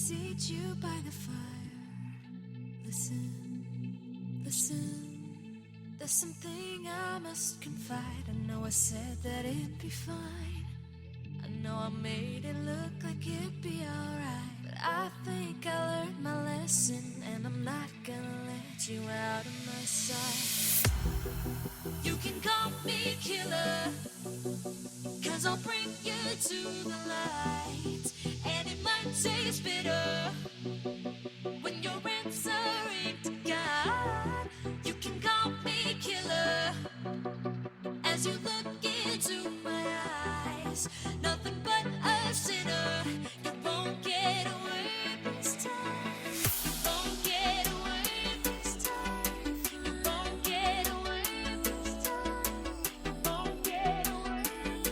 seat you by the fire. Listen, listen. There's something I must confide. I know I said that it'd be fine. I know I made it look like it'd be alright. But I think I learned my lesson, and I'm not gonna let you out of my sight. You can call me killer, 'cause I'll bring you to the light. And it might taste bitter when you're answering to God. You can call me killer as you look into my eyes. Nothing but a sinner. You won't get away this time. You won't get away this time. You won't get away this time. You won't get away this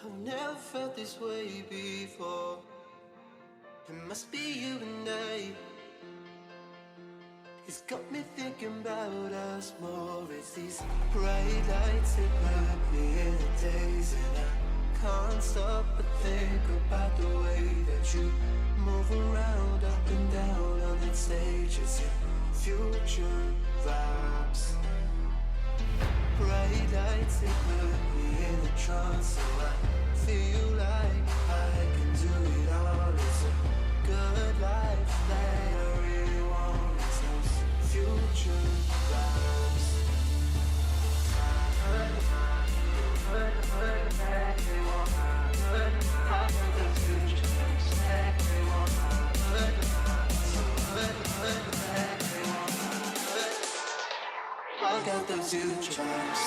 I've never felt this way before. It must be you and I. It's got me thinking about us more. It's these bright lights that put me in a daze, and I can't stop but think about the way that you move around up and down on that stage. It's your future vibes. Bright lights that put me in a trance, so I feel like I can do it all. It's a good life that I really want. It's those future vibes. I got those future vibes.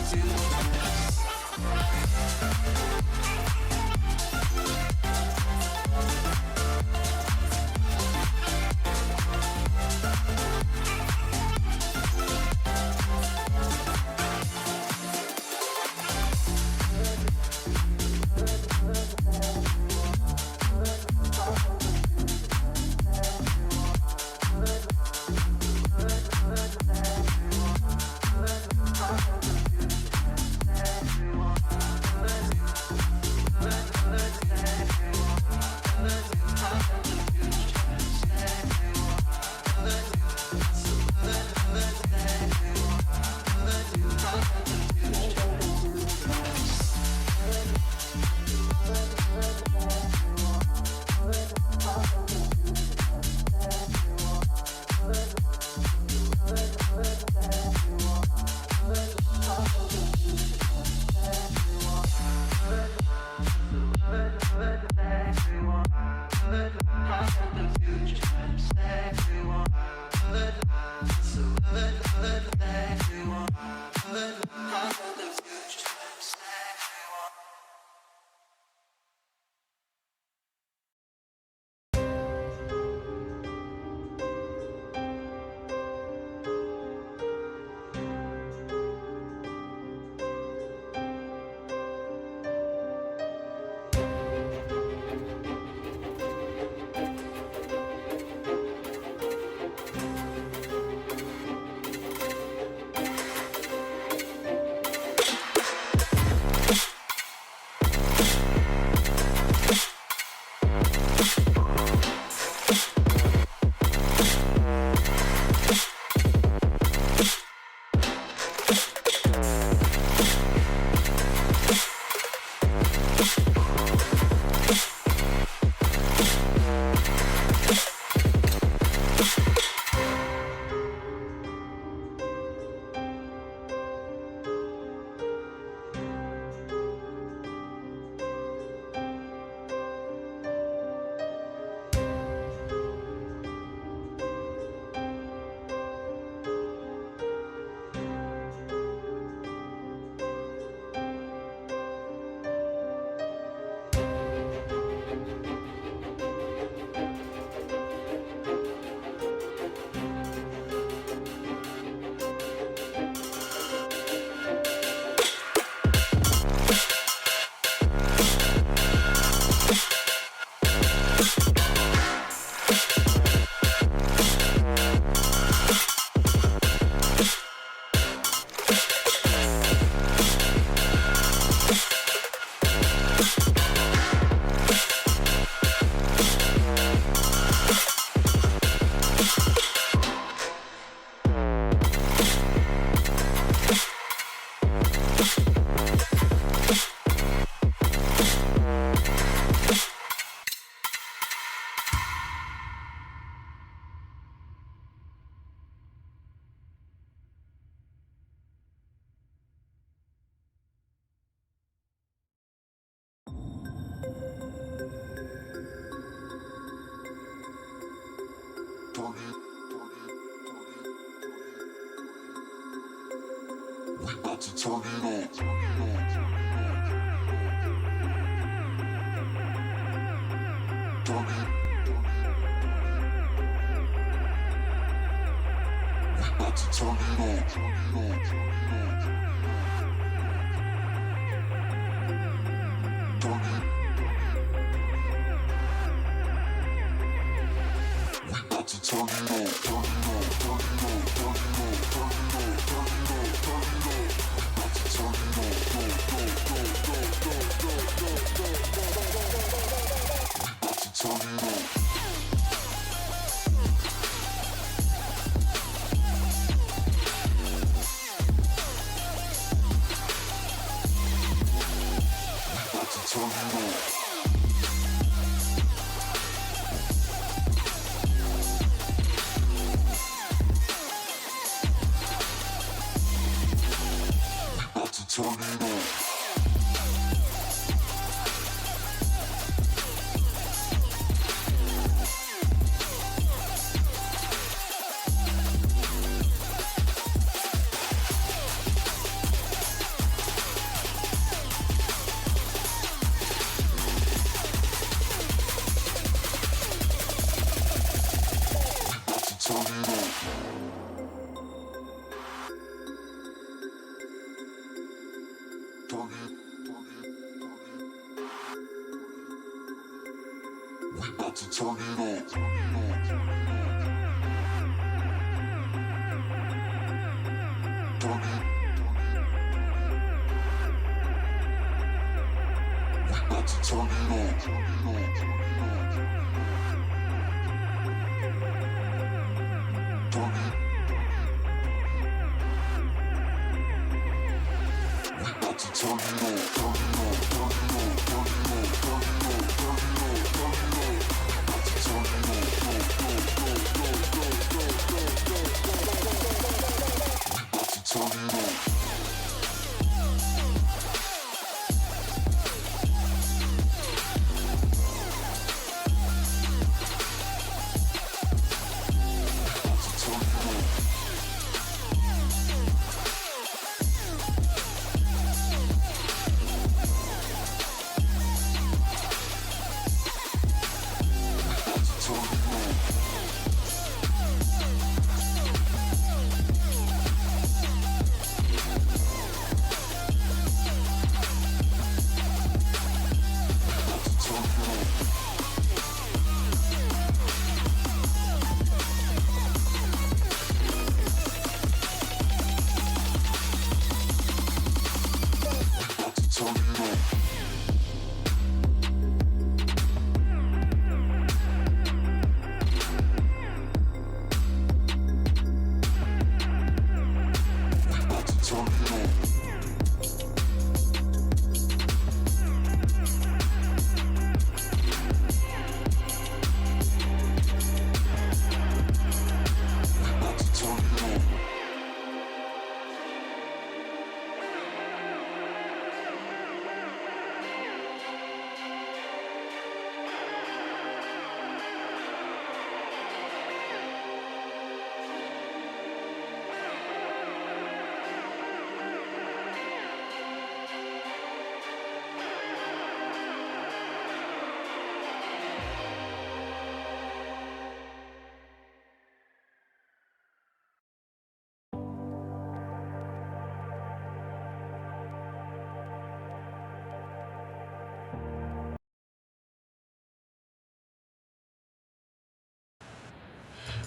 To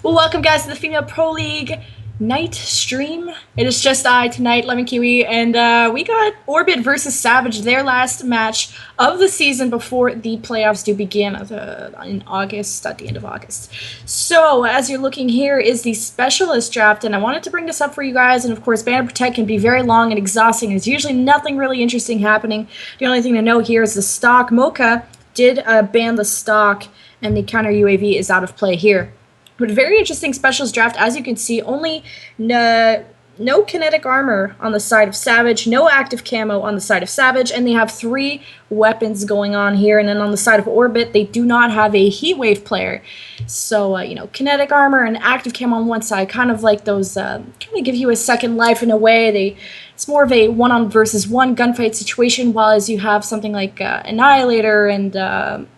Well, welcome guys to the Female Pro League night stream. It is just I tonight, Lemon Kiwi, and we got Orbit versus Savage, their last match of the season before the playoffs do begin in August, at the end of August. So, as you're looking here is the Specialist draft, and I wanted to bring this up for you guys, and of course, Band Protect can be very long and exhausting. There's usually nothing really interesting happening. The only thing to know here is the stock. Mocha did ban the stock, and the counter UAV is out of play here. But a very interesting Specialist draft. As you can see, only no kinetic armor on the side of Savage, no active camo on the side of Savage, and they have 3 weapons going on here. And then on the side of Orbit, they do not have a Heatwave player. So, kinetic armor and active camo on one side, kind of like those, kind of give you a second life in a way. It's more of a one-on versus one gunfight situation, while as you have something like Annihilator and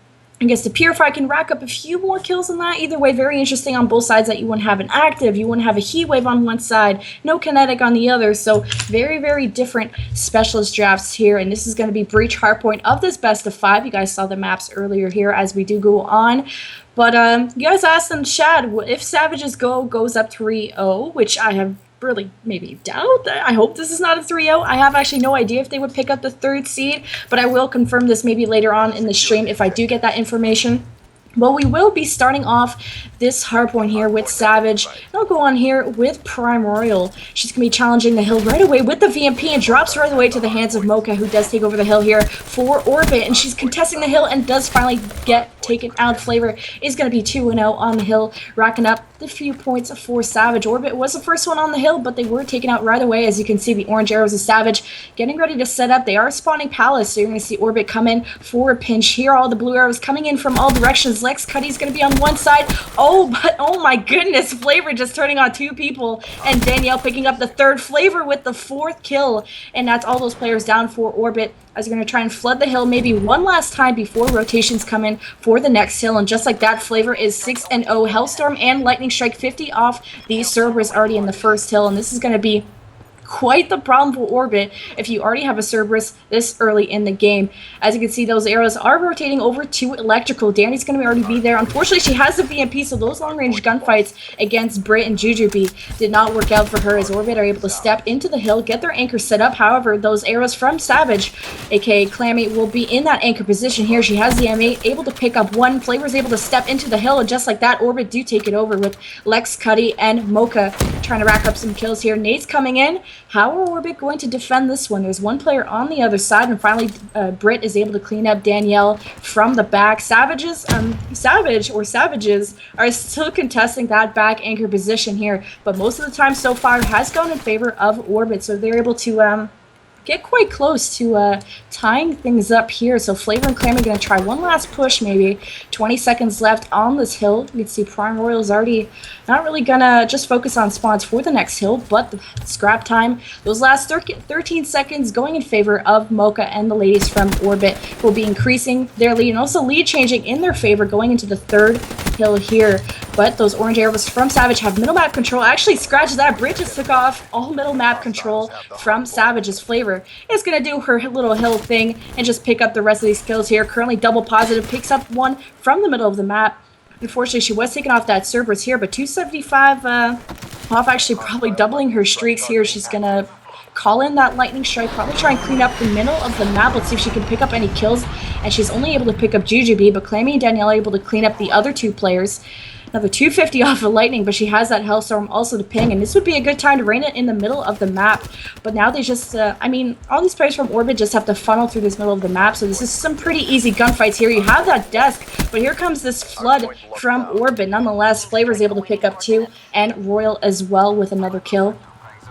I guess the Purify can rack up a few more kills than that. Either way, very interesting on both sides that you wouldn't have an active, you wouldn't have a heat wave on one side, no kinetic on the other. So very, very different specialist drafts here. And this is going to be Breach Hardpoint of this best of 5. You guys saw the maps earlier here as we do go on. But you guys asked in the chat, if Savage's goes up 3-0, which I have really maybe doubt. I hope this is not a 3-0. I have actually no idea if they would pick up the 3rd seed, but I will confirm this maybe later on in the stream if I do get that information. Well, we will be starting off this hardpoint here with Savage. And I'll go on here with Prime Royal. She's going to be challenging the hill right away with the VMP and drops right away to the hands of Mocha, who does take over the hill here for Orbit. And she's contesting the hill and does finally get taken out. Flavor is going to be 2-0 on the hill, racking up the few points for Savage. Orbit was the first one on the hill, but they were taken out right away. As you can see, the orange arrows of Savage getting ready to set up. They are spawning Palace, so you're going to see Orbit come in for a pinch here. All the blue arrows coming in from all directions. Lex Cuddy's going to be on one side. Oh my goodness, Flavor just turning on 2 people, and Danielle picking up the 3rd. Flavor with the 4th kill, and that's all those players down for Orbit, as you're going to try and flood the hill maybe one last time before rotations come in for the next hill. And just like that, Flavor is 6-0. Hellstorm and Lightning Strike 50 off the Cerberus already in the first hill, and this is going to be quite the problem for Orbit if you already have a Cerberus this early in the game. As you can see, those arrows are rotating over to Electrical. Danny's going to already be there. Unfortunately, she has the VMP, so those long-range gunfights against Brit and Jujubee did not work out for her, as Orbit are able to step into the hill, get their anchor set up. However, those arrows from Savage, aka Clammy, will be in that anchor position here. She has the M8, able to pick up 1. Flavor's able to step into the hill, and just like that, Orbit do take it over with Lex Cuddy and Mocha trying to rack up some kills here. Nate's coming in. How are Orbit going to defend this one? There's one player on the other side, and finally Brit is able to clean up Danielle from the back. Savages are still contesting that back anchor position here, but most of the time so far has gone in favor of Orbit, so they're able to get quite close to tying things up here. So Flavor and Clam are going to try one last push maybe. 20 seconds left on this hill. You can see Prime Royal is already not really going to just focus on spawns for the next hill, but the scrap time, those last 13 seconds going in favor of Mocha and the ladies from Orbit will be increasing their lead, and also lead changing in their favor going into the 3rd hill here. But those orange arrows from Savage have middle map control. Actually, scratch that. Brit just took off all middle map control from Savage's. Flavor is going to do her little hill thing and just pick up the rest of these kills here. Currently double positive, picks up 1 from the middle of the map. Unfortunately, she was taking off that Cerberus here, but 275 off, actually probably doubling her streaks here. She's going to call in that Lightning Strike, probably try and clean up the middle of the map. Let's see if she can pick up any kills, and she's only able to pick up Jujubee, but Clammy and Danielle are able to clean up the other 2 players. Another 250 off of Lightning, but she has that Hellstorm also to ping, and this would be a good time to rain it in the middle of the map. But now they just, I mean, all these players from Orbit just have to funnel through this middle of the map, so this is some pretty easy gunfights here. You have that desk, but here comes this flood from Orbit. Nonetheless, Flavor's able to pick up 2, and Royal as well with another kill.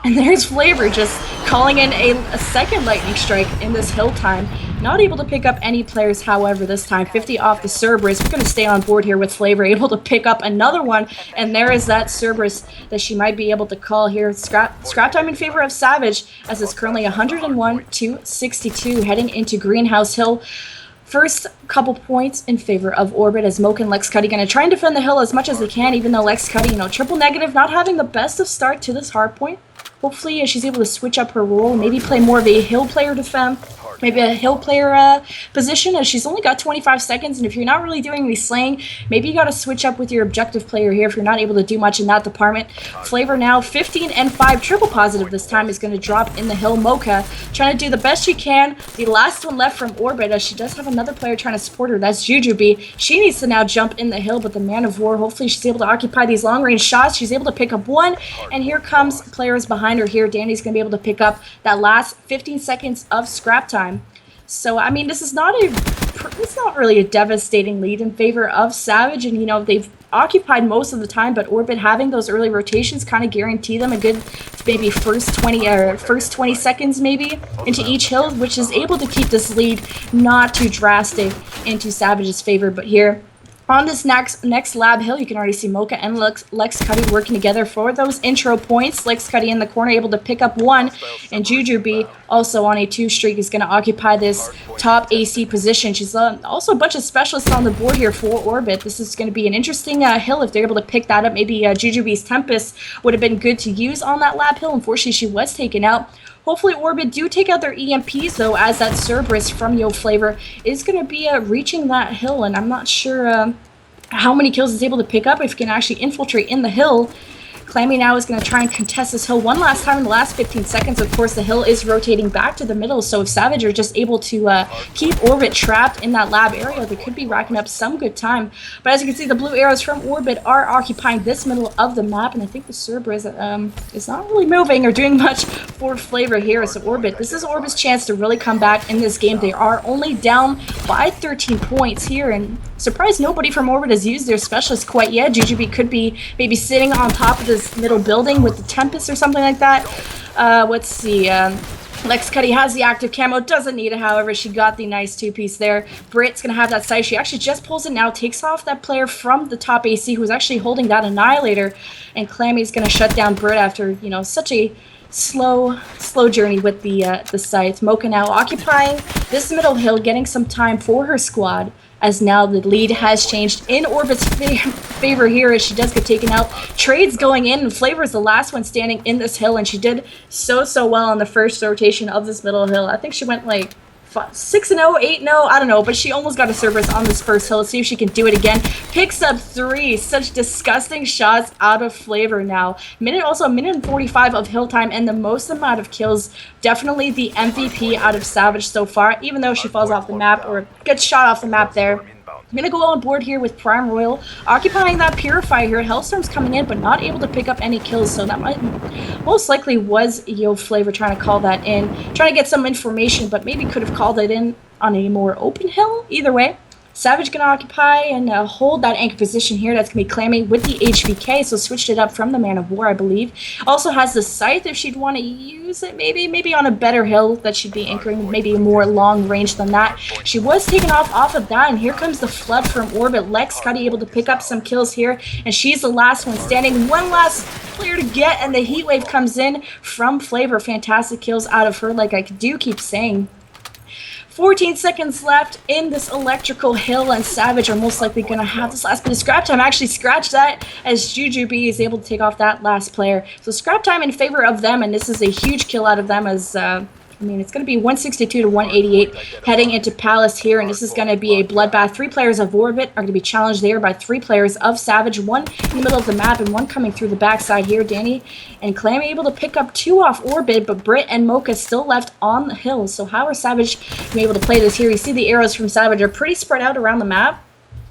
And there's Flavor just calling in a second Lightning Strike in this hill time. Not able to pick up any players, however, this time. 50 off the Cerberus. We're going to stay on board here with Flavor, able to pick up another one. And there is that Cerberus that she might be able to call here. Scrap time in favor of Savage, as it's currently 101 to 62, heading into Greenhouse Hill. First couple points in favor of Orbit, as Mocha and Lex Cuddy going to try and defend the hill as much as they can, even though Lex Cuddy, triple negative, not having the best of start to this hard point. Hopefully she's able to switch up her role, maybe play more of a hill player defense, maybe a hill player position, as she's only got 25 seconds, and if you're not really doing any slaying, maybe you got to switch up with your objective player here if you're not able to do much in that department. Flavor now 15 and 5, triple positive this time, is going to drop in the hill. Mocha trying to do the best she can. The last one left from Orbit, as she does have another player trying to support her. That's Jujubee. She needs to now jump in the hill, but the Man of War, hopefully she's able to occupy these long range shots. She's able to pick up 1, and here comes players behind her here. Danny's going to be able to pick up that last 15 seconds of scrap time. So, I mean, this is not really a devastating lead in favor of Savage, and, they've occupied most of the time, but Orbit having those early rotations kind of guarantee them a good maybe first 20 seconds maybe into each hill, which is able to keep this lead not too drastic into Savage's favor. But here on this next lab hill, you can already see Mocha and Lex Cuddy working together for those intro points. Lex Cuddy in the corner able to pick up one, and Jujubee also on a 2 streak is going to occupy this top AC position. She's also a bunch of specialists on the board here for Orbit. This is going to be an interesting hill if they're able to pick that up. Maybe Jujubee's Tempest would have been good to use on that lab hill. Unfortunately, she was taken out. Hopefully Orbit do take out their EMPs though, as that Cerberus from YoFlavor is going to be reaching that hill, and I'm not sure how many kills it's able to pick up if it can actually infiltrate in the hill. Clammy now is going to try and contest this hill one last time in the last 15 seconds. Of course, the hill is rotating back to the middle, so if Savage are just able to keep Orbit trapped in that lab area, they could be racking up some good time. But as you can see, the blue arrows from Orbit are occupying this middle of the map, and I think the Cerberus is not really moving or doing much for Flavor here. So Orbit, this is Orbit's chance to really come back in this game. They are only down by 13 points here, and surprised nobody from Orbit has used their specialist quite yet. Jujubee could be maybe sitting on top of this middle building with the Tempest or something like that. Let's see. Lex Cuddy has the active camo, doesn't need it, however. She got the nice 2-piece there. Britt's going to have that sight. She actually just pulls it now, takes off that player from the top AC who was actually holding that Annihilator. And Clammy's going to shut down Britt after, you know, such a slow journey with the sight. Mocha now occupying this middle hill, getting some time for her squad, as now the lead has changed in Orbit's favor here as she does get taken out. Trades going in, and Flavor is the last one standing in this hill, and she did so well on the first rotation of this middle hill. I think she went like 6-0, 8-0, I don't know, but she almost got a Cerberus on this first hill. Let's see if she can do it again. Picks up 3. Such disgusting shots out of Flavor now. Also a minute and 45 of hill time, and the most amount of kills. Definitely the MVP out of Savage so far, even though she falls off the map or gets shot off the map there. I'm going to go on board here with Prime Royal, occupying that Purify here. Hellstorm's coming in, but not able to pick up any kills, so that might most likely was YoFlavor trying to call that in. Trying to get some information, but maybe could have called it in on a more open hill. Either way, Savage going to occupy and hold that anchor position here. That's going to be Clammy with the HVK, so switched it up from the Man of War, I believe. Also has the Scythe if she'd want to use it, maybe on a better hill that she'd be anchoring, maybe more long range than that. She was taken off of that, and here comes the flood from Orbit. Lex Cuddy able to pick up some kills here, and she's the last one standing. One last player to get, and the Heat Wave comes in from Flavor. Fantastic kills out of her, like I do keep saying. 14 seconds left in this electrical hill, and Savage are most likely going to have this last bit of scrap time. Actually scratch that as Jujubee is able to take off that last player. So scrap time in favor of them, and this is a huge kill out of them as I mean, it's going to be 162 to 188 heading into Palace here, and this is going to be a bloodbath. 3 players of Orbit are going to be challenged there by 3 players of Savage, 1 in the middle of the map and 1 coming through the backside here. Danny and Clammy able to pick up 2 off Orbit, but Britt and Mocha still left on the hill. So how are Savage going to be able to play this here? You see the arrows from Savage are pretty spread out around the map.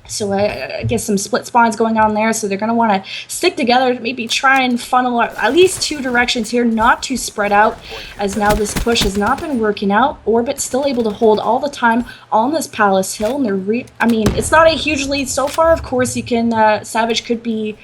So I guess some split spawns going on there, so they're going to want to stick together, maybe try and funnel at least 2 directions here, not too spread out, as now this push has not been working out. Orbit still able to hold all the time on this Palace Hill, and they're I mean, it's not a huge lead so far. Of course, you can, Savage could be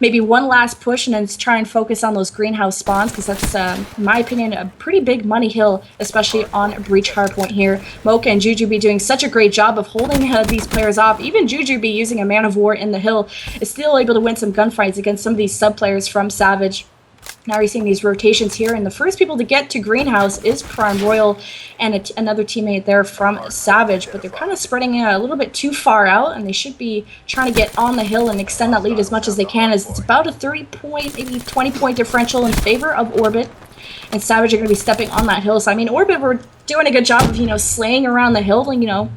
maybe one last push and then try and focus on those greenhouse spawns, because that's, in my opinion, a pretty big money hill, especially on Breach Hardpoint here. Mocha and Jujubee doing such a great job of holding these players off. Even Jujubee using a Man of War in the hill is still able to win some gunfights against some of these sub players from Savage. Now we're seeing these rotations here, and the first people to get to Greenhouse is Prime Royal and another teammate there from Savage, but they're kind of spreading a little bit too far out, and they should be trying to get on the hill and extend that lead as much as they can, as it's about a 30-point, maybe 20-point differential in favor of Orbit, and Savage are going to be stepping on that hill. So, I mean, Orbit were doing a good job of, you know, slaying around the hill, you know,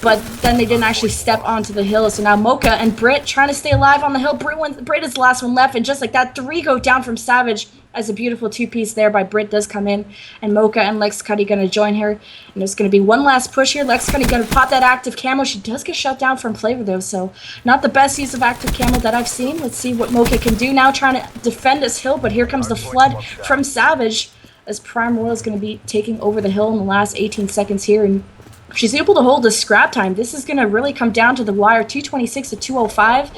but then they didn't actually step onto the hill. So now Mocha and Britt trying to stay alive on the hill. Britt is the last one left, and just like that, 3 go down from Savage, as a beautiful 2-piece there by Britt does come in, and Mocha and Lex Cuddy going to join her, and there's going to be one last push here. Lex Cuddy going to pop that active camo. She does get shut down from Flavor though, so not the best use of active camo that I've seen. Let's see what Mocha can do now, trying to defend this hill, but here comes the flood from Savage, as Prime Royal is going to be taking over the hill in the last 18 seconds here, and If she's able to hold the scrap time, this is going to really come down to the wire, 226 to 205.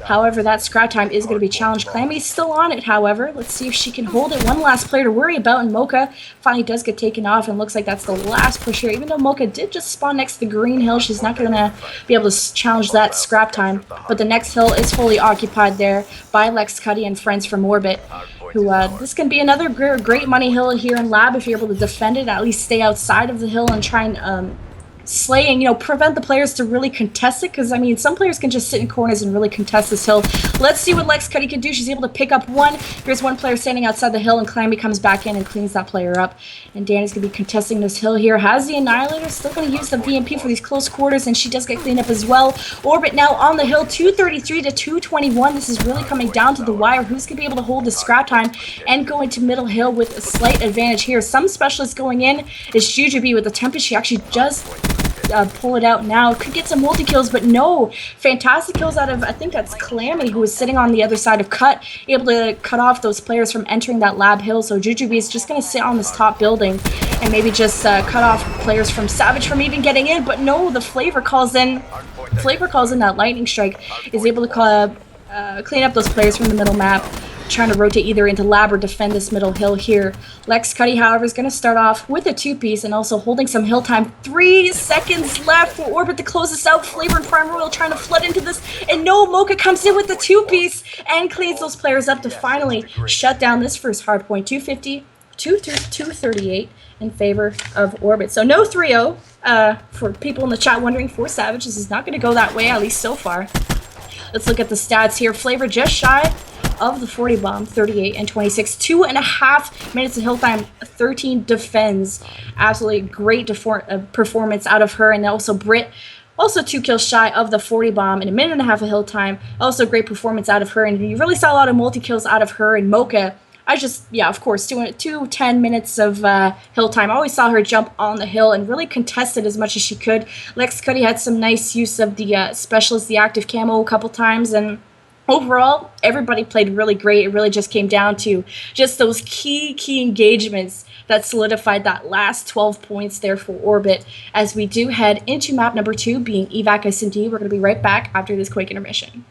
However, that scrap time is going to be challenged. Clammy's still on it, however. Let's see if she can hold it. One last player to worry about, and Mocha finally does get taken off, and looks like that's the last push here. Even though Mocha did just spawn next to the green hill, she's not going to be able to challenge that scrap time. But the next hill is fully occupied there by Lex Cuddy and friends from Orbit. This can be another great money hill here in Lab if you're able to defend it, at least stay outside of the hill and try and slay and, prevent the players to really contest it, because, I mean, some players can just sit in corners and really contest this hill. Let's see what Lex Cuddy can do. She's able to pick up one. Here's one player standing outside the hill, and Clammy comes back in and cleans that player up. And Danny's going to be contesting this hill here. Has the Annihilator, still going to use the VMP for these close quarters, and she does get cleaned up as well. Orbit now on the hill, 233 to 221. This is really coming down to the wire. Who's going to be able to hold the scrap time and go into middle hill with a slight advantage here? Some specialists going in is Jujubee with the Tempest. She actually just pull it out now. Could get some multi-kills, but no. Fantastic kills out of, I think that's Clammy, who was sitting on the other side of Cut, able to cut off those players from entering that lab hill. So Jujubee is just going to sit on this top building and maybe just cut off players from Savage from even getting in. But no, the Flavor calls in. Flavor calls in that Lightning Strike, is able to clean up those players from the middle map, trying to rotate either into Lab or defend this middle hill here. Lex Cuddy, however, is going to start off with a two-piece and also holding some hill time. 3 seconds left for Orbit to close this out. Flavor and Prime Royal trying to flood into this, and no, Mocha comes in with the two-piece and cleans those players up to finally shut down this first hard point. 250 to 238 in favor of Orbit. So no 3-0 for people in the chat wondering for Savage. This is not going to go that way, at least so far. Let's look at the stats here. Flavor just shy of the 40 bomb, 38 and 26. 2.5 minutes of hill time, 13 defends. Absolutely great performance out of her. And also Britt, also 2 kills shy of the 40 bomb and a minute and a half of hill time. Also great performance out of her. And you really saw a lot of multi-kills out of her and Mocha. Of course, 10 minutes of hill time. I always saw her jump on the hill and really contested as much as she could. Lex Cuddy had some nice use of the specialist, the active camo a couple times, and overall, everybody played really great. It really just came down to just those key engagements that solidified that last 12 points there for Orbit, as we do head into map number 2, being Evac S&D. We're going to be right back after this quick intermission.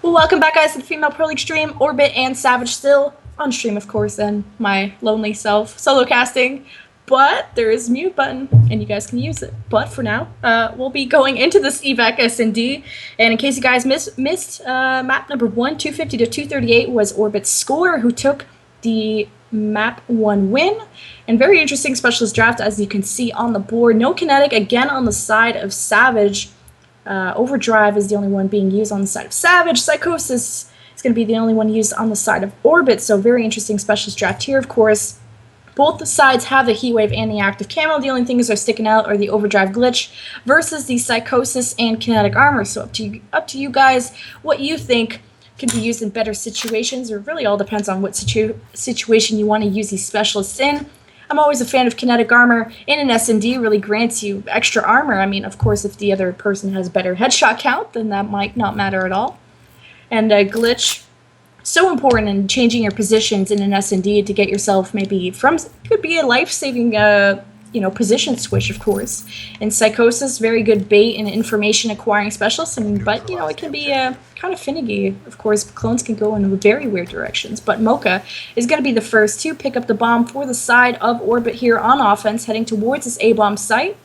Well, welcome back, guys, to the Female Pro League stream. Orbit and Savage still on stream, of course, and my lonely self solo casting. But there is a mute button, and you guys can use it. But for now, we'll be going into this evac S&D. And in case you guys missed map number 1, 250 to 238 was Orbit's score, who took the map 1 win. And very interesting specialist draft, as you can see on the board. No kinetic, again, on the side of Savage. Overdrive is the only one being used on the side of Savage. Psychosis is going to be the only one used on the side of Orbit. So very interesting specialist draft here, of course. Both the sides have the Heatwave and the active camo. The only things that are sticking out are the Overdrive glitch versus the Psychosis and kinetic armor. So up to you guys what you think can be used in better situations. It really all depends on what situation you want to use these specialists in. I'm always a fan of kinetic armor in an S&D. Really grants you extra armor. I mean, of course, if the other person has better headshot count, then that might not matter at all. And glitch, so important in changing your positions in an S&D to get yourself maybe from, could be a life-saving position switch, of course. And Psychosis, very good bait and information acquiring specialist, but it can be kind of finicky. Of course, clones can go in very weird directions, but Mocha is going to be the first to pick up the bomb for the side of Orbit here on offense, heading towards this A-bomb site,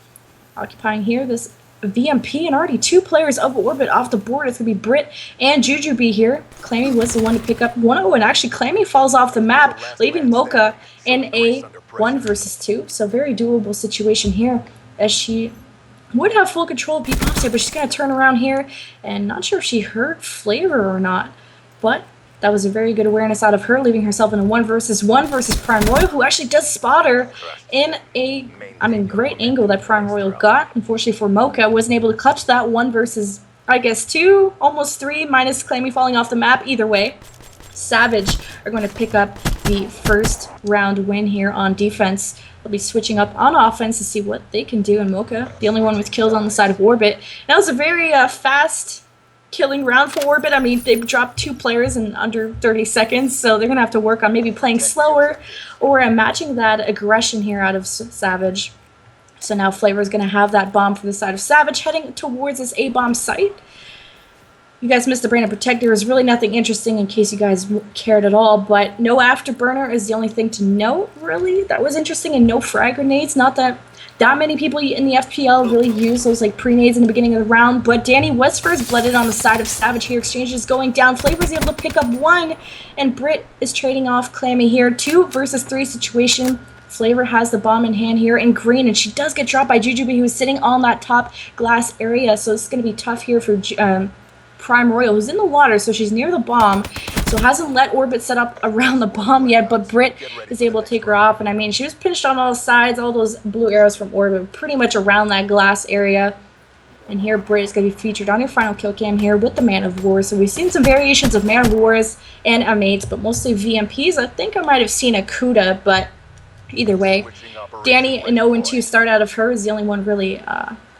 occupying here this VMP, and already 2 players of Orbit off the board. It's going to be Brit and Jujubee here. Clammy was the one to pick up 1-0, and actually Clammy falls off the map, leaving Mocha in a 1 versus 2. So very doable situation here, as she would have full control of B-bomb site, but she's going to turn around here, and not sure if she heard Flavor or not, but that was a very good awareness out of her, leaving herself in a 1 versus Prime Royal, who actually does spot her in a, great angle that Prime Royal got. Unfortunately for Mocha, wasn't able to clutch that 1 versus, 2, almost 3, minus Clammy falling off the map. Either way, Savage are going to pick up the first round win here on defense. They'll be switching up on offense to see what they can do, and Mocha, the only one with kills on the side of Orbit. That was a very fast killing round for Orbit. They dropped 2 players in under 30 seconds, so they're going to have to work on maybe playing slower or matching that aggression here out of Savage. So now Flavor is going to have that bomb for the side of Savage, heading towards this A-bomb site. You guys missed the Brain of Protect. There was really nothing interesting in case you guys cared at all, but no afterburner is the only thing to note, really. That was interesting, and no frag grenades. Not that many people in the FPL really use those pre-nades in the beginning of the round, but Danny was first blooded on the side of Savage here. Exchange is going down. Flavor's able to pick up 1, and Brit is trading off Clammy here. 2 versus 3 situation. Flavor has the bomb in hand here in green, and she does get dropped by Jujubee, who is sitting on that top glass area, so it's going to be tough here for Prime Royal, who's in the water, so she's near the bomb, so hasn't let Orbit set up around the bomb yet, but Brit is able to take her off, and she was pinched on all sides. All those blue arrows from Orbit pretty much around that glass area. And here Brit is going to be featured on your final kill cam here with the Man of War. So we've seen some variations of Man of Wars and M8s, but mostly VMPs. I think I might have seen a Kuda, but either way, Danny, an 0-2 start out of her, is the only one really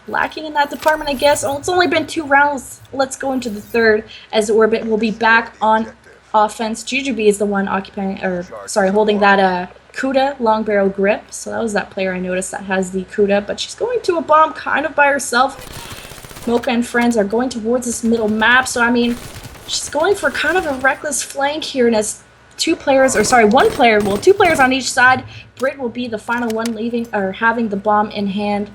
lacking in that department, I guess. Oh, it's only been 2 rounds. Let's go into the third, as Orbit will be back on offense. Jujubee is the one holding that Kuda long barrel grip. So that was that player I noticed that has the Kuda, but she's going to a bomb kind of by herself. Mocha and friends are going towards this middle map, so she's going for kind of a reckless flank here, and as 2 players on each side. Brit will be the final one having the bomb in hand.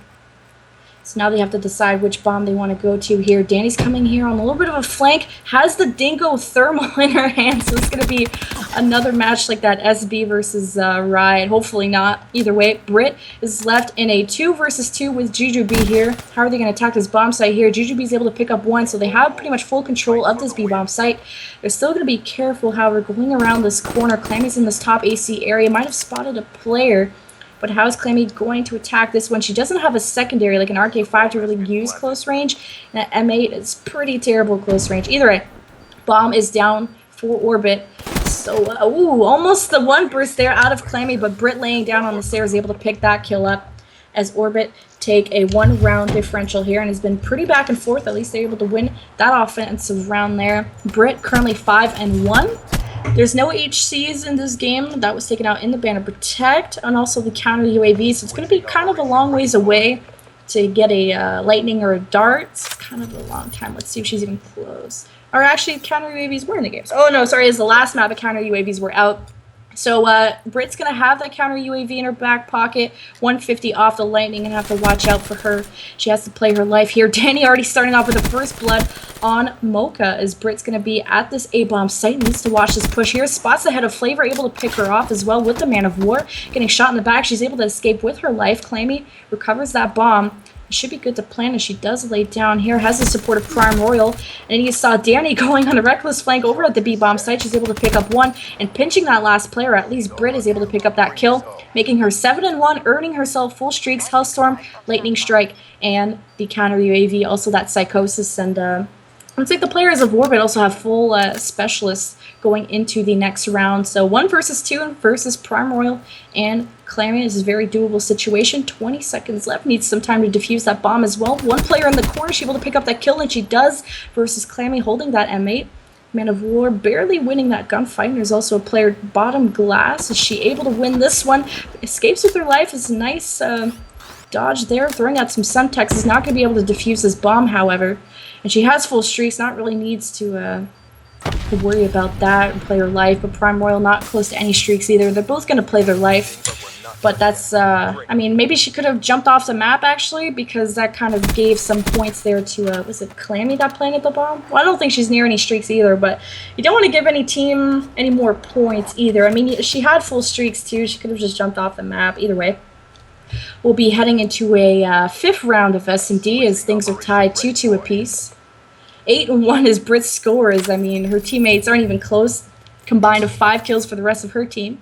So now they have to decide which bomb they want to go to here. Danny's coming here on a little bit of a flank, has the Dingo Thermal in her hand, so it's going to be another match like that SB versus Riot. Hopefully not. Either way, Brit is left in a 2 versus 2 with Jujubee here. How are they going to attack this bomb site here? Jujubee's able to pick up 1, so they have pretty much full control of this B-bomb site. They're still going to be careful, however, going around this corner. Clammy's in this top AC area. Might have spotted a player. But how is Clammy going to attack this one? She doesn't have a secondary, like an RK5, to really use close range. And an M8 is pretty terrible close range. Either way, bomb is down for Orbit. So, almost the 1 burst there out of Clammy, but Brit laying down on the stairs able to pick that kill up, as Orbit take a 1-round differential here, and has been pretty back and forth. At least they're able to win that offensive round there. Brit currently 5-1. There's no HCs in this game. That was taken out in the Banner Protect, and also the counter UAV, so it's going to be kind of a long ways away to get a lightning or a dart. It's kind of a long time. Let's see if she's even close. Or actually, counter UAVs were in the games. Oh no, sorry, it's the last map of counter UAVs were out. So Britt's going to have that counter UAV in her back pocket. 150 off the lightning and have to watch out for her. She has to play her life here. Danny already starting off with the first blood on Mocha as Britt's going to be at this A-bomb site. Needs to watch this push here. Spots ahead of Flavor, able to pick her off as well with the Man of War. Getting shot in the back. She's able to escape with her life. Clammy recovers that bomb. It should be good to plan as she does lay down here. Has the support of Prime Royal. And you saw Danny going on a reckless flank over at the B-bomb site. She's able to pick up one and pinching that last player. At least Britt is able to pick up that kill, making her 7-1, earning herself full streaks, Hellstorm, Lightning Strike, and the counter UAV. Also that Psychosis. And looks like the players of Orbit also have full specialists going into the next round. So 1 versus 2 versus Prime Royal and Clammy. This is a very doable situation. 20 seconds left. Needs some time to defuse that bomb as well. One player in the corner. She's able to pick up that kill, and she does, versus Clammy holding that M8. Man of War barely winning that gunfight. And there's also a player bottom glass. Is she able to win this one? Escapes with her life. Is a nice dodge there. Throwing out some Semtex. Is not going to be able to defuse this bomb, however. And she has full streaks. Not really needs to worry about that and play her life. But Prime Royal not close to any streaks either. They're both going to play their life. But that's, I mean, maybe she could have jumped off the map, actually, because that kind of gave some points there to, was it Clammy that planted the bomb? Well, I don't think she's near any streaks either, but you don't want to give any team any more points either. I mean, she had full streaks, too. She could have just jumped off the map. Either way, we'll be heading into a 5th round of S&D as things are tied 2-2 apiece. 8-1 is Britt's scores. I mean, her teammates aren't even close. Combined of 5 kills for the rest of her team.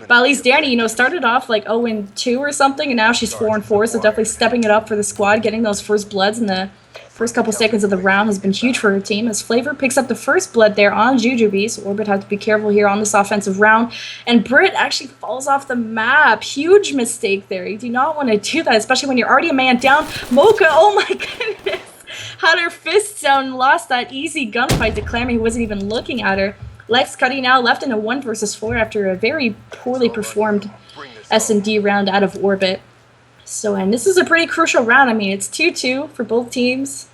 But at least Danny, you know, started off like 0-2 or something, and now she's 4-4, so definitely stepping it up for the squad. Getting those first bloods in the first couple seconds of the round has been huge for her team, as Flavor picks up the first blood there on Jujubee, so Orbit has to be careful here on this offensive round. And Britt actually falls off the map. Huge mistake there. You do not want to do that, especially when you're already a man down. Mocha, oh my goodness, had her fists down and lost that easy gunfight to Clammy, who wasn't even looking at her. Lex Cuddy now left in a 1 versus 4 after a very poorly performed S&D round out of Orbit. So, and this is a pretty crucial round. I mean, it's 2-2 for both teams.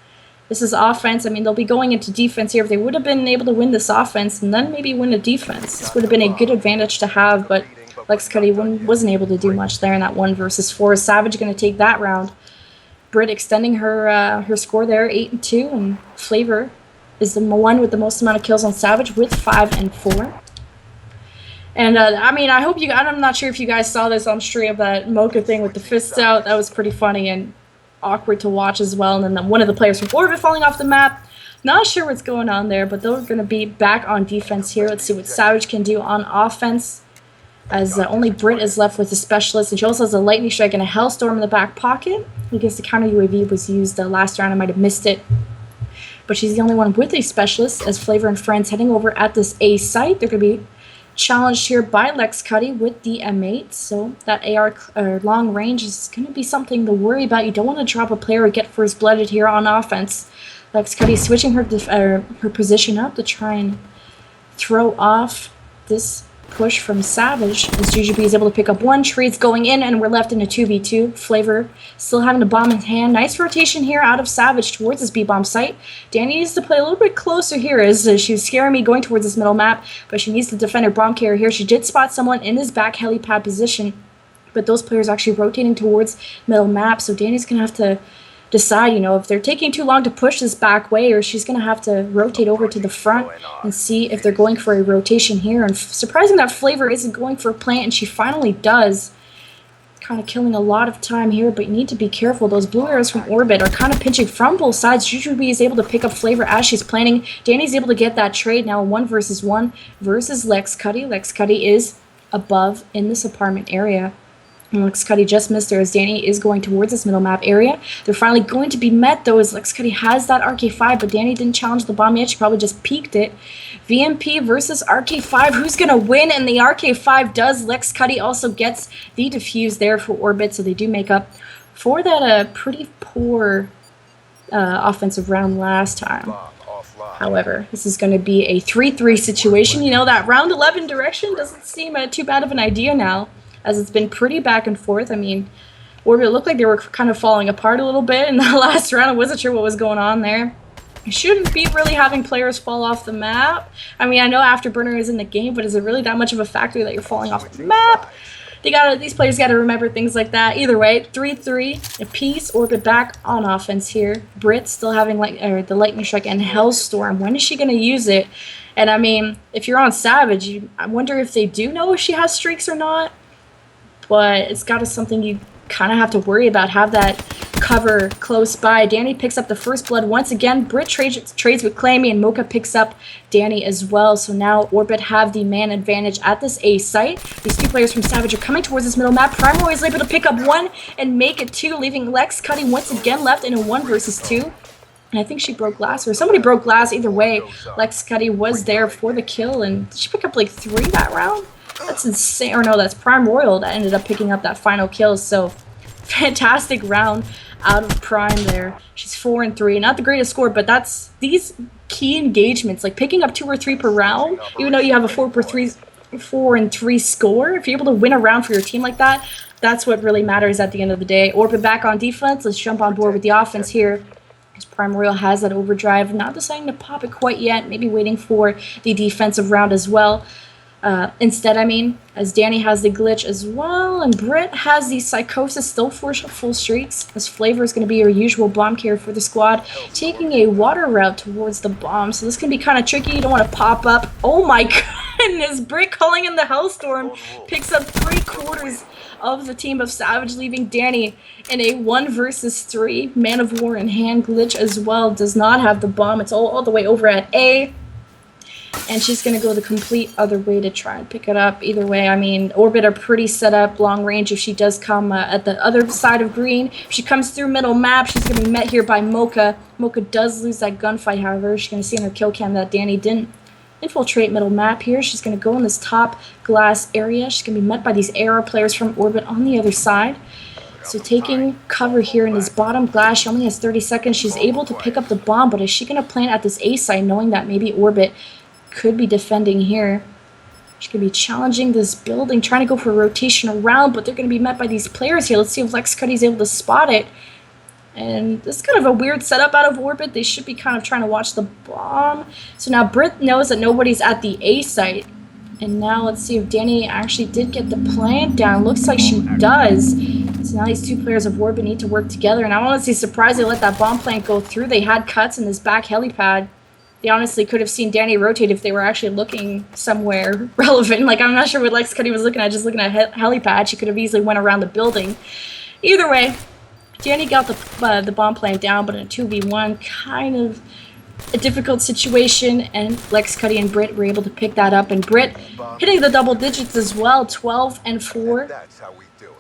This is offense. I mean, they'll be going into defense here. If they would have been able to win this offense and then maybe win the defense, this would have been a good advantage to have, but Lex Cuddy wasn't able to do much there in that 1 versus 4. Savage going to take that round. Britt extending her her score there, 8-2, and Flavor is the one with the most amount of kills on Savage with 5-4. And I mean, I hope you. I'm not sure if you guys saw this on stream, that Mocha thing with the fists out. That was pretty funny and awkward to watch as well. And then one of the players from Orbit falling off the map. Not sure what's going on there, but they're going to be back on defense here. Let's see what Savage can do on offense, as only Britt is left with the specialist, and she also has a lightning strike and a hellstorm in the back pocket. I guess the counter UAV was used last round. I might have missed it. But she's the only one with a specialist, as Flavor and friends heading over at this A site. They're going to be challenged here by Lex Cuddy with the M8. So that AR long range is going to be something to worry about. You don't want to drop a player or get first blooded here on offense. Lex Cuddy switching her position up to try and throw off this push from Savage, as Jujubee is able to pick up one. Trades going in, and we're left in a 2v2. Flavor still having the bomb in hand. Nice rotation here out of Savage towards this B-bomb site. Danny needs to play a little bit closer here, as she was scaring me going towards this middle map, but she needs to defend her bomb carrier here. She did spot someone in his back helipad position, but those players are actually rotating towards middle map, so Danny's going to have to decide, you know, if they're taking too long to push this back way, or she's going to have to rotate over to the front and see if they're going for a rotation here. And surprising that Flavor isn't going for a plant, and she finally does. Kind of killing a lot of time here, but you need to be careful. Those blue arrows from Orbit are kind of pinching from both sides. Jujubee is able to pick up Flavor as she's planning. Danny's able to get that trade now, 1 versus 1 versus Lex Cuddy. Lex Cuddy is above in this apartment area. And Lex Cuddy just missed her, as Danny is going towards this middle map area. They're finally going to be met, though, as Lex Cuddy has that RK5, but Danny didn't challenge the bomb yet. She probably just peeked it. VMP versus RK5. Who's going to win? And the RK5 does. Lex Cuddy also gets the defuse there for Orbit, so they do make up for that pretty poor offensive round last time. However, this is going to be a 3-3 situation. You know, that round 11 direction doesn't seem too bad of an idea now, as it's been pretty back and forth. I mean, Orbit looked like they were kind of falling apart a little bit in the last round. I wasn't sure what was going on there. You shouldn't be really having players fall off the map. I mean, I know Afterburner is in the game, but is it really that much of a factor that you're falling off the map? These players gotta remember things like that. Either way, 3-3 apiece. Orbit back on offense here. Brit still having the Lightning Strike and Hellstorm. When is she gonna use it? And I mean, if you're on Savage, I wonder if they do know if she has streaks or not. But it's gotta something you kind of have to worry about. Have that cover close by. Danny picks up the first blood once again. Brit trades with Clammy, and Mocha picks up Danny as well. So now Orbit have the man advantage at this A site. These two players from Savage are coming towards this middle map. Primo is able to pick up one and make it two, leaving Lex Cuddy once again left in a 1 versus 2. And I think she broke glass, or somebody broke glass. Either way, Lex Cuddy was there for the kill, and did she pick up like 3 that round? That's insane. Or no, that's Prime Royal that ended up picking up that final kill. So fantastic round out of Prime there. She's 4-3. Not the greatest score, but that's these key engagements, like picking up 2 or 3 per round, even though you have a 4-3 score. If you're able to win a round for your team like that, that's what really matters at the end of the day. Orbit back on defense. Let's jump on board with the offense here. Prime Royal has that overdrive, not deciding to pop it quite yet, maybe waiting for the defensive round as well. Instead, I mean, as Danny has the glitch as well, and Brit has the Psychosis still for full streaks. This Flavor is going to be your usual bomb carrier for the squad, taking a water route towards the bomb, so this can be kind of tricky. You don't want to pop up. Oh my goodness, Brit calling in the Hellstorm, picks up 3/4 of the team of Savage, leaving Danny in a 1 versus 3. Man of War in hand. Glitch as well does not have the bomb. It's all the way over at A. And she's going to go the complete other way to try and pick it up. Either way, I mean, Orbit are pretty set up long range if she does come at the other side of green. If she comes through middle map, she's going to be met here by Mocha. Mocha does lose that gunfight, however. She's going to see in her kill cam that Danny didn't infiltrate middle map here. She's going to go in this top glass area. She's going to be met by these AR players from Orbit on the other side. So taking cover here in this bottom glass, she only has 30 seconds. She's able to pick up the bomb, but is she going to plant at this A site, knowing that maybe Orbit could be defending here? She's going to be challenging this building, trying to go for a rotation around, but they're going to be met by these players here. Let's see if Lex Cuddy's able to spot it. And this is kind of a weird setup out of Orbit. They should be kind of trying to watch the bomb. So now Brit knows that nobody's at the A site. And now let's see if Danny actually did get the plant down. Looks like she does. So now these two players of Orbit need to work together. And I'm honestly surprised they let that bomb plant go through. They had cuts in this back helipad. They honestly could have seen Danny rotate if they were actually looking somewhere relevant. Like, I'm not sure what Lex Cuddy was looking at, just looking at helipad. She could have easily went around the building. Either way, Danny got the bomb plant down, but in a 2v1, kind of a difficult situation, and Lex Cuddy and Brit were able to pick that up, and Brit hitting the double digits as well, 12-4,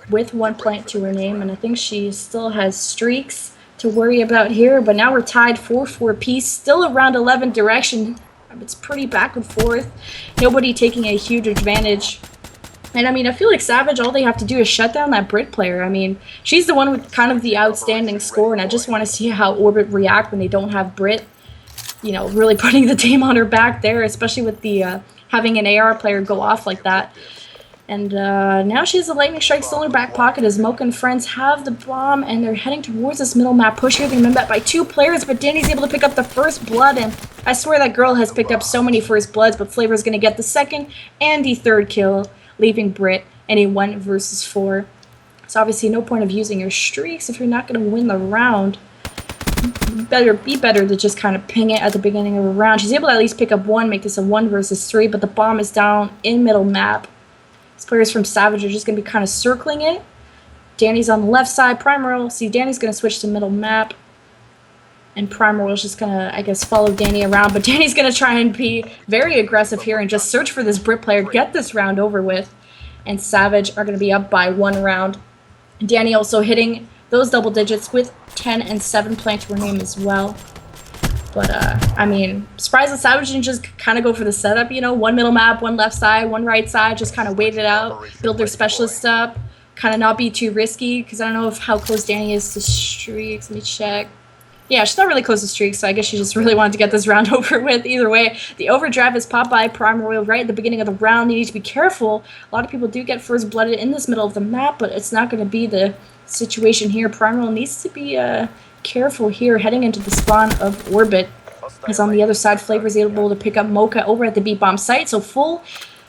with 1 plant to her name, and I think she still has streaks to worry about here, but now we're tied 4-4 apiece, still around 11 direction. It's pretty back and forth, nobody taking a huge advantage. And I mean, I feel like Savage, all they have to do is shut down that Brit player. I mean, she's the one with kind of the outstanding score, and I just want to see how Orbit react when they don't have Brit, you know, really putting the team on her back there, especially with the having an AR player go off like that. And now she has a Lightning Strike still in her back pocket as Mocha and friends have the bomb, and they're heading towards this middle map push here. They've been met by 2 players, but Danny's able to pick up the first blood, and I swear that girl has picked up so many first bloods, but Flavor's going to get the second and the third kill, leaving Brit in a 1 versus 4. So obviously no point of using your streaks if you're not going to win the round. Be better to just kind of ping it at the beginning of a round. She's able to at least pick up 1, make this a 1 versus 3, but the bomb is down in middle map. These players from Savage are just going to be kind of circling it. Danny's on the left side. Prime Royal, see, Danny's going to switch to middle map. And Prime Royal's just going to, I guess, follow Danny around. But Danny's going to try and be very aggressive here and just search for this Brit player, get this round over with. And Savage are going to be up by 1 round. Danny also hitting those double digits with 10 and 7 plant to her name as well. But, I mean, surprised that Savage didn't just kind of go for the setup, you know, 1 middle map, 1 left side, 1 right side, just kind of wait it out, build their specialists up, kind of not be too risky, because I don't know how close Danny is to streaks. Let me check. Yeah, she's not really close to streak, so I guess she just really wanted to get this round over with. Either way, the overdrive is popped by Prime Royal right at the beginning of the round. You need to be careful. A lot of people do get first blooded in this middle of the map, but it's not going to be the situation here. Prime Royal needs to be careful here heading into the spawn of Orbit. As on the other side, Flavor is able to pick up Mocha over at the B-bomb site, so full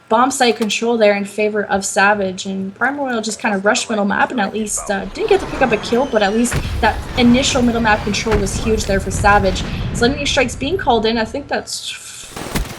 bomb site control there in favor of Savage, and Prime Royal just kind of rushed middle map and at least didn't get to pick up a kill, but at least that initial middle map control was huge there for Savage. So lightning strikes being called in. I think that's,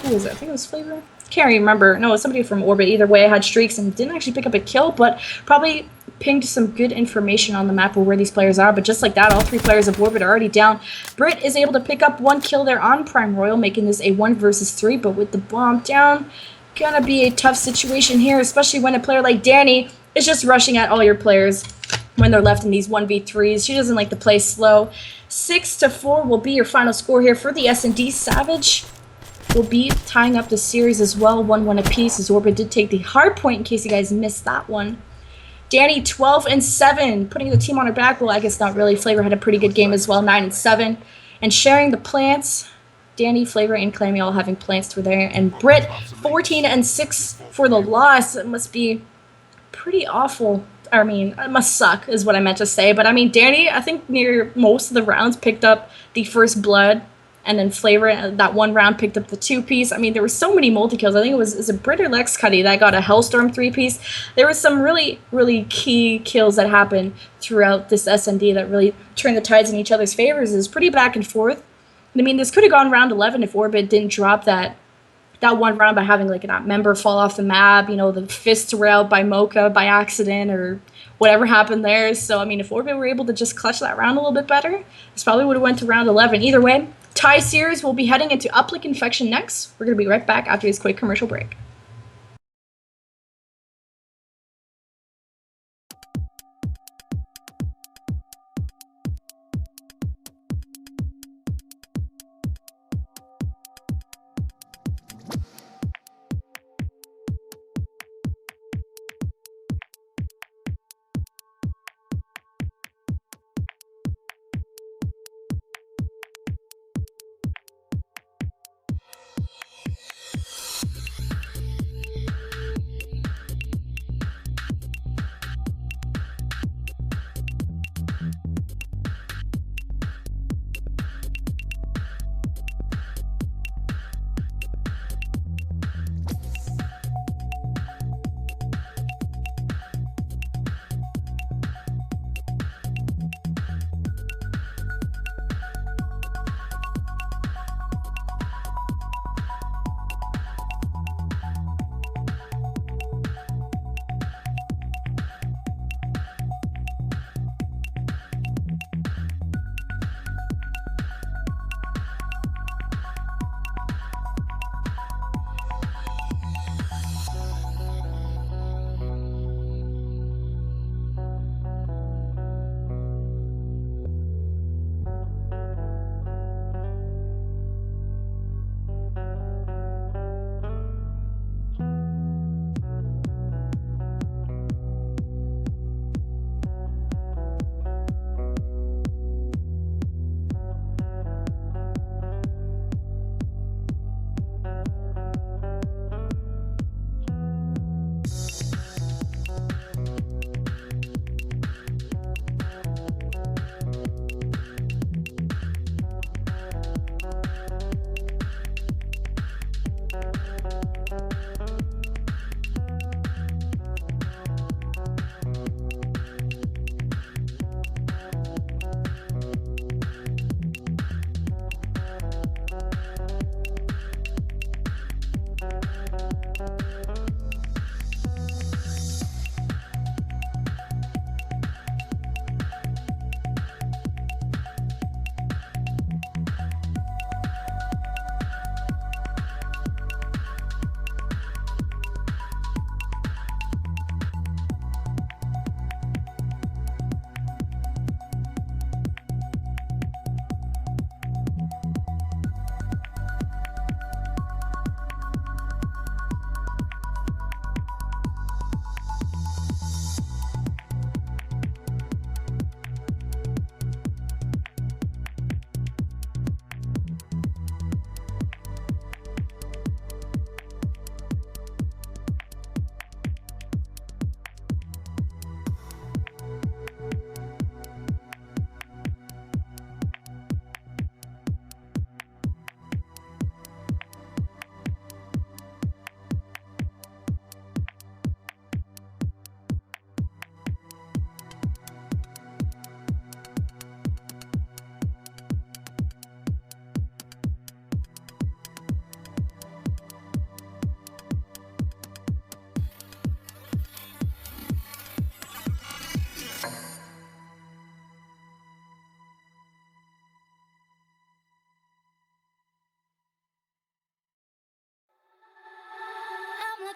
who was it? I think it was Flavor? Can't remember. No, it was somebody from Orbit. Either way, had streaks and didn't actually pick up a kill, but probably pinged some good information on the map of where these players are. But just like that, all 3 players of Orbit are already down. Brit is able to pick up 1 kill there on Prime Royal, making this a 1 versus 3, but with the bomb down, gonna be a tough situation here, especially when a player like Danny is just rushing at all your players when they're left in these 1v3s. She doesn't like to play slow. 6-4 will be your final score here for the S&D. Savage will be tying up the series as well, 1-1 apiece, as Orbit did take the hard point in case you guys missed that one. Danny 12-7, putting the team on her back. Well, I guess not really. Flavor had a pretty good game as well, 9-7. And sharing the plants, Danny, Flavor, and Clammy all having plants through there. And Brit 14-6 for the loss. It must be pretty awful. I mean, it must suck is what I meant to say. But I mean, Danny, I think near most of the rounds picked up the first blood. And then Flavor, that 1 round, picked up the 2-piece. I mean, there were so many multi-kills. I think it was Brit or Lex Cuddy that got a Hellstorm 3-piece. There were some really, really key kills that happened throughout this S&D that really turned the tides in each other's favors. It was pretty back and forth. I mean, this could have gone round 11 if Orbit didn't drop that 1 round by having like a member fall off the map. You know, the fists were out by Mocha by accident or whatever happened there. So, I mean, if Orbit were able to just clutch that round a little bit better, this probably would have went to round 11. Either way, tie series will be heading into Uplick Infection next. We're going to be right back after this quick commercial break.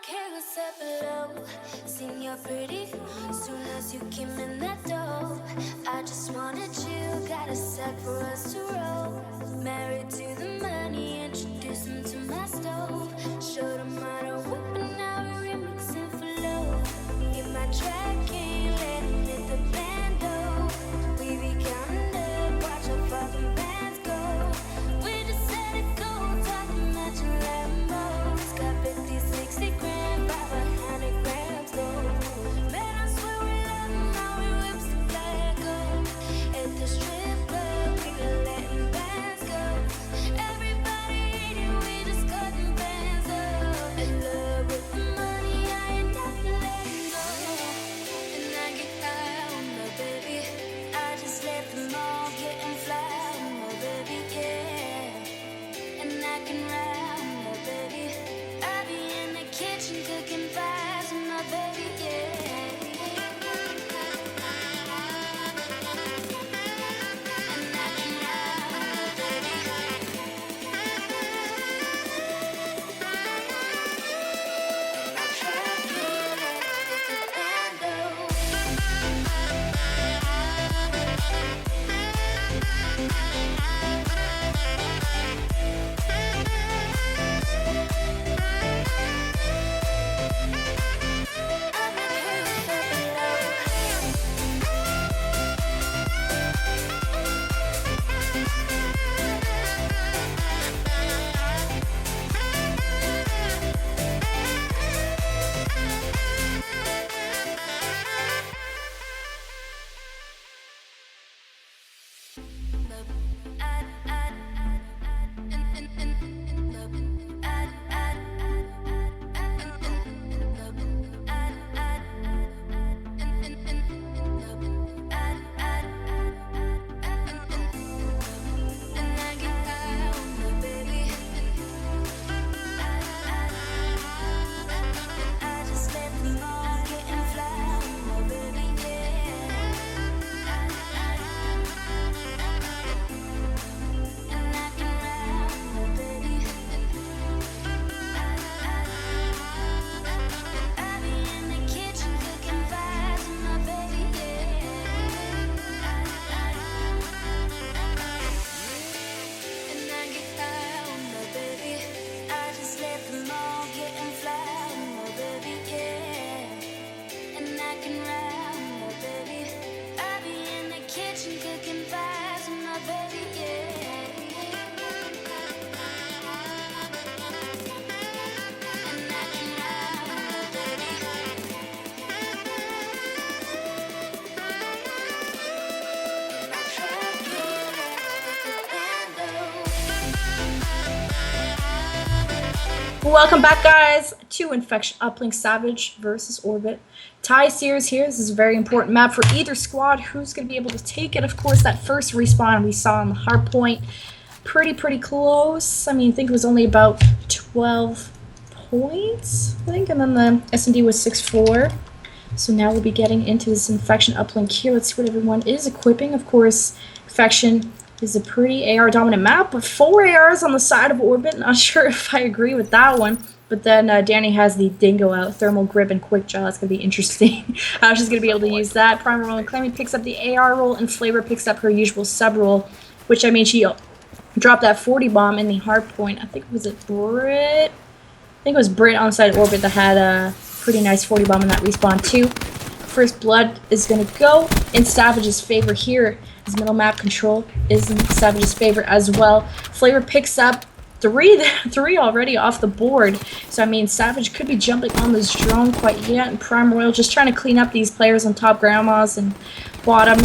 carousel below. Seen your pretty soon as you came in that door. I just wanted you, got a sack for us to roll. Married to the money, introduced him to my stove. Showed him how to whip and now we're remixing for love. Get my track, can't let him hit the bando. We be counting up, watch how far the bands go. We just set it go, talking matching Lambos. Got 50, 60 grand, 500 grams gold. Man, I swear we love him, now we whips the flag up. At the strip club, we been letting bands go. Everybody hating, we just cutting bands up. In love with the money, I ain't nothing letting go. And I get high on my baby. I just let them all get and fly on my baby, yeah. And I can ride on my baby. I be in the kitchen cooking pies on my baby, yeah. And I can ride on my baby. I try to with the bando. Welcome back, guys, to Infection Uplink Savage versus Orbit. Tie series here. This is a very important map for either squad. Who's going to be able to take it? Of course, that first respawn we saw on the hard point, pretty close. I mean, I think it was only about 12 points, I think, and then the S&D was 6-4. So now we'll be getting into this Infection Uplink here. Let's see what everyone is equipping. Of course, Infection is a pretty AR dominant map, but 4 ARs on the side of Orbit. Not sure if I agree with that one. But then Danny has the Dingo out, Thermal Grip, and Quick Draw. That's going to be interesting. She's going to be able to use that. Primer Roll and Clemmy picks up the AR roll, and Flavor picks up her usual sub roll, which, I mean, she dropped that 40 bomb in the hard point. I think it was Brit. I think it was Brit on the side of Orbit that had a pretty nice 40 bomb in that respawn too. First blood is going to go in Savage's favor here. His middle map control is in Savage's favor as well. Flavor picks up three already off the board. So, I mean, Savage could be jumping on this drone quite yet. And Prime Royal just trying to clean up these players on top, Grandmas and bottom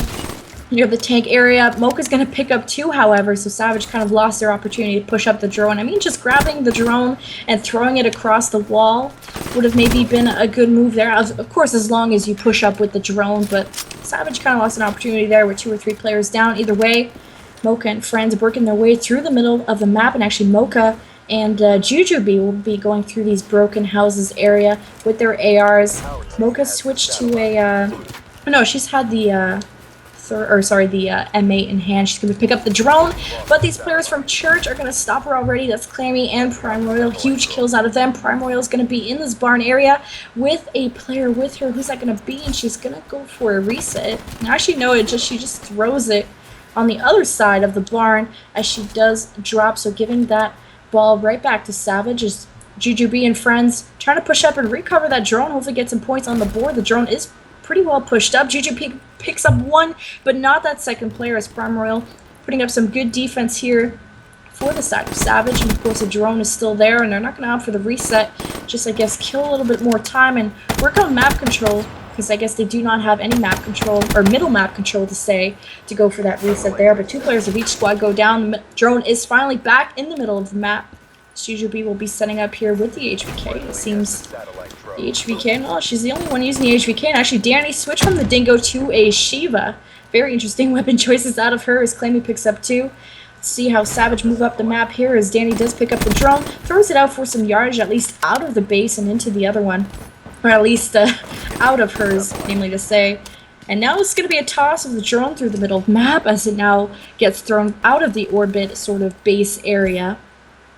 near the tank area. Mocha's going to pick up 2, however, so Savage kind of lost their opportunity to push up the drone. I mean, just grabbing the drone and throwing it across the wall would have maybe been a good move there. Of course, as long as you push up with the drone, but Savage kind of lost an opportunity there with 2 or 3 players down. Either way, Mocha and friends working their way through the middle of the map, and actually Mocha and Jujubee will be going through these broken houses area with their ARs. Mocha switched to a... no, she's had the M8 in hand. She's going to pick up the drone, but these players from Church are going to stop her already. That's Clammy and Prime Royal. Huge kills out of them. Prime Royal is going to be in this barn area with a player with her. Who's that going to be? And she's going to go for a reset. Now, actually, no, she just throws it on the other side of the barn as she does drop. So giving that ball right back to Savage as Jujubee and friends trying to push up and recover that drone. Hopefully get some points on the board. The drone is pretty well pushed up. Jujubee picks up one, but not that second player as Prime Royal putting up some good defense here for the side of Savage. And of course the drone is still there and they're not going to opt for the reset. Just, I guess, kill a little bit more time and work on map control because I guess they do not have any map control or middle map control to go for that reset there. But 2 players of each squad go down. The drone is finally back in the middle of the map. Jujubee will be setting up here with the HVK. It seems the HVK, no, she's the only one using the HVK. And actually, Danny switched from the Dingo to a Shiva. Very interesting weapon choices out of her as Clammy picks up 2. Let's see how Savage move up the map here as Danny does pick up the drone. Throws it out for some yardage, at least out of the base and into the other one. Or at least out of hers, namely to say. And now it's going to be a toss of the drone through the middle of the map as it now gets thrown out of the orbit sort of base area.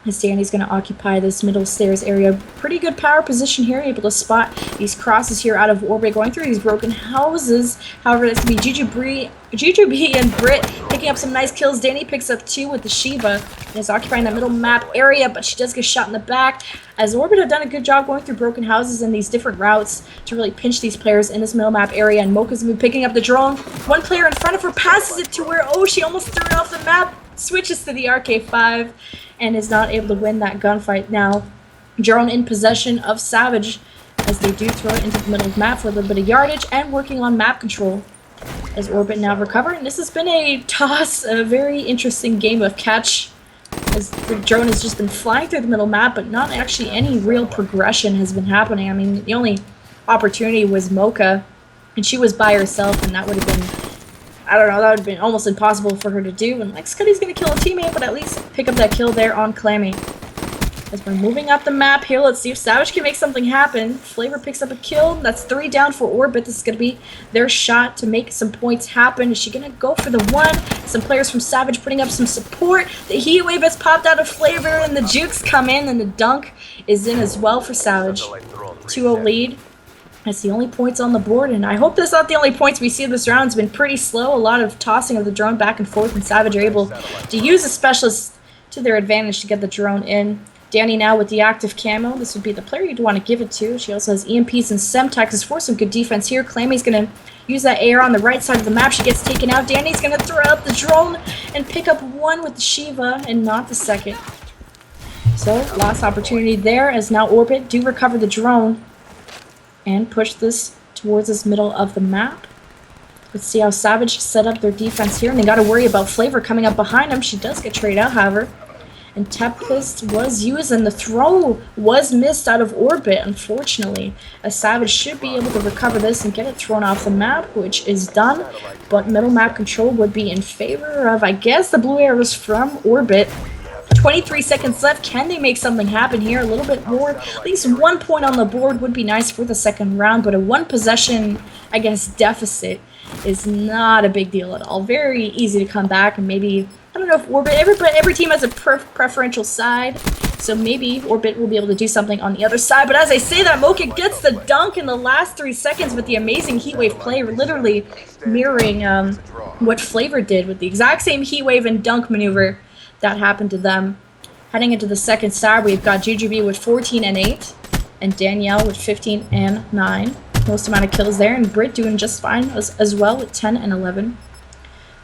As Danny's going to occupy this middle stairs area. Pretty good power position here, able to spot these crosses here out of orbit, going through these broken houses. However, that's going to be Jujubee and Britt picking up some nice kills. Danny picks up 2 with the Shiva and is occupying that middle map area, but she does get shot in the back. As Orbit have done a good job going through broken houses and these different routes to really pinch these players in this middle map area. And Mocha's going to be picking up the drone. One player in front of her passes it to her. Oh, she almost threw it off the map. Switches to the RK5. And is not able to win that gunfight now. Drone in possession of Savage as they do throw it into the middle of the map for a little bit of yardage and working on map control. As Orbit now recover, and this has been a toss, a very interesting game of catch as the drone has just been flying through the middle map, but not actually any real progression has been happening. I mean, the only opportunity was Mocha, and she was by herself, and that would have been, I don't know, that would have been almost impossible for her to do. And like Scuddy's going to kill a teammate, but at least pick up that kill there on Clammy. As we're moving up the map here, let's see if Savage can make something happen. Flavor picks up a kill. That's 3 down for Orbit. This is going to be their shot to make some points happen. Is she going to go for the 1? Some players from Savage putting up some support. The Heat Wave has popped out of Flavor, and the Jukes come in, and the Dunk is in as well for Savage. 2-0 lead. That's the only points on the board, and I hope that's not the only points we see this round. It's been pretty slow, a lot of tossing of the drone back and forth, and Savage are able to use a specialist to their advantage to get the drone in. Danny now with the active camo. This would be the player you'd want to give it to. She also has EMPs and Semtex for some good defense here. Clammy's going to use that AR on the right side of the map. She gets taken out. Danny's going to throw out the drone and pick up 1 with the Shiva and not the second. So, last opportunity there as now Orbit do recover the drone and push this towards this middle of the map. Let's see how Savage set up their defense here, and they got to worry about Flavor coming up behind them. She does get traded out, however. And Tempest was used, and the throw was missed out of Orbit, unfortunately. As Savage should be able to recover this and get it thrown off the map, which is done. But middle map control would be in favor of, I guess, the blue arrows from Orbit. 23 seconds left. Can they make something happen here? A little bit more. At least 1 point on the board would be nice for the second round, but a 1 possession, I guess, deficit is not a big deal at all. Very easy to come back, and maybe, I don't know if Orbit, every team has a preferential side, so maybe Orbit will be able to do something on the other side. But as I say that, Mocha gets the dunk in the last 3 seconds with the amazing Heatwave play, literally mirroring what Flavor did with the exact same Heatwave and dunk maneuver that happened to them. Heading into the second side, we've got Jujubee with 14 and 8, and Danielle with 15 and 9. Most amount of kills there, and Britt doing just fine as well with 10 and 11.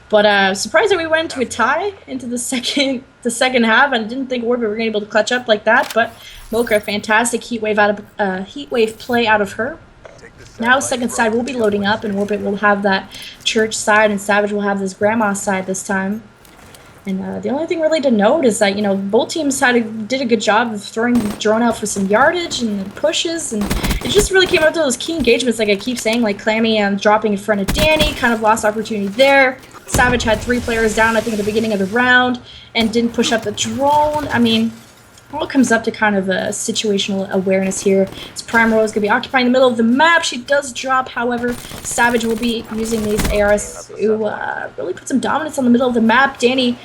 But surprised that we went into a tie into the second half, and I didn't think Orbit were going to be able to clutch up like that. But Mocha, fantastic Heatwave play out of her. Now second side will be loading up, and Orbit will have that Church side, and Savage will have this Grandma side this time. And the only thing really to note is that, you know, both teams did a good job of throwing the drone out for some yardage and pushes, and it just really came out to those key engagements, like I keep saying, like Clammy dropping in front of Danny, kind of lost opportunity there. Savage had 3 players down, I think, at the beginning of the round, and didn't push up the drone. I mean, all comes up to kind of a situational awareness here. As Primal is going to be occupying the middle of the map. She does drop, however, Savage will be using these ARs to really put some dominance on the middle of the map. Danny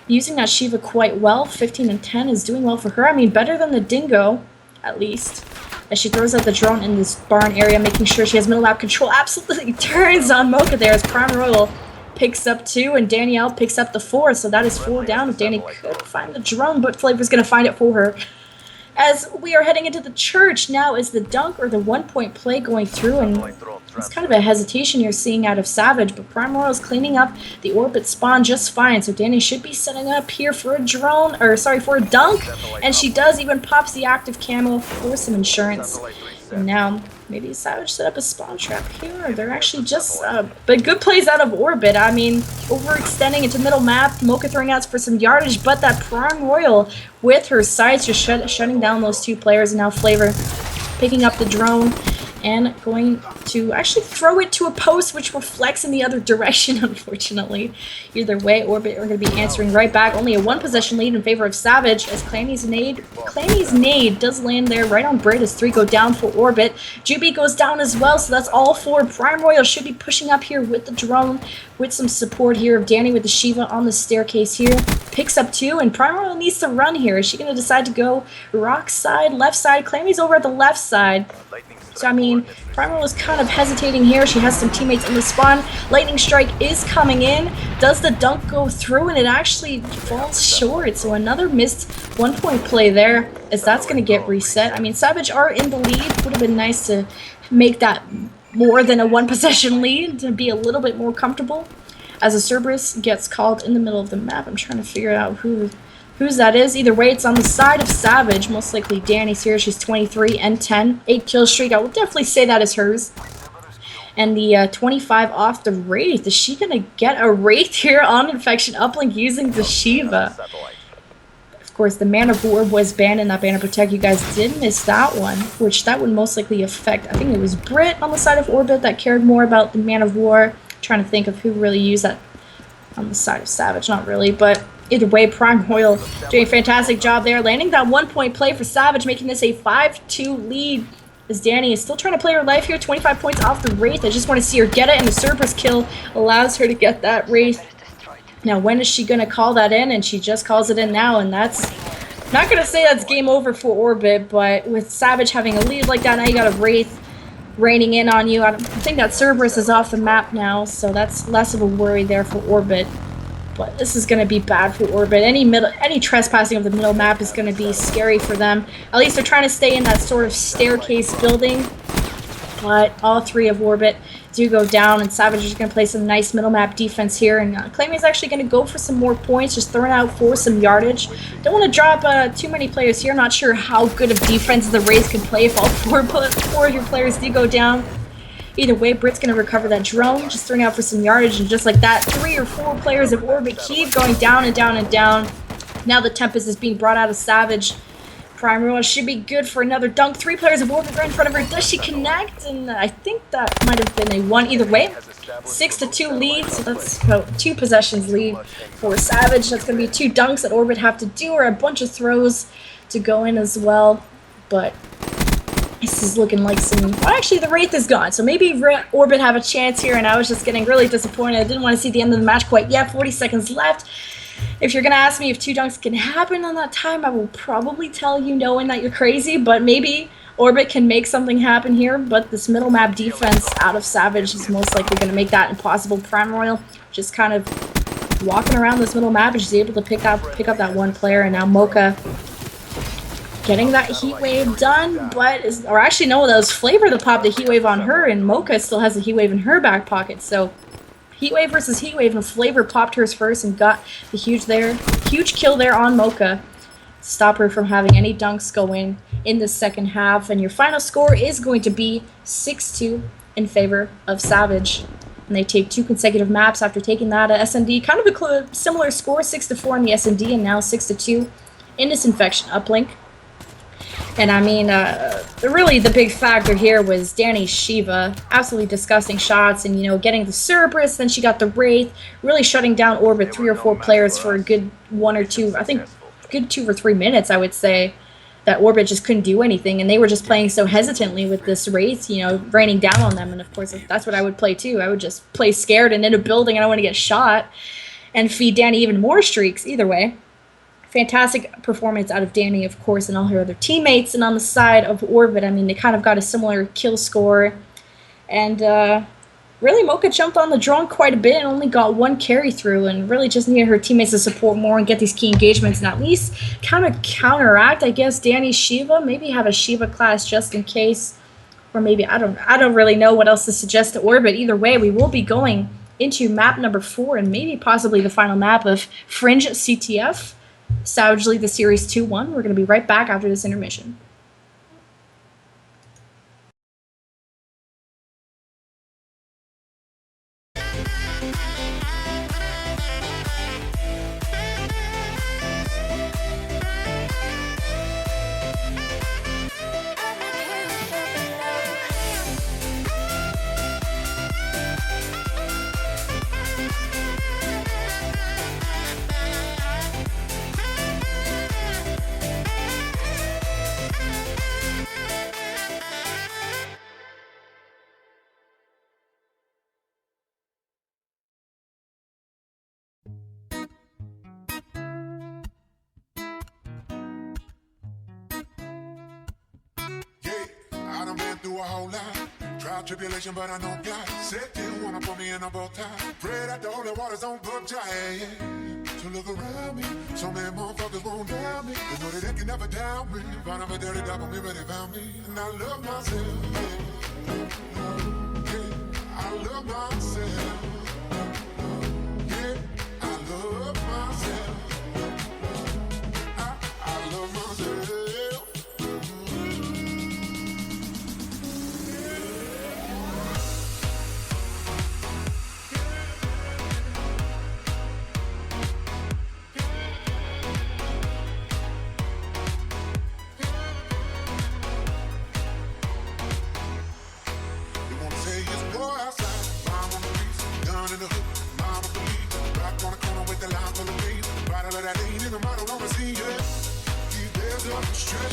using that Shiva quite well. 15 and 10 is doing well for her. I mean, better than the Dingo, at least. As she throws out the drone in this barn area, making sure she has middle map control. Absolutely turns on Mocha there as Prime Royal picks up 2 and Danielle picks up the 4. So that is 4 down. If Danny could find the drone, but Flavor's going to find it for her. As we are heading into the church, now is the dunk or the 1-point play going through, and it's kind of a hesitation you're seeing out of Savage, but Prime Royal is cleaning up the orbit spawn just fine, so Danny should be setting up here for a drone, or sorry, for a dunk, and she does even pops the active camo for some insurance. And now, maybe Savage set up a spawn trap here, or they're actually just, but good plays out of orbit. I mean, overextending into middle map, Mocha throwing out for some yardage, but that Prime Royal with her sights just shutting down those 2 players, and now Flavor picking up the drone and going to actually throw it to a post, which reflects in the other direction, unfortunately. Either way, Orbit are going to be answering right back. Only a 1-possession lead in favor of Savage, as Clanny's nade does land there right on Brit as 3 go down for Orbit. Juby goes down as well, so that's all 4. Prime Royal should be pushing up here with the drone, with some support here of Danny with the Shiva on the staircase here. Picks up 2, and Prime Royal needs to run here. Is she going to decide to go rock side, left side? Clanny's over at the left side. So, I mean, Prime Royal is kind of hesitating here. She has some teammates in the spawn. Lightning Strike is coming in. Does the dunk go through? And it actually falls short. So another missed 1-point play there, as that's going to get reset. I mean, Savage are in the lead. Would have been nice to make that more than a 1-possession lead, to be a little bit more comfortable. As a Cerberus gets called in the middle of the map. I'm trying to figure out whose that is. Either way, it's on the side of Savage. Most likely Danny's here. She's 23 and 10. 8-kill streak. I will definitely say that is hers. And the 25 off the Wraith. Is she going to get a Wraith here on Infection Uplink using the Shiva? Of course, the Man of War was banned in that Banner Protect. You guys did miss that one, which that would most likely affect, I think it was Brit on the side of Orbit that cared more about the Man of War. Trying to think of who really used that on the side of Savage. Not really, but either way, Prime Royal doing a fantastic job there, landing that 1-point play for Savage, making this a 5-2 lead, as Danny is still trying to play her life here. 25 points off the Wraith. I just want to see her get it, and the Cerberus kill allows her to get that Wraith. Now, when is she going to call that in? And she just calls it in now, and that's not going to say that's game over for Orbit, but with Savage having a lead like that, now you got a Wraith raining in on you. I think that Cerberus is off the map now, so that's less of a worry there for Orbit. But this is going to be bad for Orbit. Any trespassing of the middle map is going to be scary for them. At least they're trying to stay in that sort of staircase building. But all 3 of Orbit do go down, and Savage is going to play some nice middle map defense here. And Clayman is actually going to go for some more points, just throwing out for some yardage. Don't want to drop too many players here. I'm not sure how good of defense the Rays can play if all 4 of your players do go down. Either way, Brit's going to recover that drone, just throwing out for some yardage, and just like that, 3 or 4 players of Orbit keep going down and down and down. Now the Tempest is being brought out of Savage. Prime Royal should be good for another dunk. 3 players of Orbit right in front of her. Does she connect? And I think that might have been a 1 either way. 6-2 lead, so that's about 2 possessions lead for Savage. That's going to be 2 dunks that Orbit have to do, or a bunch of throws to go in as well. But this is looking like some... Well, actually, the Wraith is gone, so maybe Orbit have a chance here, and I was just getting really disappointed. I didn't want to see the end of the match quite yet. 40 seconds left. If you're going to ask me if 2 dunks can happen on that time, I will probably tell you knowing that you're crazy, but maybe Orbit can make something happen here, but this middle map defense out of Savage is most likely going to make that impossible. Prime Royal just kind of walking around this middle map, and she's able to pick up that 1 player, and now Mocha getting that heat wave done, or actually no, that was Flavor that popped the heat wave on her, and Mocha still has a heat wave in her back pocket, so heat wave versus heat wave, and Flavor popped hers first and got the huge kill there on Mocha. Stop her from having any dunks go in the second half, and your final score is going to be 6-2 in favor of Savage. And they take 2 consecutive maps after taking that SND, kind of a similar score, 6-4 in the SND, and now 6-2 in this Infection Uplink. And I mean, really the big factor here was Danny's Shiva. Absolutely disgusting shots, and, you know, getting the Cerberus, then she got the Wraith, really shutting down Orbit 3 or 4 players for a good 1 or 2, I think good 2 or 3 minutes, I would say, that Orbit just couldn't do anything, and they were just playing so hesitantly with this race, raining down on them. And of course, that's what I would play too. I would just play scared and in a building, and I want to get shot and feed Danny even more streaks. Either way, fantastic performance out of Danny, of course, and all her other teammates. And on the side of Orbit, I mean, they kind of got a similar kill score, and really, Mocha jumped on the drone quite a bit and only got 1 carry through, and really just needed her teammates to support more and get these key engagements and at least kind of counteract, I guess, Danny's Shiva. Maybe have a Shiva class just in case, or maybe I don't really know what else to suggest to Orbit. Either way, we will be going into map number 4 and maybe possibly the final map of Fringe CTF, Savage League the Series 2-1. We're going to be right back after this intermission. I done been through a whole lot. Trial, tribulation, but I know God. Said you wanna put me in a bow tie. Pray that the holy waters don't go dry. So look around me. So many motherfuckers won't doubt me. They know that they can never doubt me. Found out a dirty double me, but they found me. And I love myself. Yeah, I love myself. Yeah, I love myself. I love myself.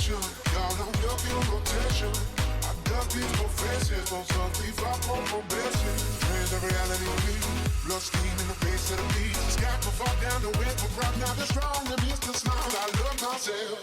Y'all don't duck in rotation. I duck these professions. Most of me fuck on probation. Friends of reality on me. Blood steam in the face of the beast. Sky will fall down the wind for rock. Now the strong and used to smile. I love myself.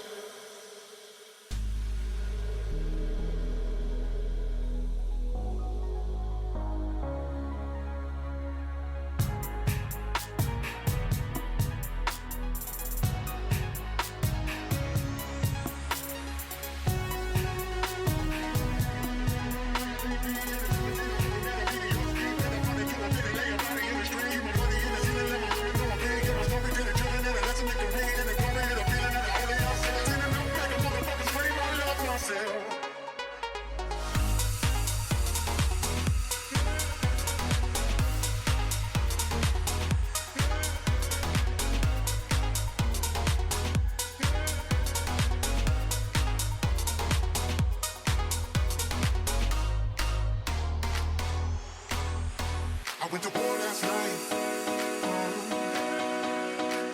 I went to war last night.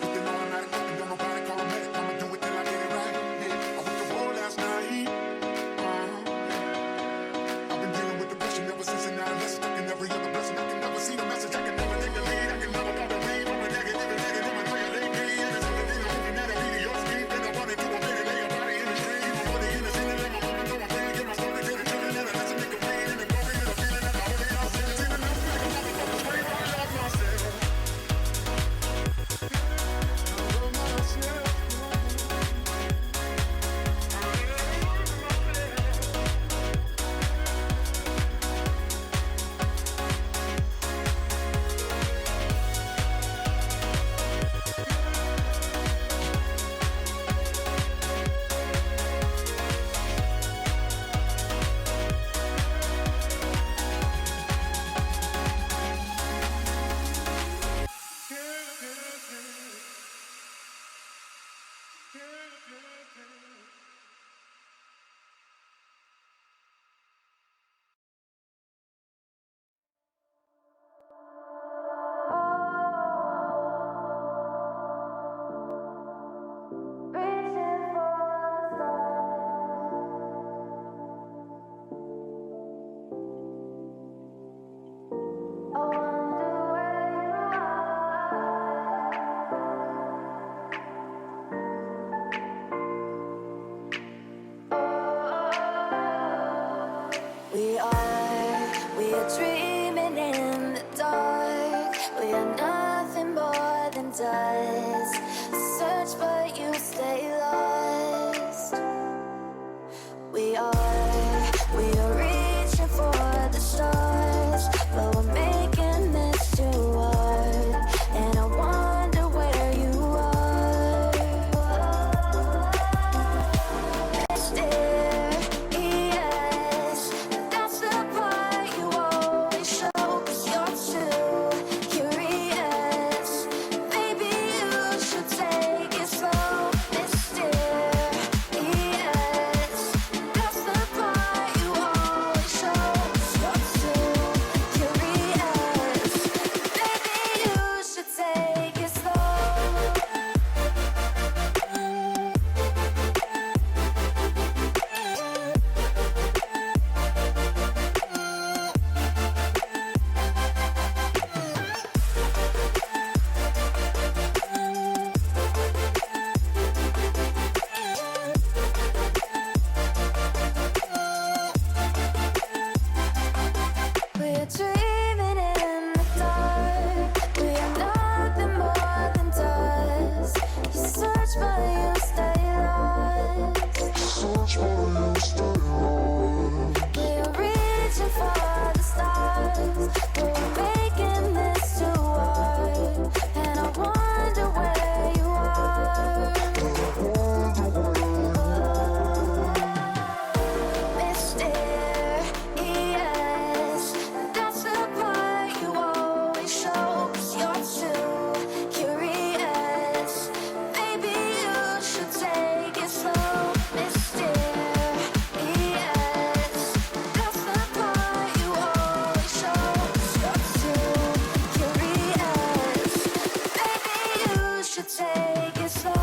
But they know I'm not a cop and don't nobody call a medic. I'ma do it till I get it right. Yeah. I went to war last night. I've been dealing with depression ever since an adolescent. I can never hear the blessing. I can never see the message. I can never take the lead. I can never pop the lead. I'm a negative and negative. I know you late me. And it's only thing I'm hoping that I'll be your speed. Then I want to do a minute. Lay your body in the stream. I'm money in the ceiling. And my mama know I'm playing. Get my story to the children. And I listen to the pain. And the glory and the feeling. And the holy. I'll send it to the next. stars, but we're making this too hard. And I wonder where you are. Mysterious, that's the part you always show. 'Cause you're too curious. Maybe you should take it slow. Mysterious, that's the part you always show. 'Cause you're too curious. Maybe you should take it slow. We're dreaming in the dark. We are nothing more than dust. You search but you stay lost. We're reaching for the stars. We're making this too hard. And I wonder where you are. Mysterious, that's the part you always show. 'Cause you're too curious. Maybe you should take it slow. Mysterious, that's the part you always show. 'Cause you're too curious. Maybe you should take it slow.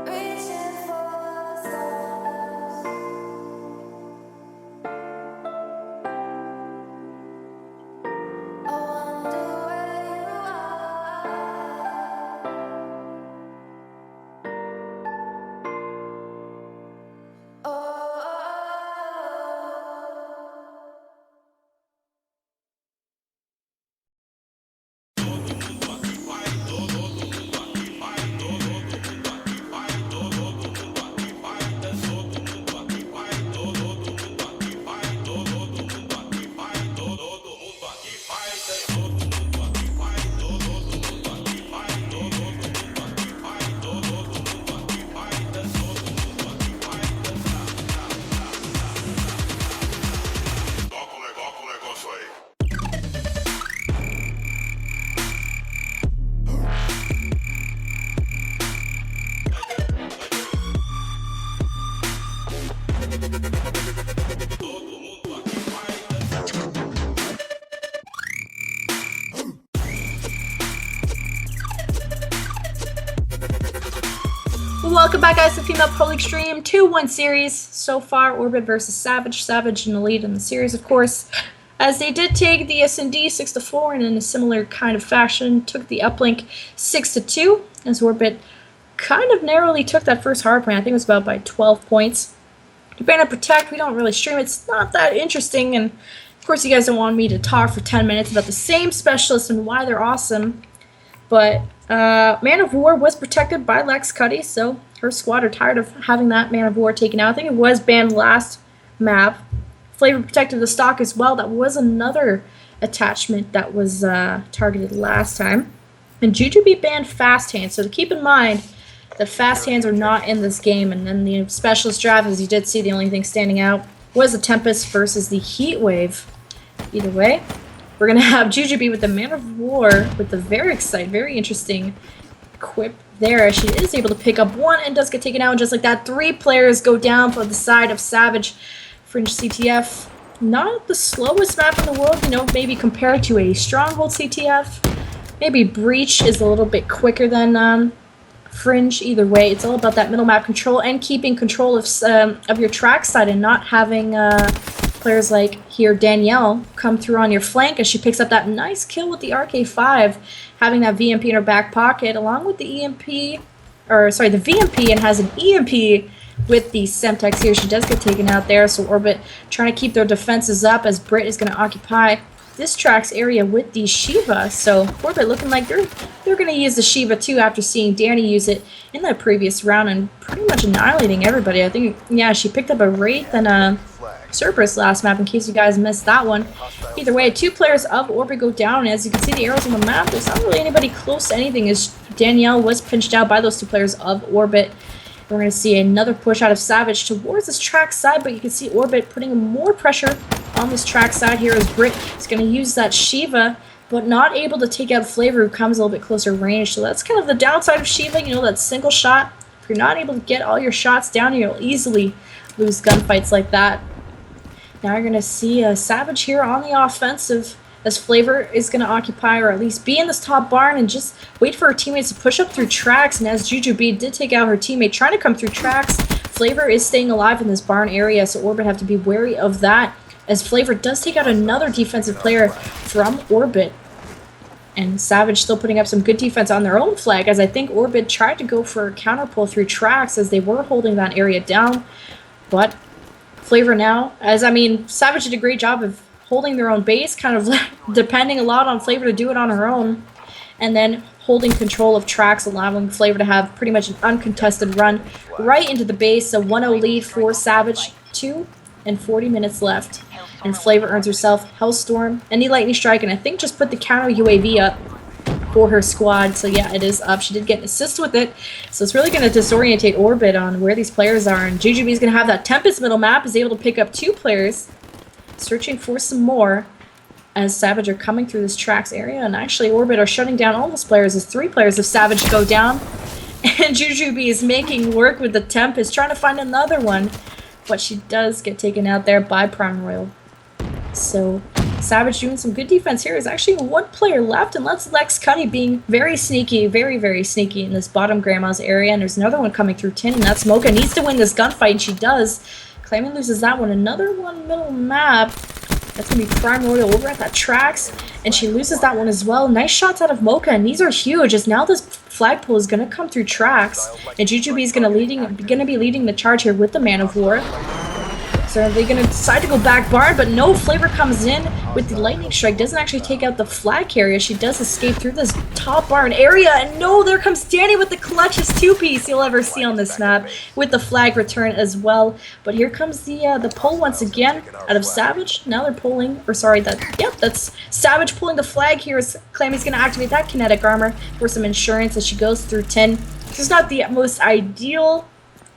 Reaching for the stars. I wonder where you are. Oh. Welcome back, guys, to Female Pro League Stream 2-1 series. So far, Orbit versus Savage. Savage in the lead in the series, of course, as they did take the S&D 6-4, and in a similar kind of fashion, took the uplink 6-2, as Orbit kind of narrowly took that first hard point. I think it was about by 12 points. To ban and protect, we don't really stream. It's not that interesting, and of course, you guys don't want me to talk for 10 minutes about the same specialists and why they're awesome. But Man of War was protected by Lex Cuddy, so her squad are tired of having that Man of War taken out. I think it was banned last map. Flavor protected the stock as well. That was another attachment that was targeted last time. And Jujubee banned Fast Hands, so to keep in mind that Fast Hands are not in this game. And then the specialist draft, as you did see, the only thing standing out was the Tempest versus the Heat Wave. Either way, we're going to have Jujubee with the Man of War with the very exciting, very interesting equip there. She is able to pick up one and does get taken out. And just like that, 3 players go down for the side of Savage. Fringe CTF, not the slowest map in the world, you know, maybe compared to a Stronghold CTF. Maybe Breach is a little bit quicker than Fringe. Either way, it's all about that middle map control and keeping control of your track side and not having players like here Danielle come through on your flank as she picks up that nice kill with the RK5, having that VMP in her back pocket along with the EMP, or sorry, the VMP, and has an EMP with the Semtex here. She does get taken out there, so Orbit trying to keep their defenses up as Brit is going to occupy this Trax area with the Shiva. So Orbit looking like they're going to use the Shiva too after seeing Danny use it in that previous round and pretty much annihilating everybody. I think, yeah, she picked up a Wraith and a Cerberus last map in case you guys missed that one. Either way, 2 players of Orbit go down, and as you can see the arrows on the map, there's not really anybody close to anything as Danielle was pinched out by those 2 players of Orbit. We're going to see another push out of Savage towards this track side, but you can see Orbit putting more pressure on this track side here as Brit is going to use that Shiva, but not able to take out Flavor, who comes a little bit closer range. So that's kind of the downside of Shiva, you know, that single shot. If you're not able to get all your shots down, you'll easily lose gunfights like that. Now you're going to see Savage here on the offensive as Flavor is going to occupy, or at least be in this top barn and just wait for her teammates to push up through tracks. And as Jujubee did take out her teammate trying to come through tracks, Flavor is staying alive in this barn area, so Orbit have to be wary of that as Flavor does take out another defensive player from Orbit. And Savage still putting up some good defense on their own flag, as I think Orbit tried to go for a counter pull through tracks as they were holding that area down. But Flavor now, as I mean, Savage did a great job of holding their own base, kind of depending a lot on Flavor to do it on her own, and then holding control of tracks, allowing Flavor to have pretty much an uncontested run right into the base. A 1-0 lead for Savage, 2 and 40 minutes left. And Flavor earns herself Hellstorm, any Lightning Strike, and I think just put the counter UAV up for her squad. So yeah, it is up. She did get an assist with it, so it's really going to disorientate Orbit on where these players are. And Jujubee is going to have that Tempest middle map, is able to pick up 2 players, searching for some more as Savage are coming through this tracks area. And actually Orbit are shutting down all those players as 3 players of Savage go down. And Jujubee is making work with the Tempest, trying to find another one, but she does get taken out there by Prime Royal. So Savage doing some good defense here. There's actually 1 player left, and that's Lex Cuddy being very sneaky, very sneaky in this bottom Grandma's area. And there's another one coming through tin, and that's Mocha. Needs to win this gunfight, and she does. Claiming loses that one. Another one middle map. That's going to be Prime Royal over at that tracks, and she loses that one as well. Nice shots out of Mocha, and these are huge as now this flagpole is going to come through tracks, and Jujubee is going to be leading the charge here with the Man of War. So are they going to decide to go back barn? But no, Flavor comes in with the Lightning Strike. Doesn't actually take out the flag carrier. She does escape through this top barn area. And no, there comes Danny with the clutchest 2-piece you'll ever see on this map with the flag return as well. But here comes the pull once again out of Savage. Now they're pulling, or sorry, that's Savage pulling the flag here as Clammy's going to activate that kinetic armor for some insurance as she goes through 10. This is not the most ideal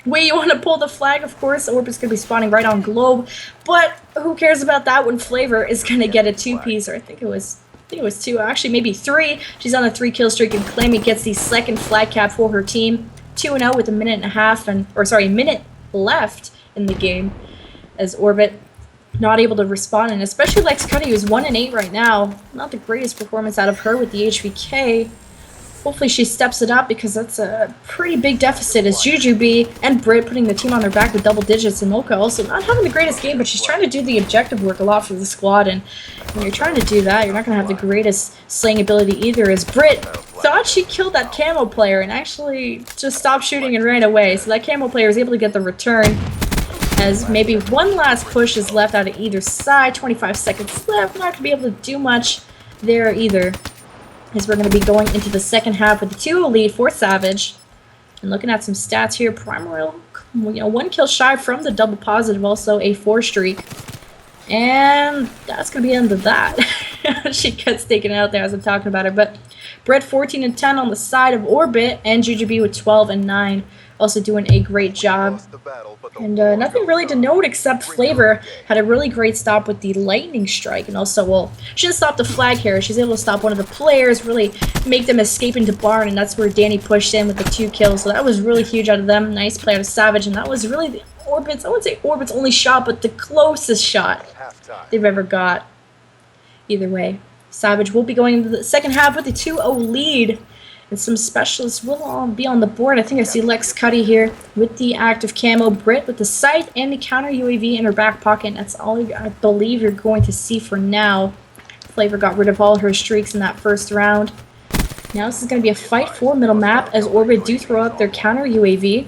way you want to pull the flag, of course. Orbit's going to be spawning right on Globe, but who cares about that when Flavor is going to get a 2-piece, or I think it was 2, actually maybe 3. She's on a 3-kill streak, and Clammy gets the second flag cap for her team. 2-0 with a minute minute left in the game as Orbit not able to respond, and especially Lex Cuddy, who's 1-8 right now. Not the greatest performance out of her with the HVK. Hopefully she steps it up because that's a pretty big deficit as Jujubee and Brit putting the team on their back with double digits, and Mocha also not having the greatest game, but she's trying to do the objective work a lot for the squad, and when you're trying to do that, you're not going to have the greatest slaying ability either, as Brit thought she killed that camo player and actually just stopped shooting and ran away, so that camo player is able to get the return as maybe one last push is left out of either side. 25 seconds left, not going to be able to do much there either, as we're going to be going into the second half with the 2-0 lead for Savage. And looking at some stats here, Prime Royal, 1 kill shy from the double positive, also a 4 streak. And that's going to be the end of that. She gets taken out there as I'm talking about her. But Brett 14 and 10 on the side of Orbit, and Jujubee with 12 and 9. Also doing a great job. And nothing really to note except Flavor had a really great stop with the lightning strike. And also, well, she didn't stop the flag here. She's able to stop one of the players, really make them escape into barn. And that's where Danny pushed in with the 2 kills. So that was really huge out of them. Nice play out of Savage. And that was really the Orbit's, I wouldn't say Orbit's only shot, but the closest shot they've ever got. Either way, Savage will be going into the second half with a 2-0 lead. And some specialists will all be on the board. I think I see Lex Cuddy here with the active camo, Brit with the sight and the counter UAV in her back pocket. That's all I believe you're going to see for now. Flavor got rid of all her streaks in that first round. Now this is going to be a fight for middle map as Orbit do throw up their counter UAV.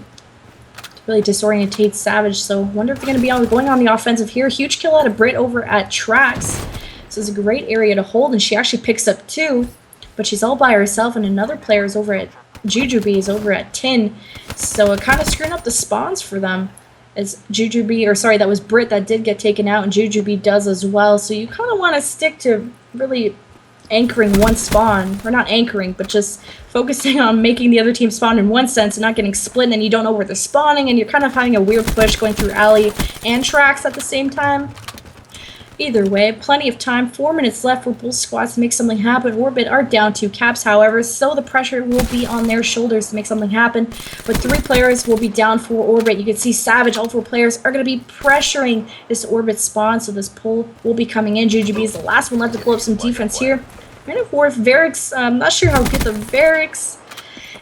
Really disorientate Savage, so wonder if they're going to be going on the offensive here. Huge kill out of Brit over at Trax. This is a great area to hold, and she actually picks up 2. But she's all by herself, and another player is over at Jujubee is over at Tin. So it kind of screwing up the spawns for them. As Jujubee, or sorry, that was Brit that did get taken out, and Jujubee does as well. So you kind of want to stick to really anchoring one spawn. Or not anchoring, but just focusing on making the other team spawn in one sense and not getting split, and then you don't know where they're spawning, and you're kind of having a weird push going through alley and Trax at the same time. Either way, plenty of time, 4 minutes left for both squads to make something happen. Orbit are down 2 caps, however, so the pressure will be on their shoulders to make something happen. But 3 players will be down for Orbit. You can see Savage, all 4 players are going to be pressuring this Orbit spawn, so this pull will be coming in. Jujubee is the last one left to pull up some defense here. Man of War, Varix, I'm not sure how good the Varix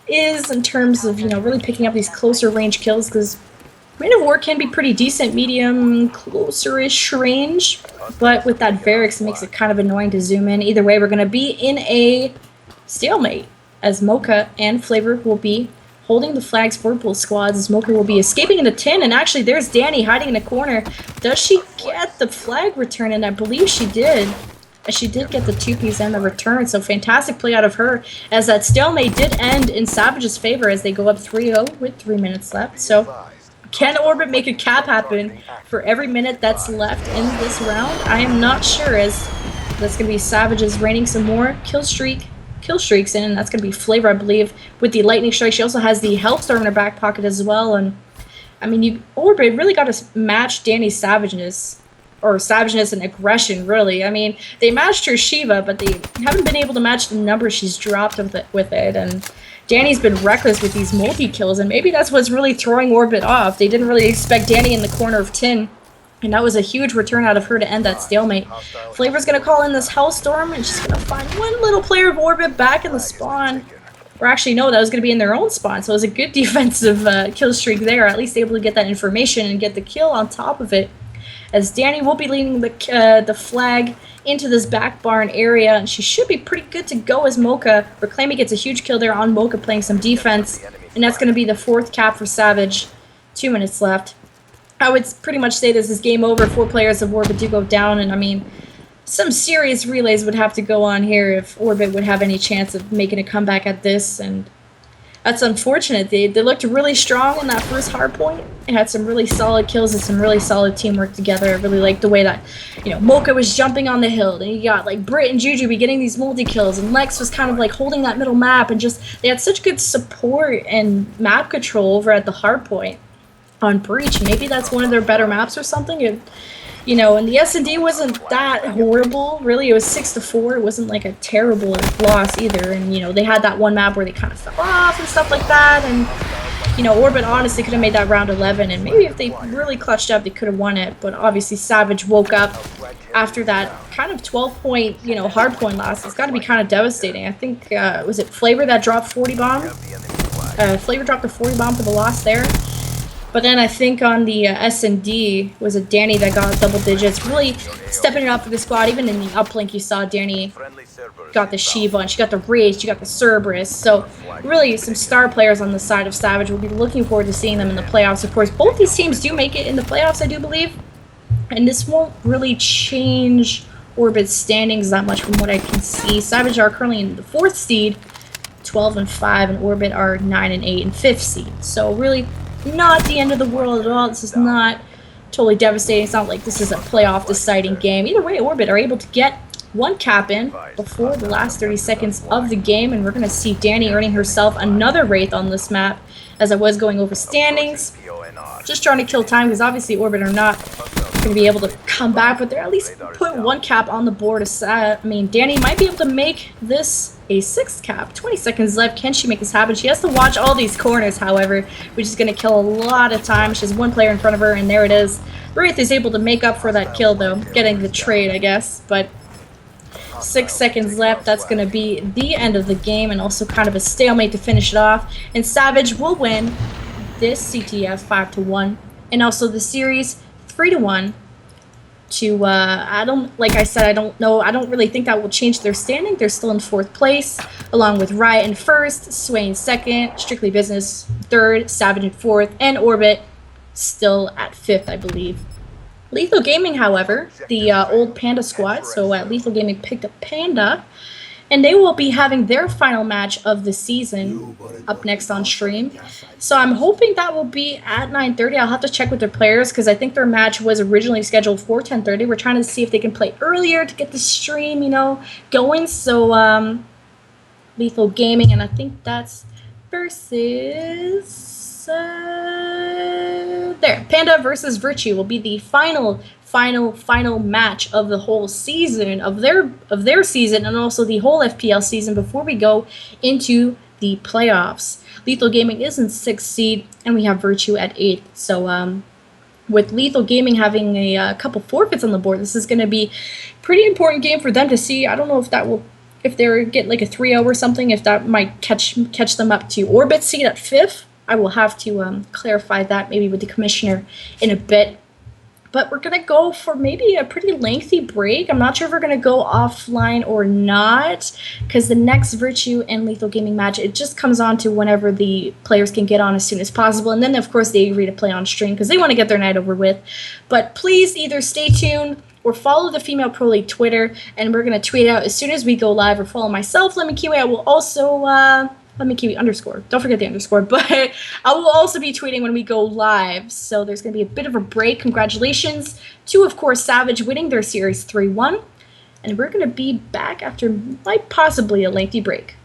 is in terms of, you know, really picking up these closer range kills, because Man of War can be pretty decent, medium, closer-ish range, but with that Varix, it makes it kind of annoying to zoom in. Either way, we're going to be in a stalemate, as Mocha and Flavor will be holding the flags for both squads, as Mocha will be escaping in the tin, and actually there's Danny hiding in a corner. Does she get the flag return? And I believe she did. She did get the 2-piece and the return, so fantastic play out of her, as that stalemate did end in Savage's favor as they go up 3-0 with 3 minutes left. So can Orbit make a cap happen for every minute that's left in this round? I am not sure, as that's going to be Savage's raining some more kill streaks in, and that's going to be Flavor, I believe, with the lightning strike. She also has the health storm in her back pocket as well, and I mean, Orbit really got to match Danny's savageness and aggression, really. I mean, they matched her Shiva, but they haven't been able to match the number she's dropped with it, and Danny's been reckless with these multi-kills, and maybe that's what's really throwing Orbit off. They didn't really expect Danny in the corner of Tin, and that was a huge return out of her to end that stalemate. Flavor's going to call in this Hellstorm, and she's going to find one little player of Orbit back in the spawn. Or actually, no, that was going to be in their own spawn, so it was a good defensive kill streak there, at least able to get that information and get the kill on top of it. As Danny will be leading the flag into this back barn area, and she should be pretty good to go as Mocha. Reclaiming gets a huge kill there on Mocha playing some defense, and that's going to be the 4th cap for Savage. 2 minutes left. I would pretty much say this is game over. 4 players of Orbit do go down, and I mean, some serious relays would have to go on here if Orbit would have any chance of making a comeback at this, and that's unfortunate. They looked really strong in that first hard point. It had some really solid kills and some really solid teamwork together. I really liked the way that, you know, Mocha was jumping on the hill, and you got like Brit and Jujubee getting these multi-kills, and Lex was kind of like holding that middle map, and just they had such good support and map control over at the hard point on Breach. Maybe that's one of their better maps or something. You know, and the S&D wasn't that horrible, really. It was 6-4. It wasn't like a terrible loss either. And, you know, they had that one map where they kind of fell off and stuff like that. And, you know, Orbit honestly could have made that round 11. And maybe if they really clutched up, they could have won it. But obviously, Savage woke up after that kind of 12-point, you know, hard point loss. It's got to be kind of devastating. I think, was it Flavor that dropped 40 bomb? Flavor dropped the 40 bomb for the loss there. But then I think on the S&D, was it Danny that got double digits, really stepping it up for the squad. Even in the uplink, you saw Danny got the Shiva, and she got the Rage, she got the Cerberus. So really some star players on the side of Savage. We'll be looking forward to seeing them in the playoffs. Of course, both these teams do make it in the playoffs, I do believe. And this won't really change Orbit's standings that much from what I can see. Savage are currently in the 4th seed, 12-5, and Orbit are 9-8 and 5th seed. So really not the end of the world at all. This is not totally devastating. It's not like this is a playoff deciding game. Either way, Orbit are able to get one cap in before the last 30 seconds of the game, and we're going to see Danny earning herself another Wraith on this map as I was going over standings. Just trying to kill time because obviously Orbit are not going to be able to come back, but they're at least put one cap on the board. I mean, Danny might be able to make this a 6th cap. 20 seconds left. Can she make this happen? She has to watch all these corners, however, which is going to kill a lot of time. She has one player in front of her, and there it is. Wraith is able to make up for that kill, though, getting the trade, I guess, but 6 seconds left. That's going to be the end of the game and also kind of a stalemate to finish it off. And Savage will win this CTF 5-1 and also the series 3-1 to like I said, I don't know, I don't really think that will change their standing. They're still in 4th place along with Riot in 1st, Sway in 2nd, Strictly Business 3rd, Savage in 4th, and Orbit still at 5th, I believe. Lethal Gaming, however, the old Panda squad, so Lethal Gaming picked up Panda, and they will be having their final match of the season up next on stream. So I'm hoping that will be at 9:30. I'll have to check with their players because I think their match was originally scheduled for 10:30. We're trying to see if they can play earlier to get the stream, you know, going. So Lethal Gaming, and I think that's versus there. Panda versus Virtue will be the final match of the whole season of their season and also the whole FPL season before we go into the playoffs. Lethal Gaming is in 6th seed and we have Virtue at 8th. So with Lethal Gaming having a couple forfeits on the board, this is going to be a pretty important game for them to see. I don't know if that will, if they get like a 3-0 or something, if that might catch them up to Orbit's seed at 5th. I will have to clarify that maybe with the commissioner in a bit. But we're going to go for maybe a pretty lengthy break. I'm not sure if we're going to go offline or not, because the next Virtue and Lethal Gaming match, it just comes on to whenever the players can get on as soon as possible. And then, of course, they agree to play on stream because they want to get their night over with. But please either stay tuned or follow the Female Pro League Twitter, and we're going to tweet out as soon as we go live, or follow myself, Lemon Kiwi. I will also... Lemon Kiwi _ don't forget the underscore, but I will also be tweeting when we go live, so there's going to be a bit of a break. Congratulations to, of course, Savage winning their series 3-1, and we're going to be back after possibly a lengthy break.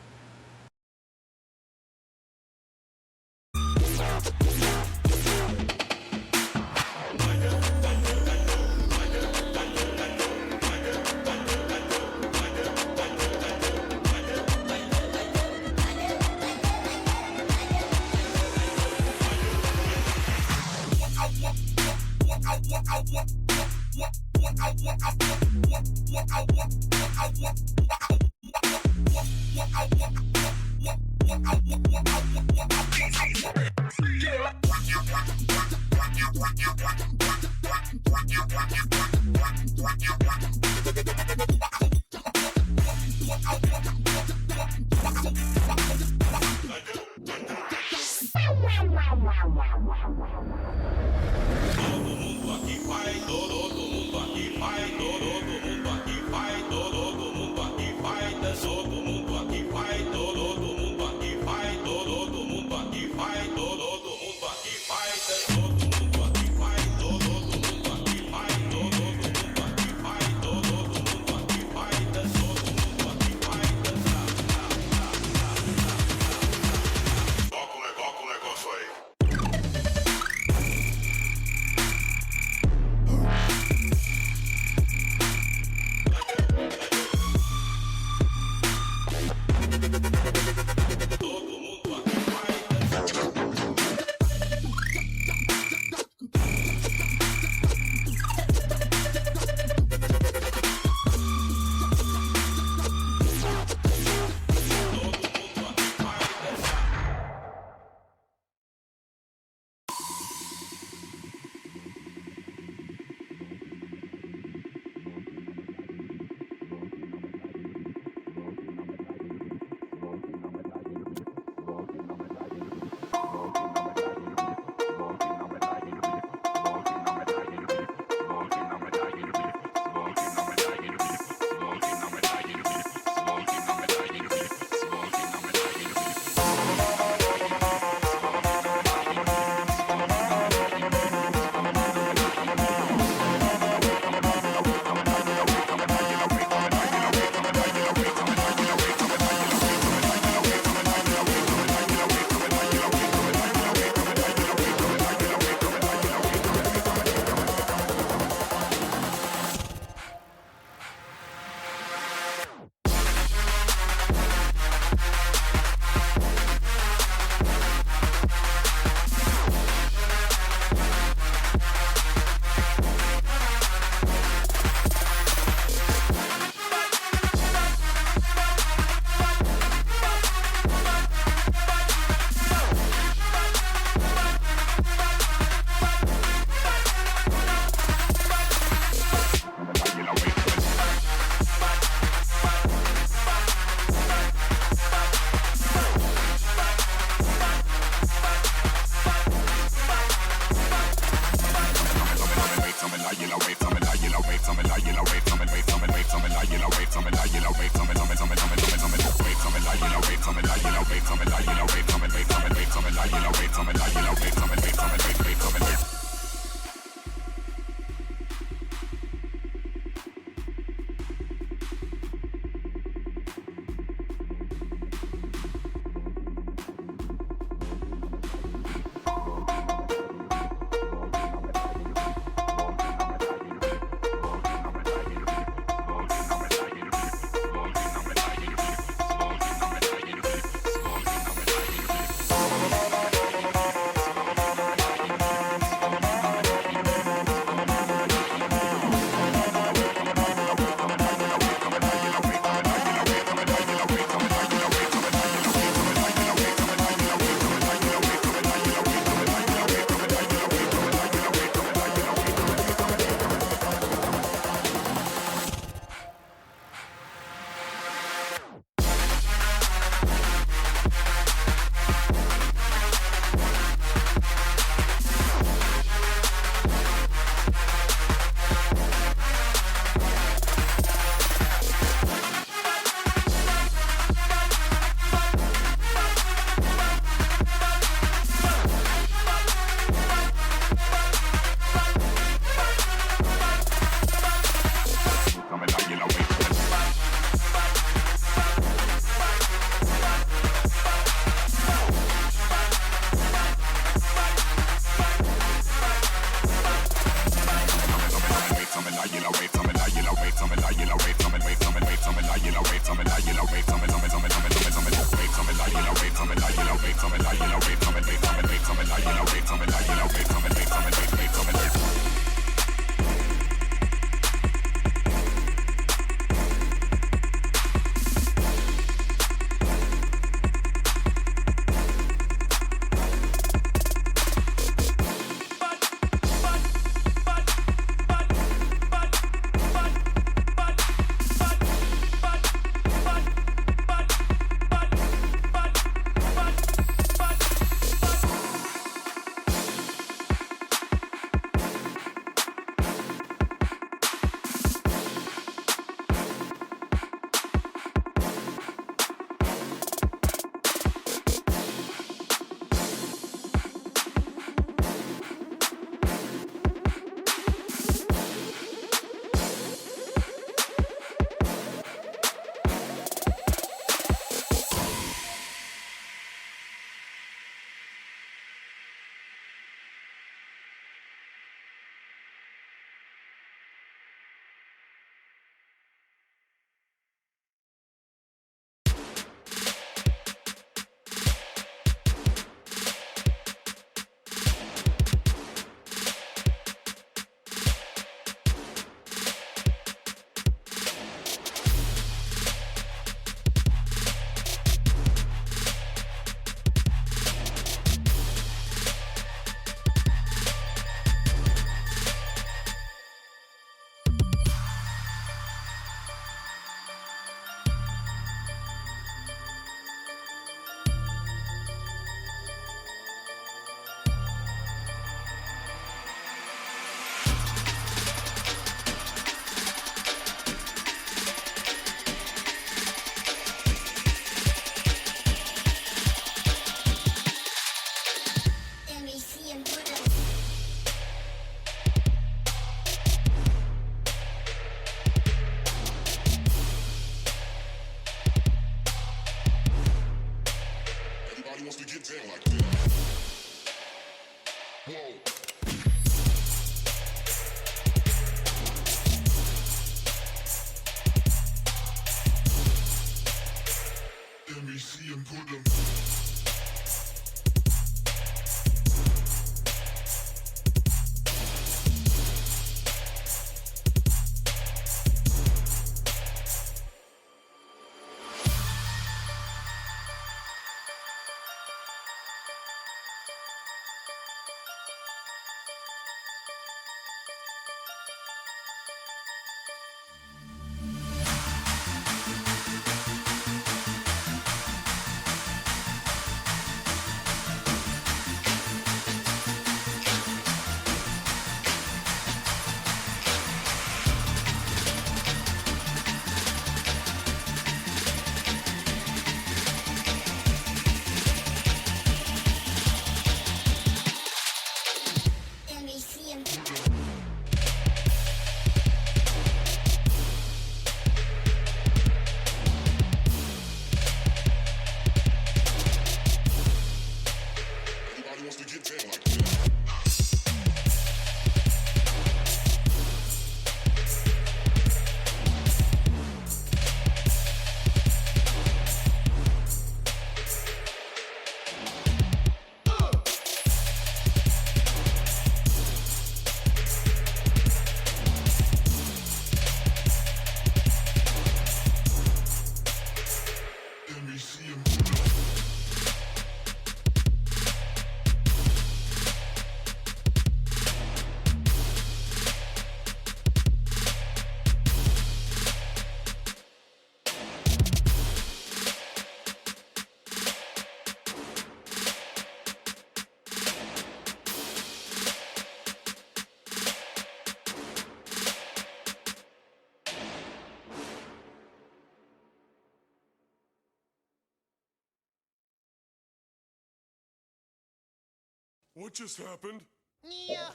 What just happened? He makes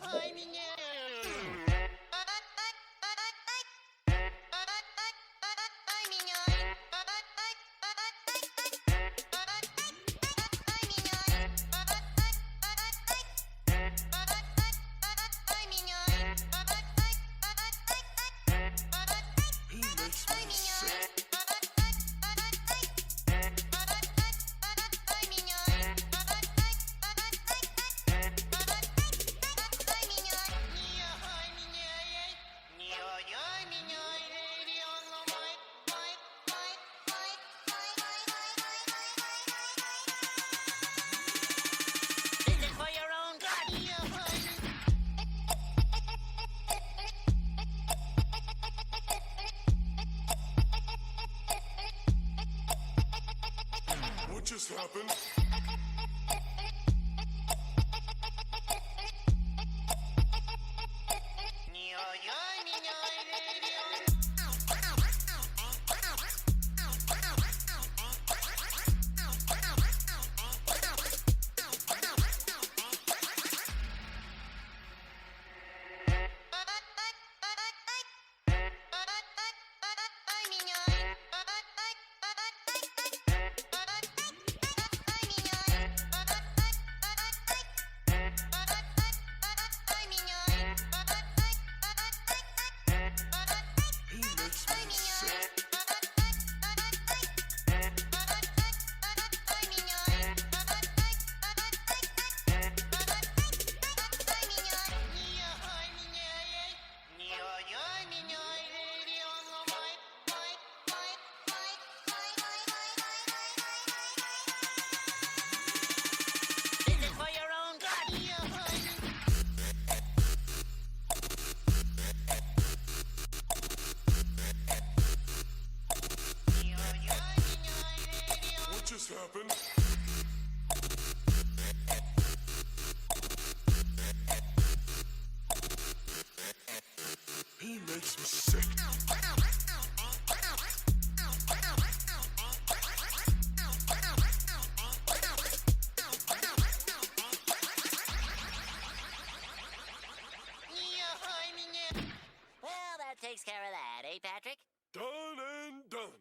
me sick. Is it for your own good? What just happened? He makes me sick. Is it for your own good? What just happened? He makes me sick. Well, that takes care of that, eh, Patrick? Done and done.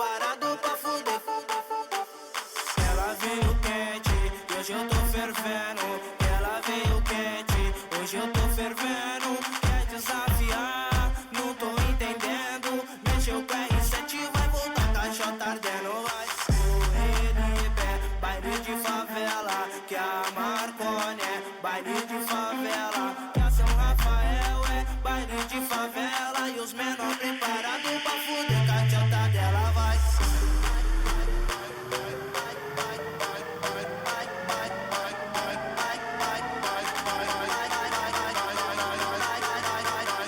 preparado pra fuder. Ela veio quente, hoje eu tô fervendo. Ela veio quente, hoje eu tô fervendo. Quer desafiar, não tô entendendo. Mexeu com R7, vai voltar, caixota ardendo, vai. Baile de favela, que a Marconi é baile de favela, que a São Rafael é baile de favela. E os menor preparados pra fuder, caixota dela vai.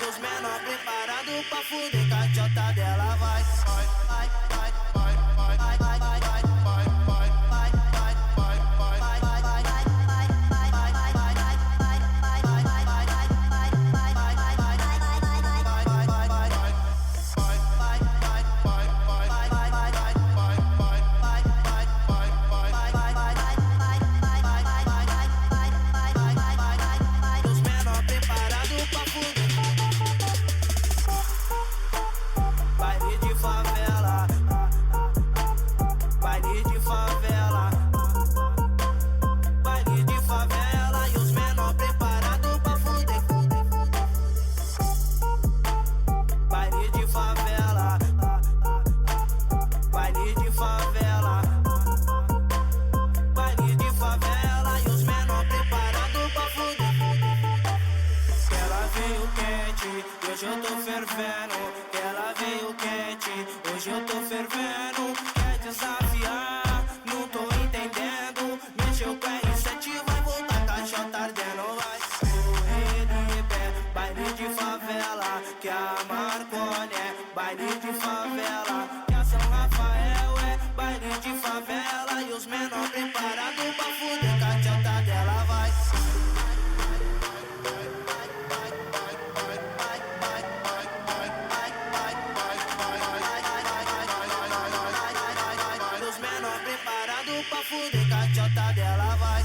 Os menor preparados pra fuder, caixota dela vai. Hoje eu tô fervendo, ela veio quente. Hoje eu tô fervendo, quer desafiar, não tô entendendo. Mexeu com R7, vai voltar, caixota ardendo, vai. Baile de favela, que a Marconi é baile de favela, que a São Rafael é baile de favela. E os menor preparados pra fuder, caixota dela vai. Pra fuder, caixota dela vai.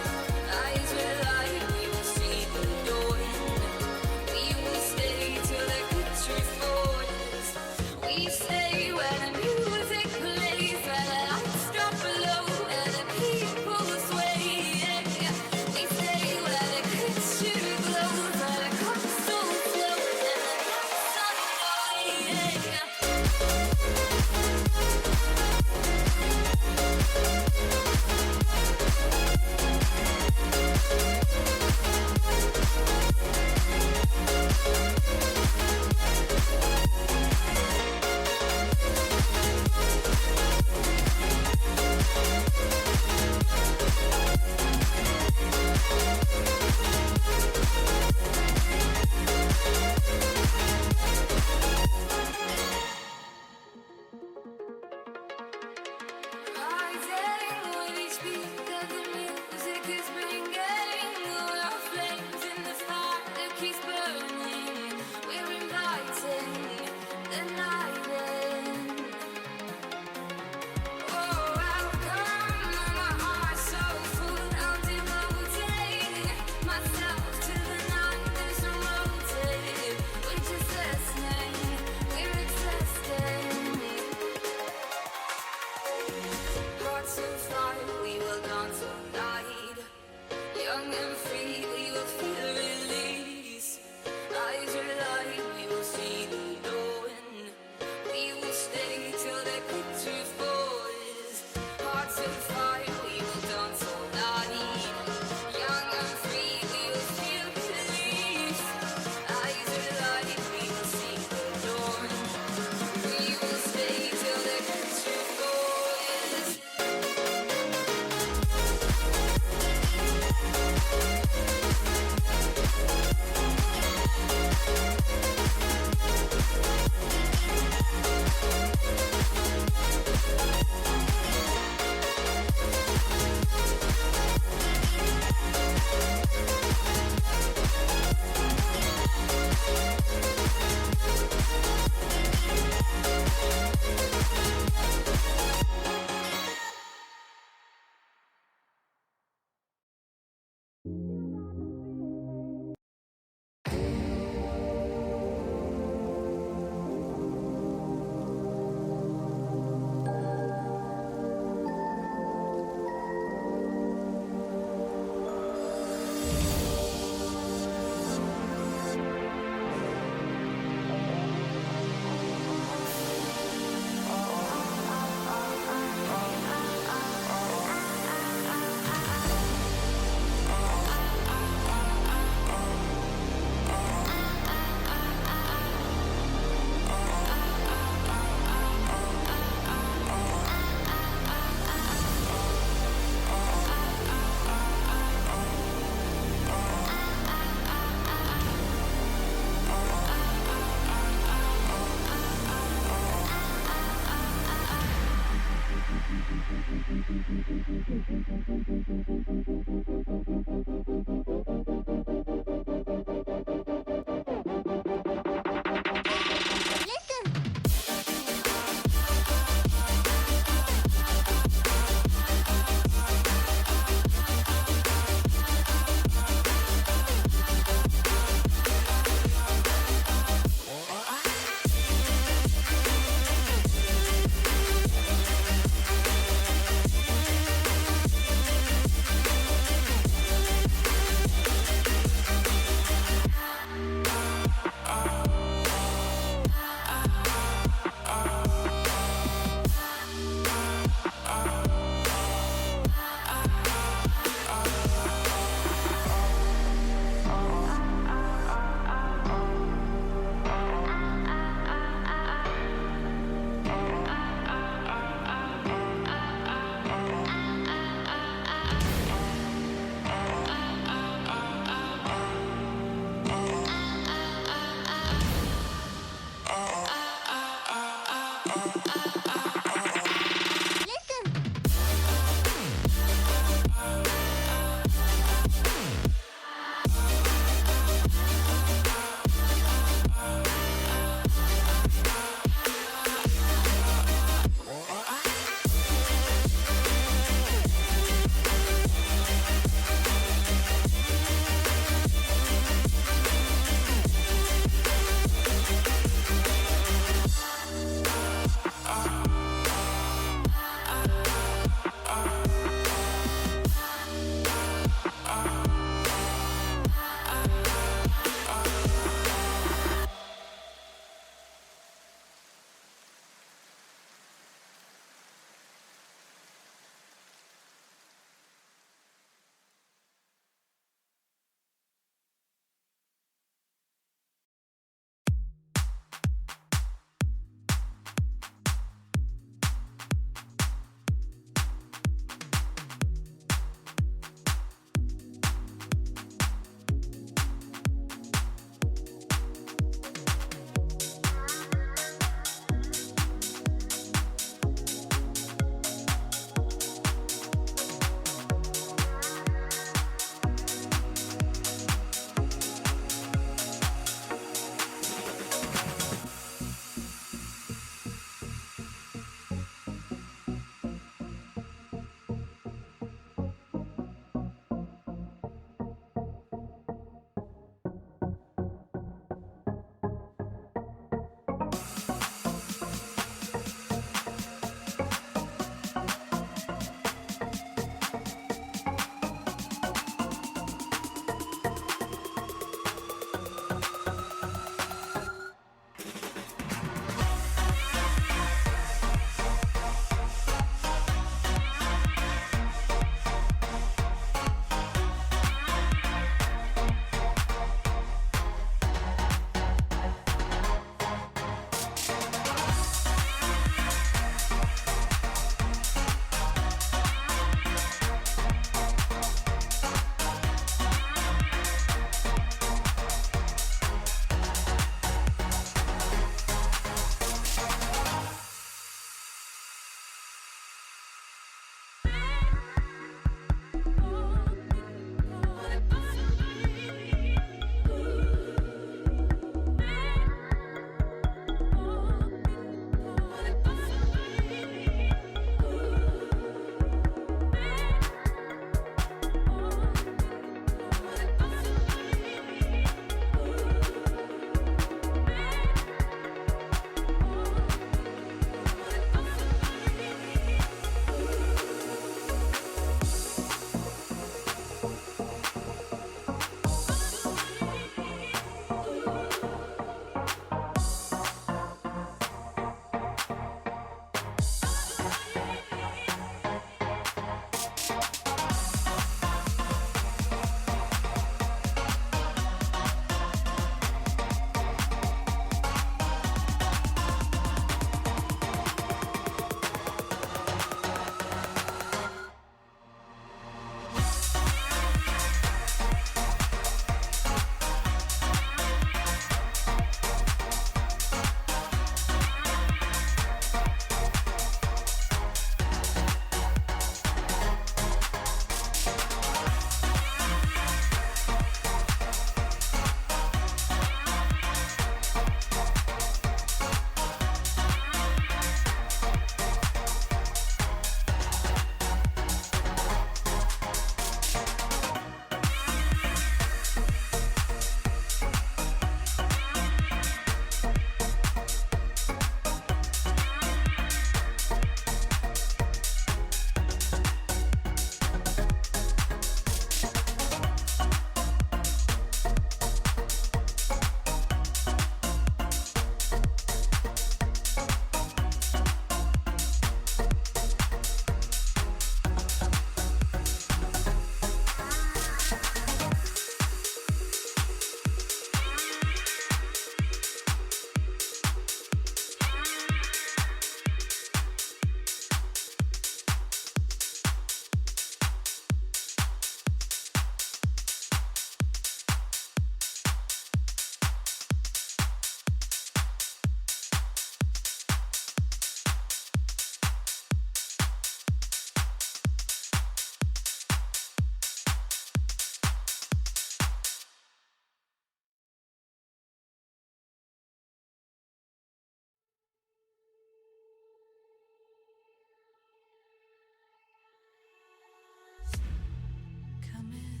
Come in,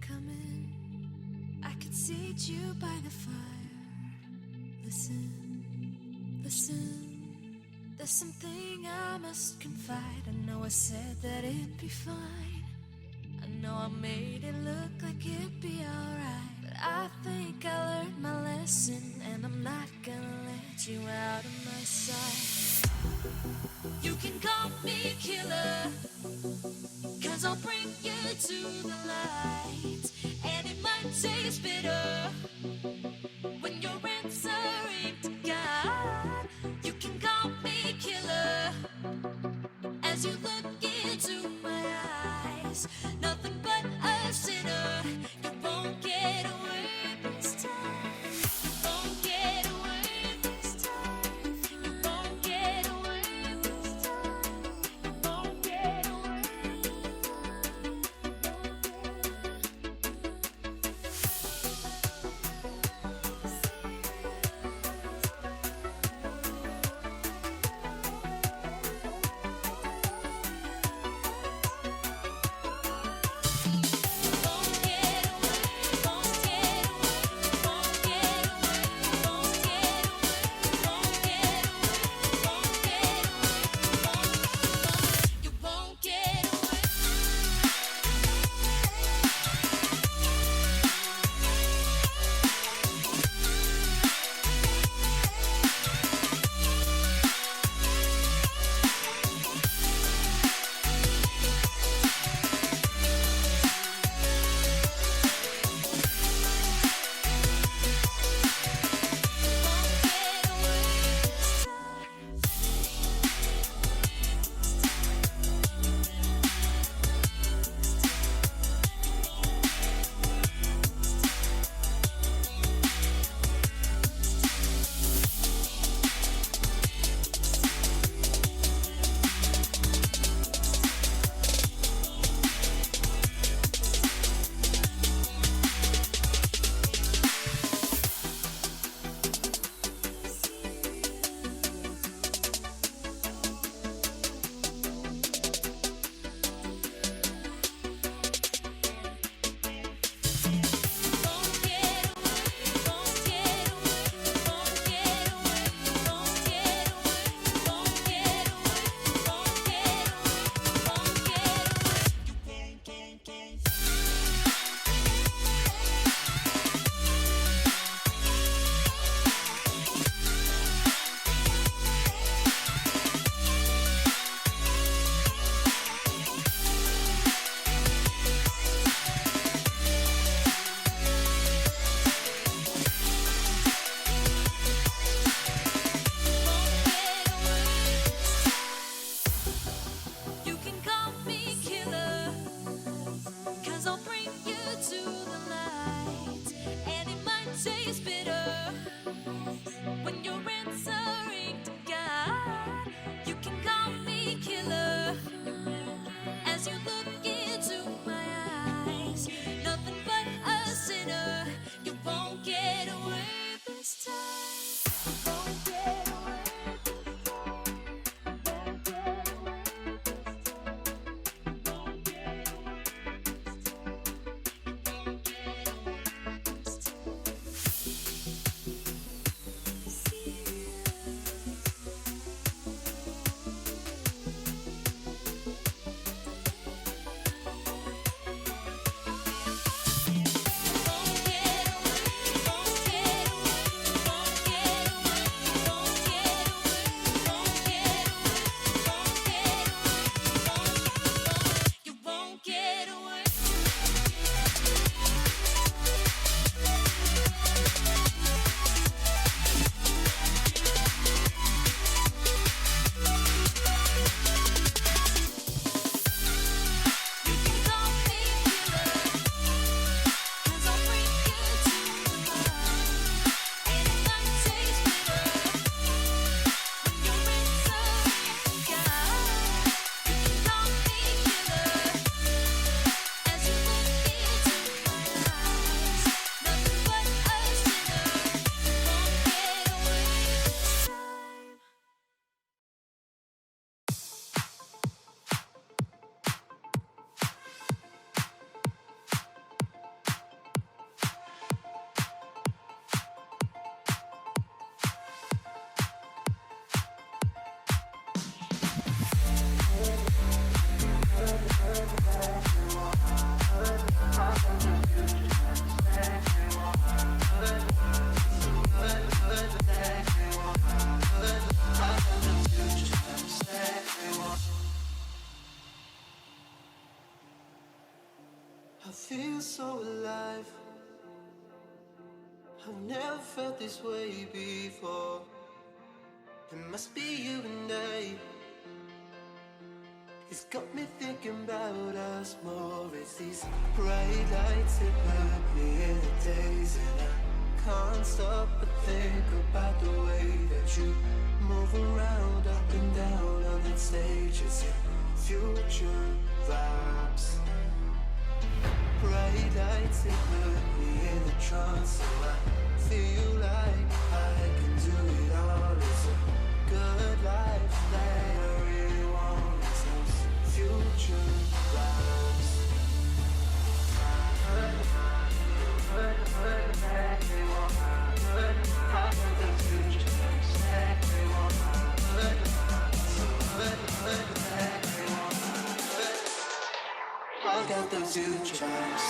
come in. I could seat you by the fire. Listen, listen. There's something I must confide. I know I said that it'd be fine. I know I made it look like it'd be alright. But I think I learned my lesson, and I'm not gonna let you out of my sight. You can call me killer, 'cause I'll bring you to the light. And it might taste bitter when you're answering to God. You can call me killer as you look into my eyes. Nothing but a sinner. You won't get away this time. You won't get away this time. You won't get away this time. You won't get away. feel so alive. I've never felt this way before. It must be you and I. It's got me thinking about us more. It's these bright lights that put me in the daze, and I can't stop but think about the way that you move around, up and down on that stage. It's your future vibes. Bright lights that put me in a trance, so I feel like I can do it all. It's a good life that I really want. It's those future vibes. I got those future vibes.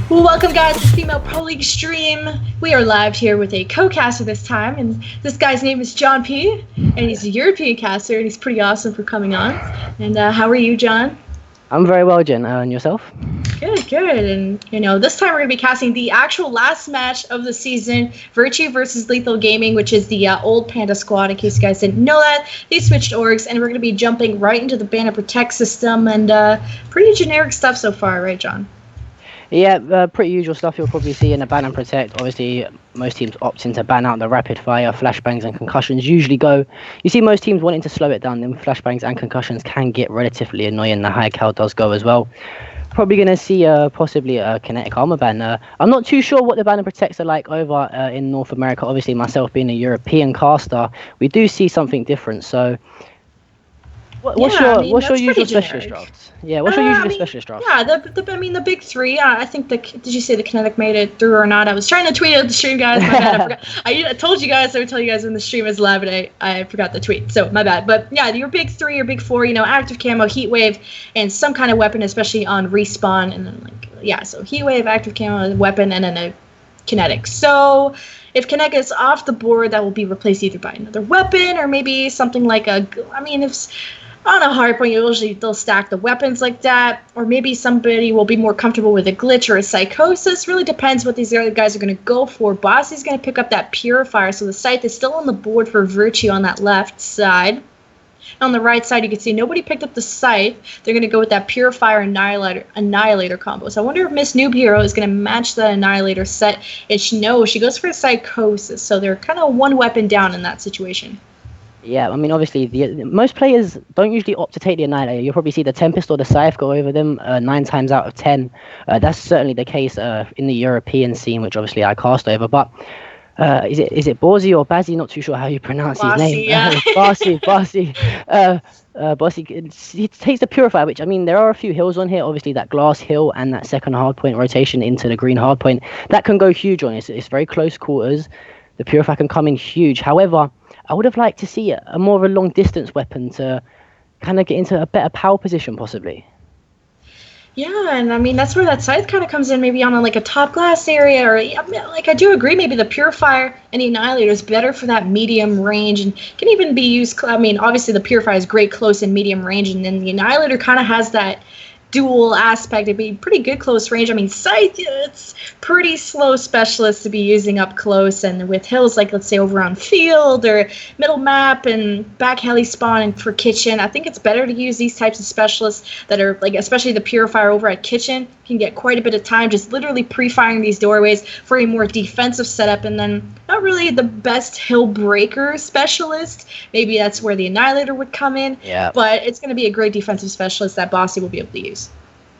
Well, welcome guys to Female Pro League stream. We are live here with a co-caster this time, and this guy's name is John P, and he's a European caster, and he's pretty awesome for coming on. And how are you, John? I'm very well, Jen. And yourself? Good. And this time we're gonna be casting the actual last match of the season, Virtue versus Lethal Gaming, which is the old Panda squad. In case you guys didn't know that, they switched orgs, and we're gonna be jumping right into the Ban and Protect system, and pretty generic stuff so far, right, John? Yeah, pretty usual stuff you'll probably see in a ban and protect. Obviously, most teams opting to ban out the rapid fire, flashbangs and concussions usually go. You see most teams wanting to slow it down, then flashbangs and concussions can get relatively annoying. The high cal does go as well. Probably going to see possibly a kinetic armor ban. I'm not too sure what the ban and protects are like over in North America. Obviously, myself being a European caster, we do see something different. So what's your usual specialist drafts? Yeah, what's your usual specialist drafts? Yeah, the big three. I think did you say the Kinetic made it through or not? I was trying to tweet at the stream, guys. My bad, I forgot. I told you guys I would tell you guys when the stream is live, and I forgot the tweet. So my bad. But yeah, your big three, your big four. Active camo, heat wave, and some kind of weapon, especially on respawn. And then so heat wave, active camo, weapon, and then a kinetic. So if kinetic is off the board, that will be replaced either by another weapon or maybe something like if on a hardpoint, usually they'll stack the weapons like that, or maybe somebody will be more comfortable with a glitch or a psychosis. Really depends what these other guys are going to go for. Bossy's going to pick up that purifier, so the scythe is still on the board for Virtue on that left side. On the right side, you can see nobody picked up the scythe. They're going to go with that purifier annihilator combo. So I wonder if Miss Noob Hero is going to match the annihilator set. And she goes for a psychosis, so they're kind of one weapon down in that situation. Yeah, I mean, obviously, most players don't usually opt to take the Annihilator. You'll probably see the Tempest or the Scythe go over them 9 times out of 10. That's certainly the case in the European scene, which obviously I cast over. But is it Borzi or Bazzi? Not too sure how you pronounce his name. Yeah. Bossy. Bossy, he takes the Purifier, which, I mean, there are a few hills on here. Obviously, that glass hill and that second hardpoint rotation into the green hardpoint. That can go huge on it. It's very close quarters. The Purifier can come in huge. However, I would have liked to see a more of a long distance weapon to kind of get into a better power position, possibly. Yeah, and I mean, that's where that scythe kind of comes in, maybe on a top glass area, or I do agree, maybe the Purifier and the Annihilator is better for that medium range, and can even be used, I mean, obviously the Purifier is great close and medium range, and then the Annihilator kind of has that dual aspect. It'd be pretty good close range. I mean, scythe, it's pretty slow specialist to be using up close, and with hills like, let's say, over on field or middle map and back heli spawn and for kitchen, I think it's better to use these types of specialists that are especially the Purifier over at kitchen. You can get quite a bit of time just literally pre-firing these doorways for a more defensive setup, and then not really the best hill breaker specialist. Maybe that's where the Annihilator would come in. Yeah. But it's going to be a great defensive specialist that Bossy will be able to use.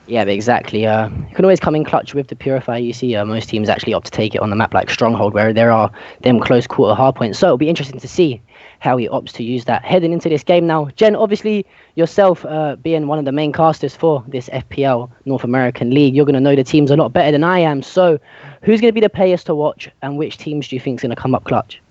Yeah, exactly. You can always come in clutch with the Purifier. You see most teams actually opt to take it on the map like Stronghold, where there are them close quarter hardpoints. So it'll be interesting to see how he opts to use that heading into this game now. Jen, obviously yourself being one of the main casters for this FPL North American League, you're going to know the teams a lot better than I am. So who's going to be the players to watch, and which teams do you think is going to come up clutch?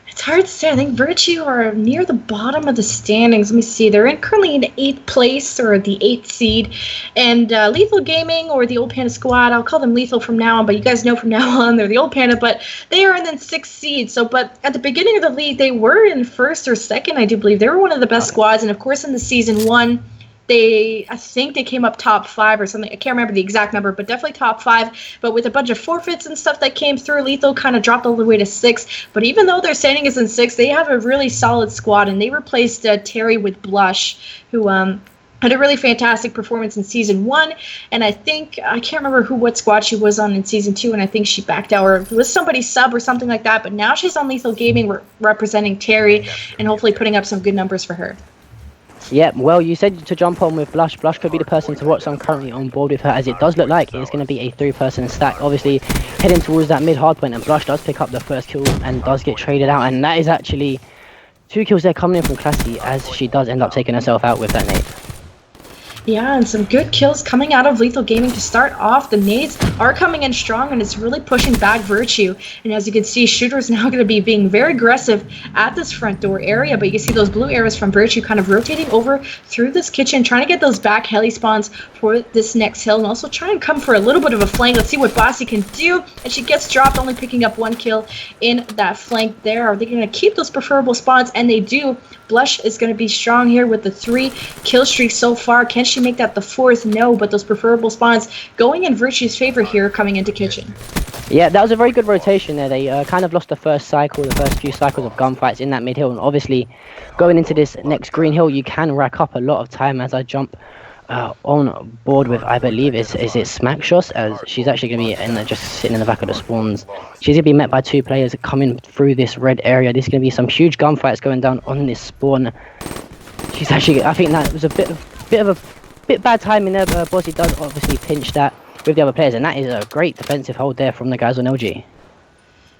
It's hard to say. I think Virtue are near the bottom of the standings. Let me see. They're currently in 8th place, or the 8th seed. And Lethal Gaming, or the Old Panda Squad, I'll call them Lethal from now on, but you guys know from now on they're the Old Panda, but they are in the 6th seed. So, but at the beginning of the league, they were in 1st or 2nd, I do believe. They were one of the best squads, and of course in the Season 1, I think they came up top 5 or something. I can't remember the exact number, but definitely top 5. But with a bunch of forfeits and stuff that came through, Lethal kind of dropped all the way to 6. But even though their standing is in 6, they have a really solid squad, and they replaced Terry with Blush, who had a really fantastic performance in Season 1. And I can't remember what squad she was on in Season 2, and I think she backed out, or it was somebody sub or something like that. But now she's on Lethal Gaming representing Terry, and hopefully putting up some good numbers for her. Yeah, well, you said to jump on with Blush. Blush could be the person to watch. I'm currently on board with her, as it does look like it's going to be a 3-person stack. Obviously, heading towards that mid hardpoint, and Blush does pick up the first kill and does get traded out. And that is actually 2 kills there coming in from Classy, as she does end up taking herself out with that nade. Yeah, and some good kills coming out of Lethal Gaming to start off. The nades are coming in strong, and it's really pushing back Virtue. And as you can see, Shooter is now going to be being very aggressive at this front door area. But you can see those blue arrows from Virtue kind of rotating over through this kitchen, trying to get those back heli spawns for this next hill, and also try and come for a little bit of a flank. Let's see what Bossy can do. And she gets dropped, only picking up 1 kill in that flank there. Are they going to keep those preferable spawns? And they do. Blush is going to be strong here with the 3 kill streak so far. Can she make that the 4th? No, but those preferable spawns going in Virtue's favor here coming into kitchen. Yeah, that was a very good rotation there. They kind of lost the first few cycles of gunfights in that mid hill, and obviously going into this next green hill, you can rack up a lot of time. As I jump on board with, I believe, is it Smackshot, as she's actually going to be just sitting in the back of the spawns. She's going to be met by 2 players coming through this red area. There's going to be some huge gunfights going down on this spawn. She's actually, I think that was a bit bad timing there, but Bossy does obviously pinch that with the other players, and that is a great defensive hold there from the guys on LG.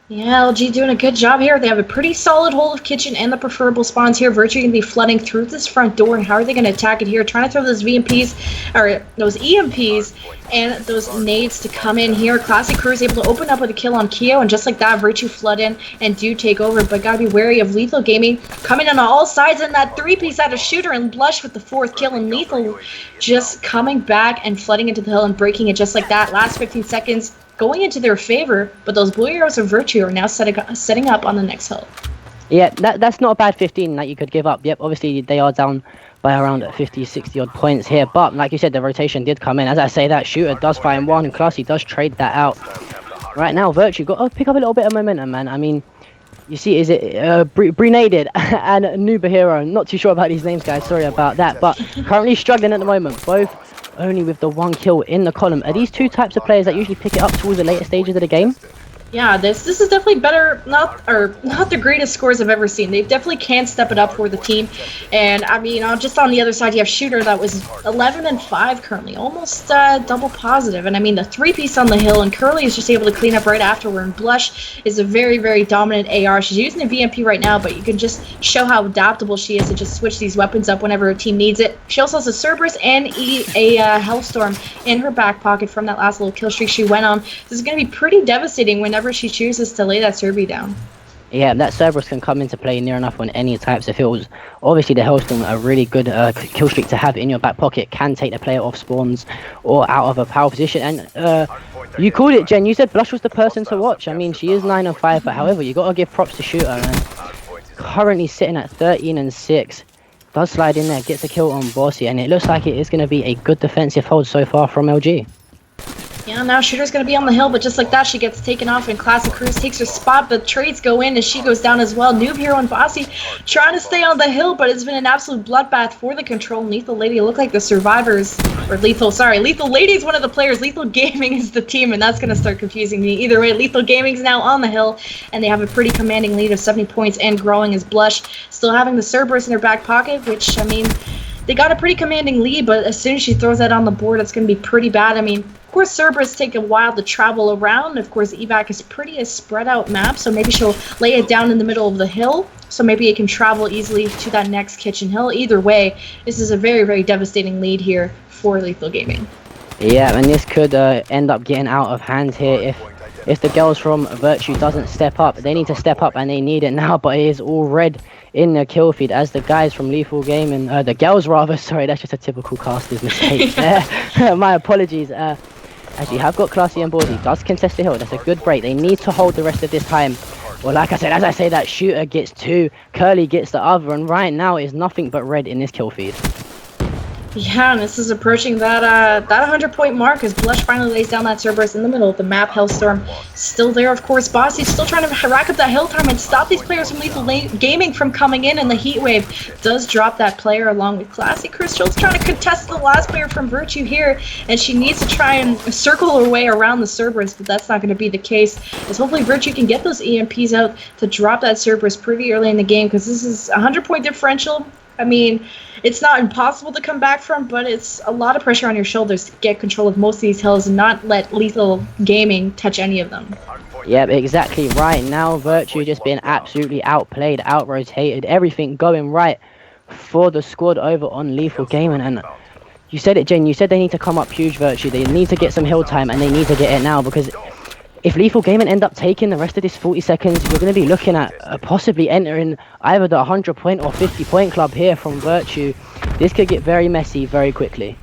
Yeah, LG doing a good job here. They have a pretty solid hold of kitchen and the preferable spawns here. Virtue going to be flooding through this front door, and how are they going to attack it here? Trying to throw those VMPs, or those EMPs, and those nades to come in here. Classic Crew is able to open up with a kill on Keo, and just like that, Virtue flood in and do take over, but gotta be wary of Lethal Gaming coming in on all sides, and that 3-piece out of Shooter and Blush with the 4th kill, and Lethal just coming back and flooding into the hill and breaking it just like that. Last 15 seconds going into their favor, but those blue arrows of Virtue are now setting up on the next hill. Yeah, that's not a bad 15 that you could give up. Yep, obviously they are down by around 50, 60 odd points here, but like you said, the rotation did come in. As I say, that Shooter does find 1, and Classy does trade that out. Right now, Virtue got to pick up a little bit of momentum, man. I mean, you see, is it Brenaded and Nuba Hero? Not too sure about these names, guys. Sorry about that, but currently struggling at the moment. Both only with the 1 kill in the column. Are these 2 types of players that usually pick it up towards the later stages of the game? Yeah, this is definitely better, not the greatest scores I've ever seen. They definitely can step it up for the team. And I mean, just on the other side, you have Shooter that was 11-5 currently, almost double positive. And I mean, the 3-piece on the hill, and Curly is just able to clean up right afterward. And Blush is a very, very dominant AR. She's using the VMP right now, but you can just show how adaptable she is to just switch these weapons up whenever her team needs it. She also has a Cerberus and a Hellstorm in her back pocket from that last little kill streak she went on. This is going to be pretty devastating whenever she chooses to lay that Cerby down. Yeah, that Cerberus can come into play near enough on any types of hills. Obviously, the Hellstorm, a really good kill streak to have in your back pocket, can take the player off spawns or out of a power position. And you called it, Jen. You said Blush was the person to watch. I mean, she is 9-5, but however, you got to give props to Shooter, man. Currently sitting at 13-6. Does slide in there, gets a kill on Bossy, and it looks like it is going to be a good defensive hold so far from LG. Yeah, now Shooter's going to be on the hill, but just like that, she gets taken off, and Classic Cruz takes her spot, but trades go in as she goes down as well. Noob Hero and Bossy trying to stay on the hill, but it's been an absolute bloodbath for the Control. And Lethal Lady look like the survivors, or Lethal Lady is one of the players. Lethal Gaming is the team, and that's going to start confusing me. Either way, Lethal Gaming's now on the hill, and they have a pretty commanding lead of 70 points and growing as Blush still having the Cerberus in her back pocket, which, I mean, they got a pretty commanding lead, but as soon as she throws that on the board, it's going to be pretty bad. I mean, of course, Cerberus take a while to travel around. Of course, Evac is pretty a spread out map, so maybe she'll lay it down in the middle of the hill, so maybe it can travel easily to that next kitchen hill. Either way, this is a very, very devastating lead here for Lethal Gaming. Yeah, and this could end up getting out of hand here if the girls from Virtue doesn't step up. They need to step up, and they need it now, but it is all red in the kill feed as the guys from Lethal Gaming, the girls rather, sorry, that's just a typical caster's mistake there. My apologies. As you have got Classy and Bawsy, does contest the hill. That's a good break. They need to hold the rest of this time. Well, like I said, as I say, that Shooter gets 2, Curly gets the other, and right now is nothing but red in this kill feed. Yeah, and this is approaching that 100-point mark as Blush finally lays down that Cerberus in the middle of the map. Hellstorm still there, of course. Bossy's still trying to rack up that hill time and stop these players from Lethal Gaming from coming in, and the heat wave does drop that player along with Classy. Crystal's trying to contest the last player from Virtue here, and she needs to try and circle her way around the Cerberus, but that's not going to be the case, as hopefully Virtue can get those EMPs out to drop that Cerberus pretty early in the game, because this is a 100-point differential. I mean, it's not impossible to come back from, but it's a lot of pressure on your shoulders to get control of most of these hills and not let Lethal Gaming touch any of them. Yep, exactly right. Now Virtue just being absolutely outplayed, out-rotated, everything going right for the squad over on Lethal Gaming. And You said it, Jen. You said they need to come up huge, Virtue. They need to get some hill time, and they need to get it now, because if Lethal Gaming end up taking the rest of this 40 seconds, you're going to be looking at possibly entering either the 100-point or 50-point club here from Virtue. This could get very messy very quickly.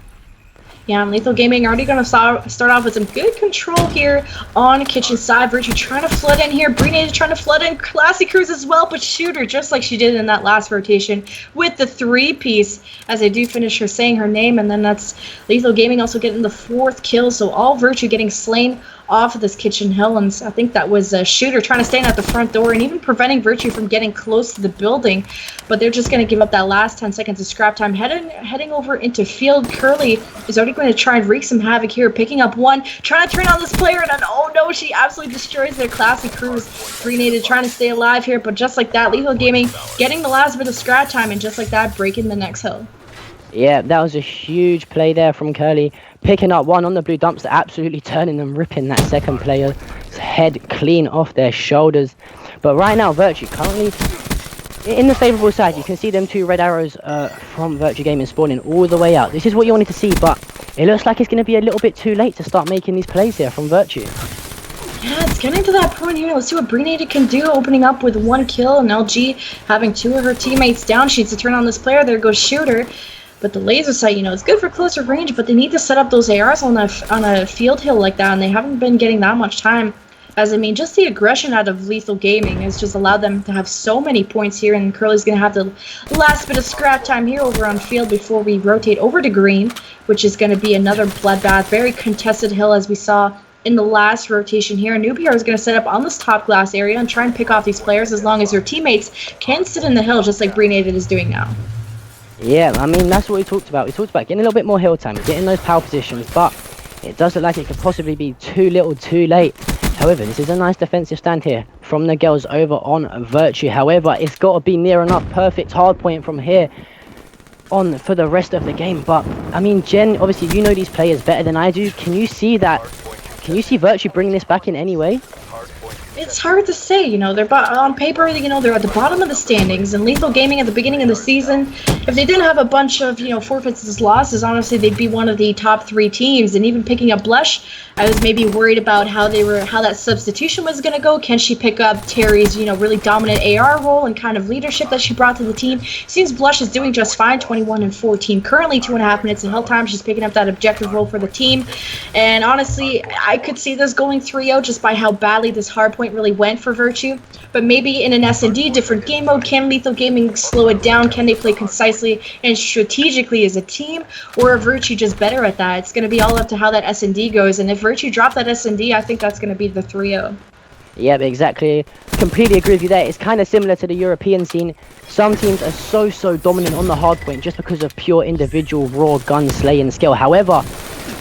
Yeah, and Lethal Gaming already going to start off with some good control here on kitchen side. Virtue trying to flood in here. Breenade trying to flood in. Classy Cruise as well, but Shooter, just like she did in that last rotation, with the 3-piece, as I do finish her saying her name. And then that's Lethal Gaming also getting the 4th kill. So all Virtue getting slain off of this kitchen hill, and I think that was a Shooter trying to stand at the front door and even preventing Virtue from getting close to the building, but they're just going to give up that last 10 seconds of scrap time. Heading over into field, Curly is already going to try and wreak some havoc here, picking up one, trying to turn on this player, and then, oh no, she absolutely destroys their Classy Cruise. Breenade trying to stay alive here, but just like that, Lethal Gaming getting the last bit of scrap time, and just like that, breaking the next hill. Yeah, that was a huge play there from Curly. Picking up one on the blue dumpster, absolutely turning and ripping that second player's head clean off their shoulders. But right now, Virtue currently in the favourable side. You can see them 2 red arrows from Virtue Gaming spawning all the way out. This is what you wanted to see, but it looks like it's going to be a little bit too late to start making these plays here from Virtue. Yeah, it's getting to that point here. Let's see what Breenade can do, opening up with 1 kill, and LG having 2 of her teammates down. She needs to turn on this player. There goes Shooter. But the laser sight, it's good for closer range, but they need to set up those ARs on a field hill like that, and they haven't been getting that much time. As I mean, just the aggression out of Lethal Gaming has just allowed them to have so many points here, and Curly's going to have the last bit of scrap time here over on field before we rotate over to green, which is going to be another bloodbath, very contested hill as we saw in the last rotation here. Nubia is going to set up on this top glass area and try and pick off these players as long as their teammates can sit in the hill just like Breenade is doing now. Yeah, I mean, that's what we talked about. We talked about getting a little bit more hill time, getting those power positions, but it does look like it could possibly be too little too late. However, this is a nice defensive stand here from the girls over on Virtue. However, it's got to be near enough perfect hard point from here on for the rest of the game. But, I mean, Jen, obviously you know these players better than I do. Can you see that? Can you see Virtue bringing this back in any way? It's hard to say, they're on paper, they're at the bottom of the standings, and Lethal Gaming at the beginning of the season, if they didn't have a bunch of, forfeits and losses, honestly, they'd be one of the top 3 teams, and even picking up Blush, I was maybe worried about how that substitution was going to go. Can she pick up Terry's, really dominant AR role and kind of leadership that she brought to the team? Seems Blush is doing just fine, 21 and 14, currently 2.5 minutes in hill time. She's picking up that objective role for the team, and honestly, I could see this going 3-0 just by how badly this hardpoint really went for Virtue. But maybe in an S&D, different game mode, can Lethal Gaming slow it down? Can they play concisely and strategically as a team? Or are Virtue just better at that? It's going to be all up to how that S&D goes. And if Virtue drop that S&D, I think that's going to be the 3-0. Yeah, exactly. Completely agree with you there. It's kind of similar to the European scene. Some teams are so dominant on the hardpoint just because of pure individual raw gun slaying skill. However,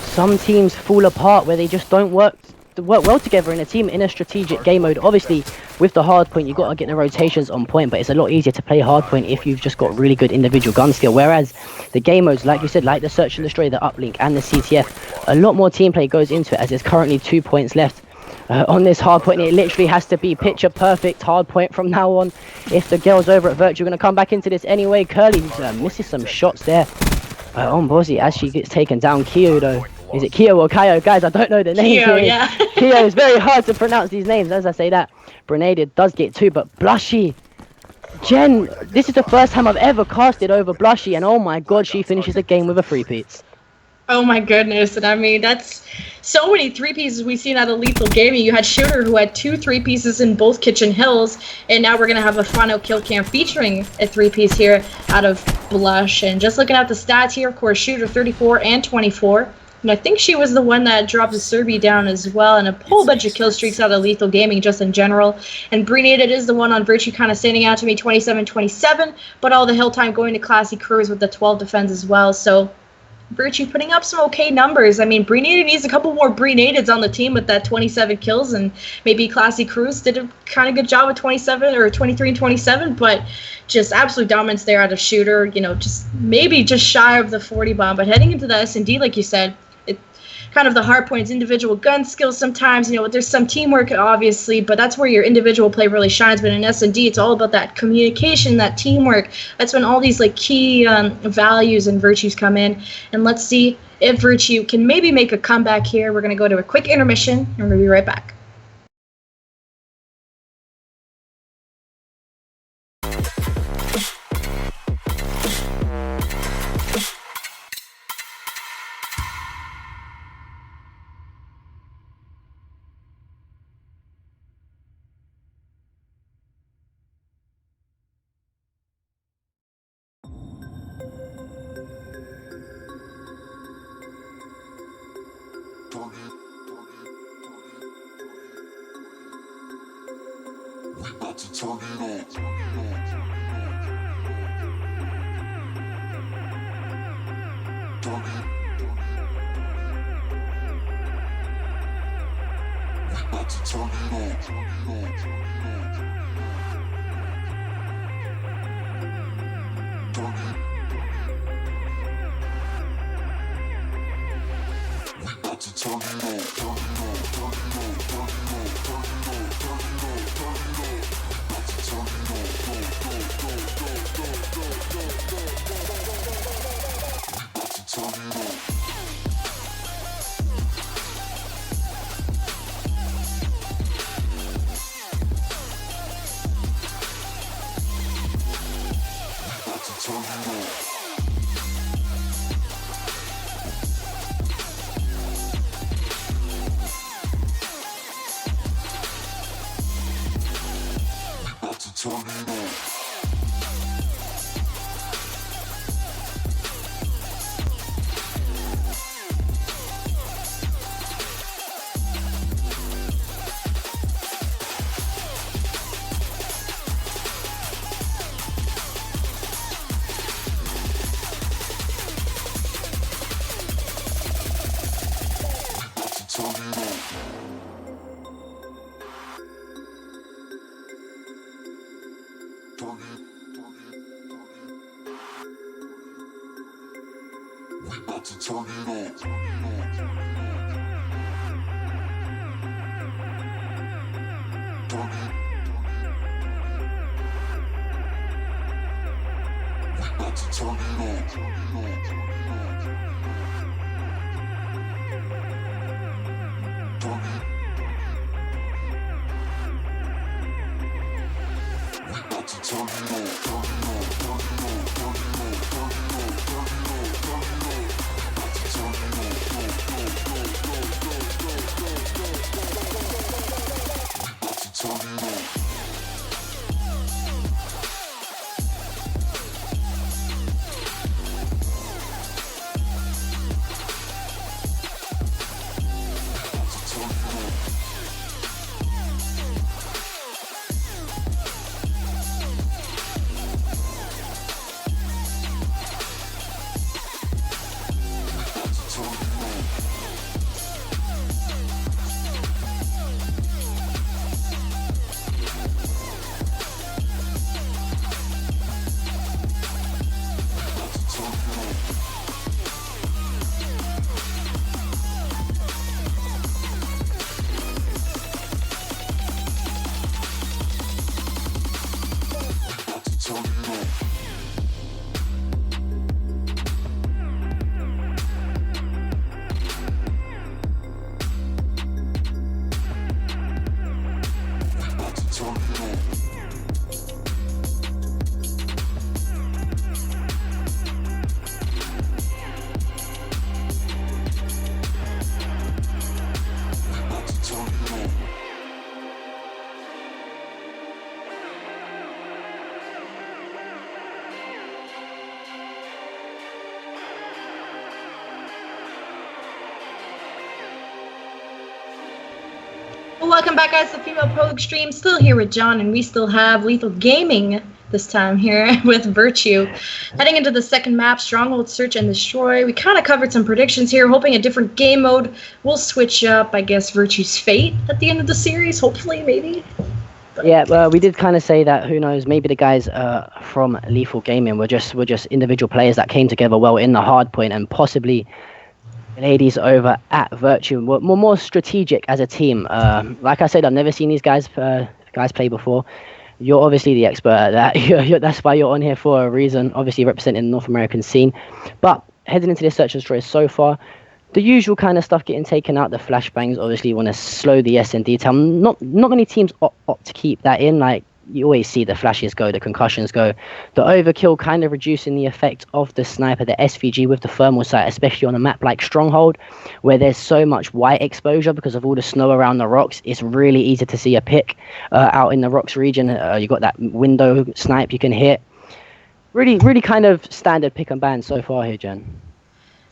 some teams fall apart where they just don't work well together in a team in a strategic game mode. Obviously, with the hardpoint, you've got to get the rotations on point, but it's a lot easier to play hardpoint if you've just got really good individual gun skill. Whereas the game modes, like you said, like the Search and Destroy, the Uplink, and the CTF, a lot more team play goes into it, as there's currently 2 points left on this hardpoint. It literally has to be picture perfect hardpoint from now on. If the girls over at Virtue are going to come back into this anyway, Curly misses some shots there on Bozzy as she gets taken down. Kyo, though. Is it Kyo or Kaio? Guys, I don't know the names Kyo, here. yeah. Kyo, is very hard to pronounce these names as I say that. Breenade does get 2, but Blushy. Jen, this is the first time I've ever casted over Blushy, and oh my god, she finishes the game with a 3-peat. Oh my goodness, and I mean, that's so many 3-pieces we've seen out of Lethal Gaming. You had Shooter, who had 2 3-pieces in both Kitchen Hills, and now we're going to have a final kill cam featuring a 3-piece here out of Blush. And just looking at the stats here, of course, Shooter 34 and 24. And I think she was the one that dropped the Serbi down as well, and a whole bunch of kill streaks out of Lethal Gaming just in general. And Breenade is the one on Virtue kind of standing out to me, 27-27, but all the hill time going to Classy Cruise with the 12 defense as well. So Virtue putting up some okay numbers. I mean, Breenade needs a couple more Breenades on the team with that 27 kills, and maybe Classy Cruise did a kind of good job with 27 or 23 and 27, but just absolute dominance there out of Shooter, just maybe just shy of the 40 bomb. But heading into the S&D, like you said, kind of the hard point is individual gun skills sometimes. There's some teamwork, obviously, but that's where your individual play really shines. But in S&D, it's all about that communication, that teamwork. That's when all these key values and virtues come in. And let's see if Virtue can maybe make a comeback here. We're going to go to a quick intermission, and we're going to be right back. Welcome back, guys, to the Female Pro League stream. Still here with John, and we still have Lethal Gaming this time here with Virtue. Heading into the second map, Stronghold Search and Destroy. We kind of covered some predictions here, hoping a different game mode will switch up, I guess, Virtue's fate at the end of the series, hopefully, maybe. Yeah, we did kind of say that, who knows, maybe the guys from Lethal Gaming were just individual players that came together well in the hard point and possibly ladies over at Virtue were more strategic as a team. Like I said, I've never seen these guys play before. You're obviously the expert at that. That's why you're on here for a reason, obviously representing the North American scene. But heading into this search and destroy so far, the usual kind of stuff getting taken out. The flashbangs obviously want to slow the S&D time. Not many teams opt to keep that in. Like, you always see the flashes go, the concussions go. The overkill kind of reducing the effect of the sniper, the SVG with the thermal sight, especially on a map like Stronghold, where there's so much white exposure because of all the snow around the rocks. It's really easy to see a pick out in the rocks region. You got that window snipe you can hit. Really kind of standard pick and ban so far here, Jen.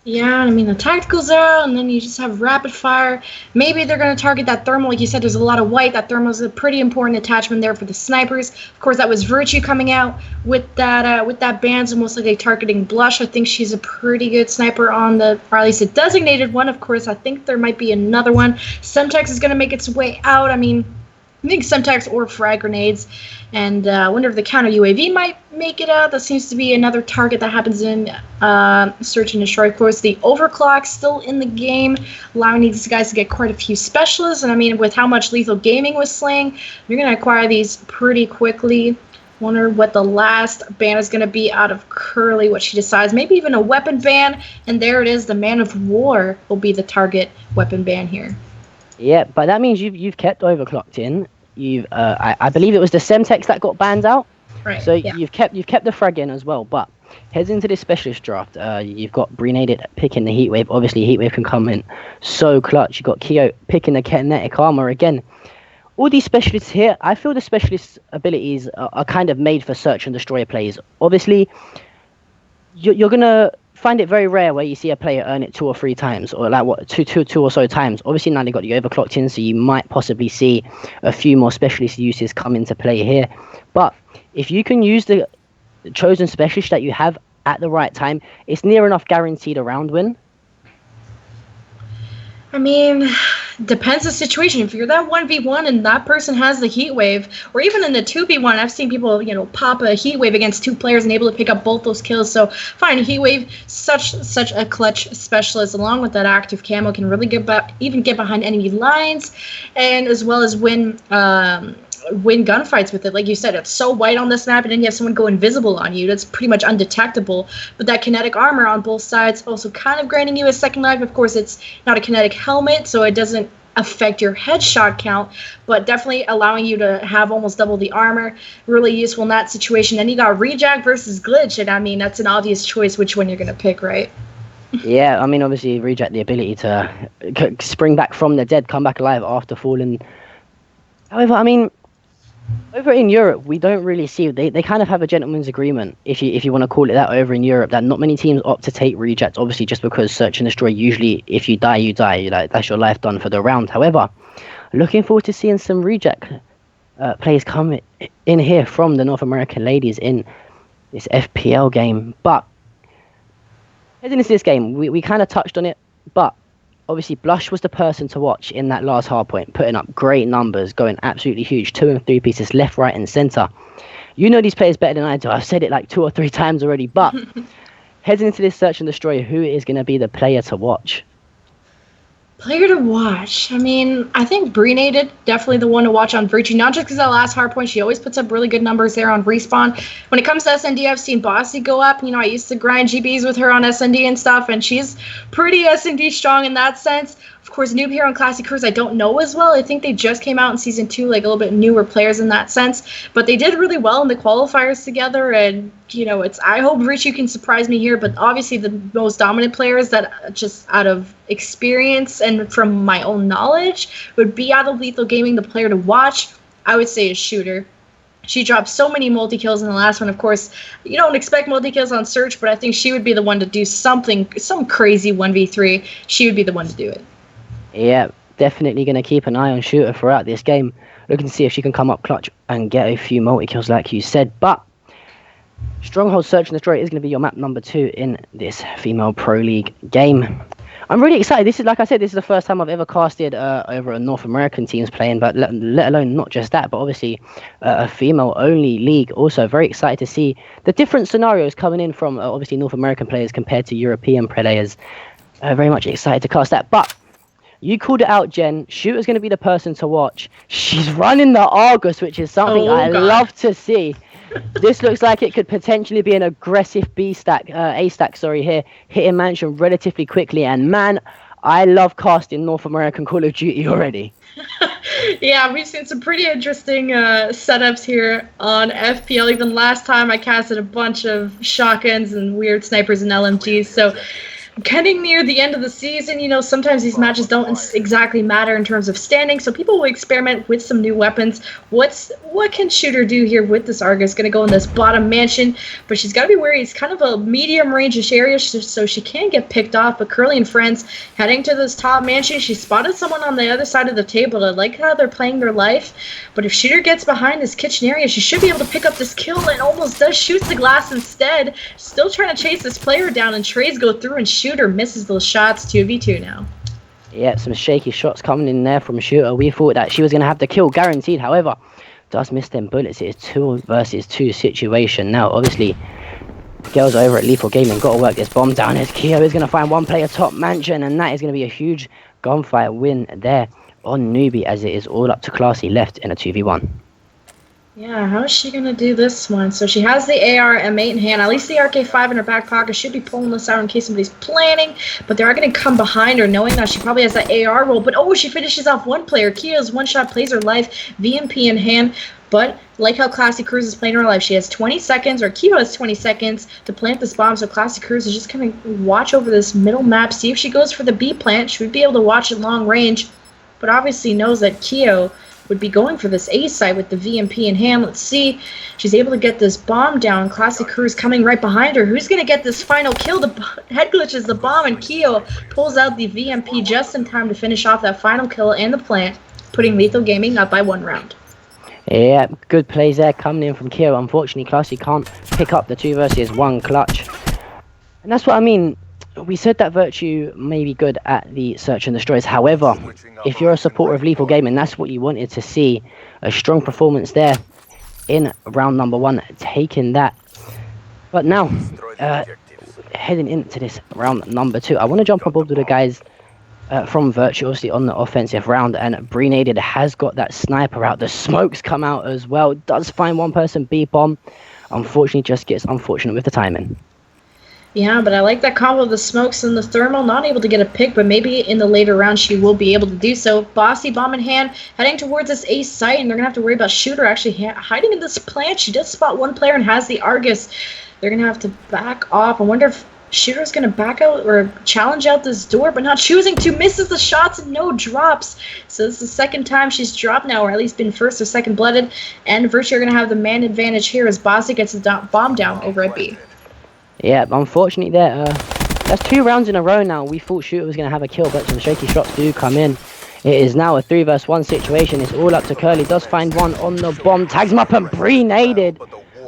Yeah, I mean, the tactical's out, and then you just have rapid fire. Maybe they're going to target that thermal. Like you said, there's a lot of white. That thermal is a pretty important attachment there for the snipers. Of course, that was Virtue coming out with that ban, so most likely targeting Blush. I think she's a pretty good sniper on or at least a designated one. Of course, I think there might be another one. Semtex is going to make its way out. I mean, I think Semtex or frag grenades. And I wonder if the counter UAV might make it out. That seems to be another target that happens in Search and Destroy. Of course, the overclock still in the game, allowing these guys to get quite a few specialists. And I mean, with how much Lethal Gaming was slaying, you're going to acquire these pretty quickly. Wonder what the last ban is going to be out of Curly, what she decides. Maybe even a weapon ban. And there it is. The Man of War will be the target weapon ban here. Yeah, but that means you've kept overclocked in. I believe it was the Semtex that got banned out. Right. So yeah. you've kept the frag in as well. But heading into this specialist draft, you've got Breenated picking the Heatwave. Obviously, Heatwave can come in so clutch. You've got Keo picking the kinetic armor again. All these specialists here, I feel the specialist abilities are kind of made for search and destroy players. Obviously, you're gonna find it very rare where you see a player earn it 2 or 3 times, or like two or so times. Obviously now they got the overclocked in, so you might possibly see a few more specialist uses come into play here. But if you can use the chosen specialist that you have at the right time, it's near enough guaranteed a round win. I mean, depends the situation. If you're that 1v1 and that person has the heat wave, or even in the 2v1, I've seen people, pop a heat wave against 2 players and able to pick up both those kills. So fine, heat wave, such a clutch specialist, along with that active camo, can really get behind enemy lines, and as well as win gunfights with it. Like you said, it's so white on this map, and then you have someone go invisible on you. That's pretty much undetectable. But that kinetic armor on both sides also kind of granting you a second life. Of course, it's not a kinetic helmet, so it doesn't affect your headshot count, but definitely allowing you to have almost double the armor. Really useful in that situation. Then you got Reject versus Glitch, and I mean, that's an obvious choice which one you're going to pick, right? Yeah, I mean, obviously, Reject the ability to spring back from the dead, come back alive after falling. However, I mean, over in Europe, we don't really see they kind of have a gentleman's agreement, if you want to call it that, over in Europe, that not many teams opt to take Reject, obviously just because Search and Destroy, usually if you die, you die. That's your life done for the round. However, looking forward to seeing some Reject players come in here from the North American ladies in this FPL game. But heading into this game, we kind of touched on it, but obviously, Blush was the person to watch in that last hardpoint, putting up great numbers, going absolutely huge, 2 and 3 pieces, left, right, and center. You know these players better than I do. I've said it like 2 or 3 times already, but heading into this Search and Destroy, who is going to be the player to watch? Player to watch. I mean, I think Breenated, definitely the one to watch on Virtue, not just because that last hardpoint, she always puts up really good numbers there on Respawn. When it comes to SND, I've seen Bossy go up. I used to grind GBs with her on SND and stuff, and she's pretty SND strong in that sense. Of course, Noob Hero and Classic Crewers I don't know as well. I think they just came out in Season 2, like a little bit newer players in that sense. But they did really well in the qualifiers together, and, I hope Virtue can surprise me here. But obviously the most dominant players that just out of experience and from my own knowledge would be out of Lethal Gaming, the player to watch, I would say is Shooter. She dropped so many multi-kills in the last one. Of course, you don't expect multi-kills on Search, but I think she would be the one to do some crazy 1v3. She would be the one to do it. Yeah, definitely going to keep an eye on Shooter throughout this game, looking to see if she can come up clutch and get a few multi-kills like you said. But Stronghold Search and Destroy is going to be your map number 2 in this Female Pro League game. I'm really excited. This is, like I said, this is the first time I've ever casted over a North American teams playing, but let alone not just that, but obviously a female-only league. Also, very excited to see the different scenarios coming in from obviously North American players compared to European players. Very much excited to cast that. But you called it out, Jen. Shooter's going to be the person to watch. She's running the Argus, which is something I love to see. This looks like it could potentially be an aggressive A stack, here, hitting Mansion relatively quickly. And man, I love casting North American Call of Duty already. Yeah, we've seen some pretty interesting setups here on FPL. Even last time I casted a bunch of shotguns and weird snipers and LMGs. So getting near the end of the season, sometimes these matches don't exactly matter in terms of standing, so people will experiment with some new weapons. What can Shooter do here with this Argus? Going to go in this bottom mansion, but she's got to be wary. It's kind of a medium range-ish area, so she can get picked off, but Curly and friends heading to this top mansion. She spotted someone on the other side of the table. I like how they're playing their life, but if Shooter gets behind this kitchen area, she should be able to pick up this kill, and almost does, shoots the glass instead. Still trying to chase this player down, and trays go through and shoot. Shooter misses those shots. 2v2 now. Yeah, some shaky shots coming in there from Shooter. We thought that she was going to have the kill guaranteed. However, does miss them bullets. It is 2 versus 2 situation. Now, obviously, girls over at Lethal Gaming got to work this bomb down. As Keo is going to find one player top mansion, and that is going to be a huge gunfight win there on Newbie, as it is all up to Classy left in a 2v1. Yeah, how is she going to do this one? So she has the AR M8 in hand. At least the RK5 in her back pocket. Should be pulling this out in case somebody's planning. But they are going to come behind her, knowing that she probably has that AR roll. But oh, she finishes off one player. Kia's one-shot plays her life. VMP in hand. But like how Classy Cruz is playing her life, she has 20 seconds, or Keo has 20 seconds to plant this bomb. So Classy Cruz is just going to watch over this middle map, see if she goes for the B plant. She would be able to watch at long range. But obviously knows that Keo would be going for this A side with the VMP in hand. Let's see. She's able to get this bomb down. Classy Cruz coming right behind her. Who's going to get this final kill? The head glitches the bomb, and Keo pulls out the VMP just in time to finish off that final kill and the plant, putting Lethal Gaming up by 1 round. Yeah, good plays there coming in from Keo. Unfortunately, Classy can't pick up the 2 versus 1 clutch. And that's what I mean. We said that Virtue may be good at the search and destroys. However, if you're a supporter of Lethal Gaming, that's what you wanted to see. A strong performance there in round number 1, taking that. But now, heading into this round number 2, I want to jump on board with the guys from Virtue, obviously on the offensive round. And Breenated has got that sniper out. The smokes come out as well. Does find one person B-bomb. Unfortunately, just gets unfortunate with the timing. Yeah, but I like that combo of the smokes and the thermal. Not able to get a pick, but maybe in the later round she will be able to do so. Bossy bomb in hand, heading towards this ace site, and they're going to have to worry about Shooter actually hiding in this plant. She does spot one player and has the Argus. They're going to have to back off. I wonder if Shooter's going to back out or challenge out this door, but not choosing to. Misses the shots and no drops. So this is the second time she's dropped now, or at least been first or second blooded. And Virtue are going to have the man advantage here as Bossy gets the bomb down over at B. Yeah, unfortunately that's 2 rounds in a row now. We thought Shooter was going to have a kill, but some shaky shots do come in. It is now a 3 versus 1 situation. It's all up to Curly. Does find one on the bomb. Tags him up and Breenated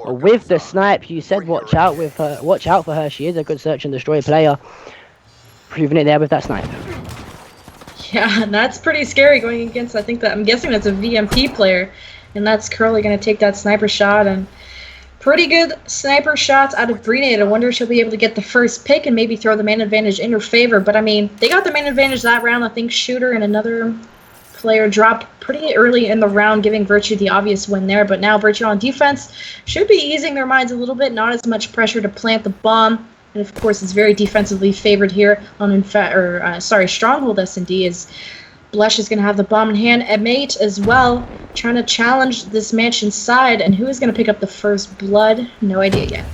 with the snipe. You said watch out with her. Watch out for her. She is a good search and destroy player. Proving it there with that snipe. Yeah, that's pretty scary going against, I'm guessing that's a VMP player. And that's Curly going to take that sniper shot, and pretty good sniper shots out of Breenated. I wonder if she'll be able to get the first pick and maybe throw the man advantage in her favor. But I mean, they got the man advantage that round. I think Shooter and another player dropped pretty early in the round, giving Virtue the obvious win there. But now Virtue on defense should be easing their minds a little bit. Not as much pressure to plant the bomb. And of course, it's very defensively favored here on Stronghold S&D is Blush is going to have the bomb in hand. M8 as well, trying to challenge this mansion side. And who is going to pick up the first blood? No idea yet.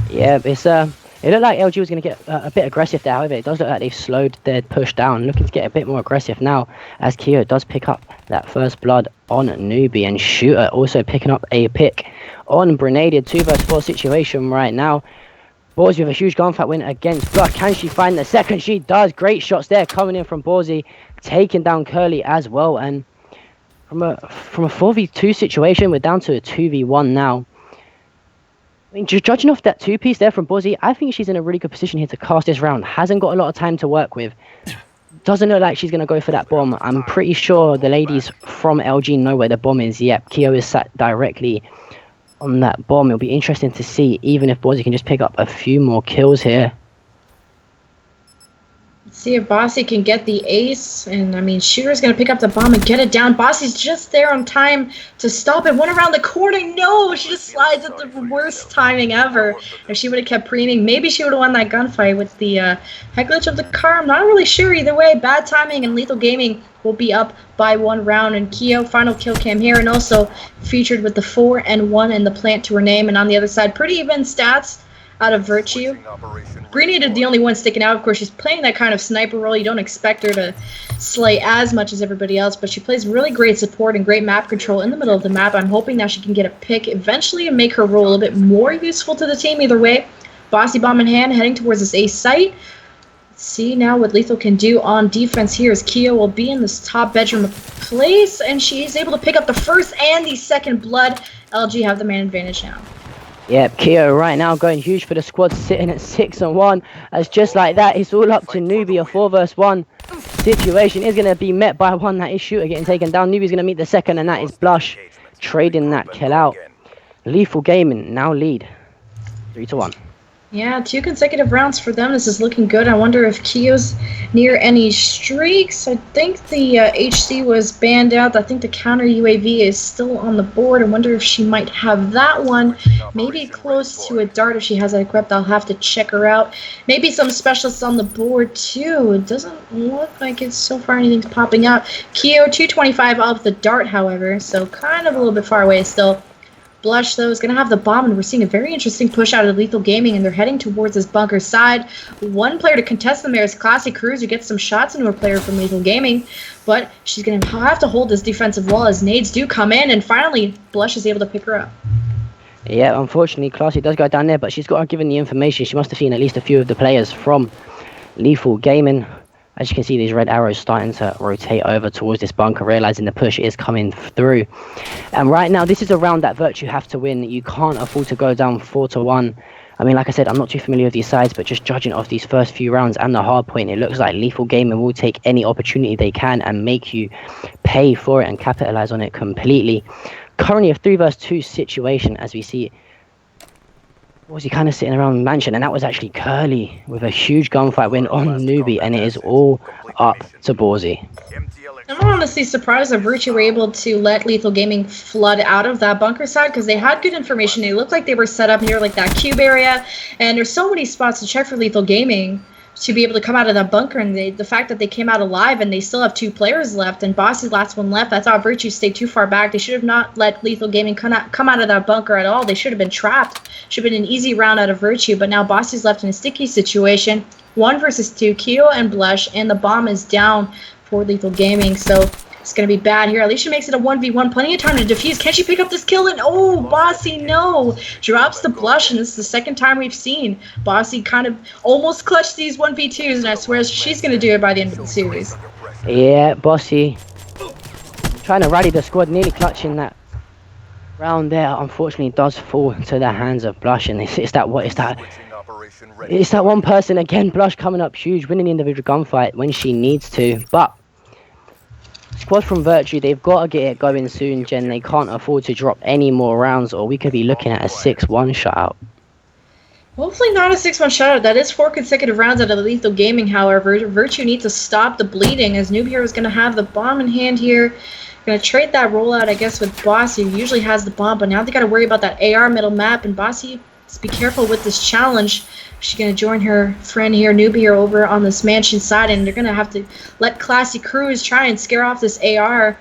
Yeah, it's it looked like LG was going to get a bit aggressive there. However, it does look like they've slowed their push down, looking to get a bit more aggressive now, as Keo does pick up that first blood on Newbie, and Shooter also picking up a pick on Breenated. 2 versus 4 situation right now. Bawsy with a huge gunfight win against Blush. Can she find the second? She does. Great shots there coming in from Bawsy, taking down Curly as well. And from a 4v2 situation, we're down to a 2v1 now. I mean, just judging off that 2-piece there from Bawsy, I think she's in a really good position here to cast this round. Hasn't got a lot of time to work with. Doesn't look like she's going to go for that bomb. I'm pretty sure the ladies from LG know where the bomb is. Yep, Keo is sat directly on that bomb. It'll be interesting to see, even if Bawsy can just pick up a few more kills here. See if Bossy can get the ace, and I mean, Shooter's gonna pick up the bomb and get it down. Bossy's just there on time to stop it. Went around the corner. No, she just slides at the worst timing ever. If she would have kept preening, maybe she would have won that gunfight with the head glitch of the car. I'm not really sure either way. Bad timing, and Lethal Gaming will be up by 1 round. And Keo, final kill cam here, and also featured with the 4 and 1 and the plant to her name. And on the other side, pretty even stats out of Virtue. Greenade the only one sticking out. Of course, she's playing that kind of sniper role. You don't expect her to slay as much as everybody else, but she plays really great support and great map control in the middle of the map. I'm hoping that she can get a pick eventually and make her role a little bit more useful to the team either way. Bossy bomb in hand, heading towards this ace site. Let's see now what Lethal can do on defense here as Keo will be in this top bedroom place, and she is able to pick up the first and the second blood. LG have the man advantage now. Yep, Keo right now going huge for the squad, sitting at 6 and 1. As just like that, it's all up to Newbie. A 4 versus 1 situation is going to be met by one. That is Shooter getting taken down. Newbie's going to meet the second, and that is Blush trading that kill out. Lethal Gaming now lead 3-1. Yeah, 2 consecutive rounds for them. This is looking good. I wonder if Keo's near any streaks. I think the HC was banned out. I think the counter UAV is still on the board. I wonder if she might have that one. Maybe close to a dart if she has that equipped. I'll have to check her out. Maybe some specialists on the board too. It doesn't look like it's so far anything's popping out. Keo 225 off the dart, however, so kind of a little bit far away still. Blush, though, is going to have the bomb, and we're seeing a very interesting push out of Lethal Gaming, and they're heading towards this bunker side. One player to contest them there is Classy Cruz, who gets some shots into a player from Lethal Gaming, but she's going to have to hold this defensive wall as nades do come in, and finally, Blush is able to pick her up. Yeah, unfortunately, Classy does go down there, but she's got her given the information. She must have seen at least a few of the players from Lethal Gaming. As you can see, these red arrows starting to rotate over towards this bunker, realizing the push is coming through. And right now, this is a round that Virtue have to win. You can't afford to go down 4-1. I mean, like I said, I'm not too familiar with these sides, but just judging off these first few rounds and the hard point, it looks like Lethal Gaming will take any opportunity they can and make you pay for it and capitalize on it completely. Currently a 3 versus 2 situation as we see. Was he kind of sitting around the mansion, and that was actually Curly with a huge gunfight win on Newbie, and it is all up to Bawsy. I'm honestly surprised that Virtue were able to let Lethal Gaming flood out of that bunker side because they had good information. They looked like they were set up near like that cube area, and there's so many spots to check for Lethal Gaming to be able to come out of that bunker, and the fact that they came out alive and they still have 2 players left and Bossy's last one left, I thought Virtue stayed too far back. They should have not let Lethal Gaming come out of that bunker at all. They should have been trapped. Should have been an easy round out of Virtue, but now Bossy's left in a sticky situation. 1 versus 2, Keo and Blush, and the bomb is down for Lethal Gaming, so it's going to be bad here. At least she makes it a 1v1. Plenty of time to defuse. Can she pick up this kill? And oh, Bossy, no. Drops the Blush, and this is the second time we've seen Bossy kind of almost clutch these 1v2s, and I swear she's going to do it by the end of the series. Yeah, Bossy trying to rally the squad, nearly clutching that round there. Unfortunately, does fall to the hands of Blush, and it's that one person again. Blush coming up huge, winning the individual gunfight when she needs to, but squad from Virtue, they've got to get it going soon, Jen. They can't afford to drop any more rounds, or we could be looking at a 6-1 shutout. Hopefully not a 6-1 shutout. That is 4 consecutive rounds out of Lethal Gaming, however. Virtue needs to stop the bleeding, as Noob Hero is going to have the bomb in hand here. Going to trade that rollout, I guess, with Bossy, who usually has the bomb, but now they got to worry about that AR middle map, and Bossy, let's be careful with this challenge. She's going to join her friend here, Noob Hero, over on this mansion side, and they're going to have to let Classy Cruz try and scare off this AR,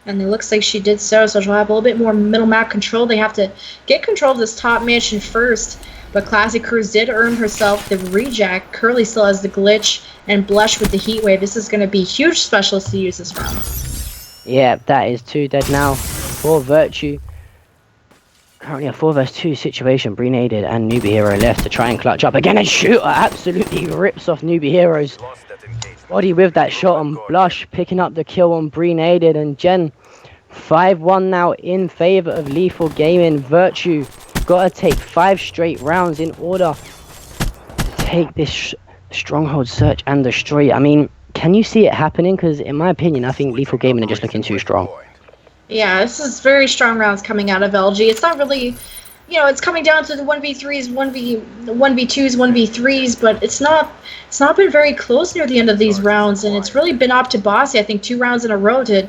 and it looks like she did so she'll have a little bit more middle map control. They have to get control of this top mansion first, but Classy Cruz did earn herself the rejack. Curly still has the glitch, and Blush with the heat wave. This is going to be huge specialist to use this round. Yeah, that is 2 dead now for Virtue. Currently a 4 versus 2 situation. Breenaded and Newbie Hero left to try and clutch up again, and Shooter absolutely rips off Newbie Hero's body with that shot on Blush, picking up the kill on Breenaded. And Jen, 5-1 now in favor of Lethal Gaming. Virtue got to take 5 straight rounds in order to take this stronghold search and destroy. I mean, can you see it happening? Because in my opinion, I think Lethal Gaming are just looking too strong. Yeah, this is very strong rounds coming out of LG. It's not really it's coming down to the 1v3s, 1v2s, 1v3s, but it's not been very close near the end of these rounds, and it's really been up to Bossy, I think, 2 rounds in a row to,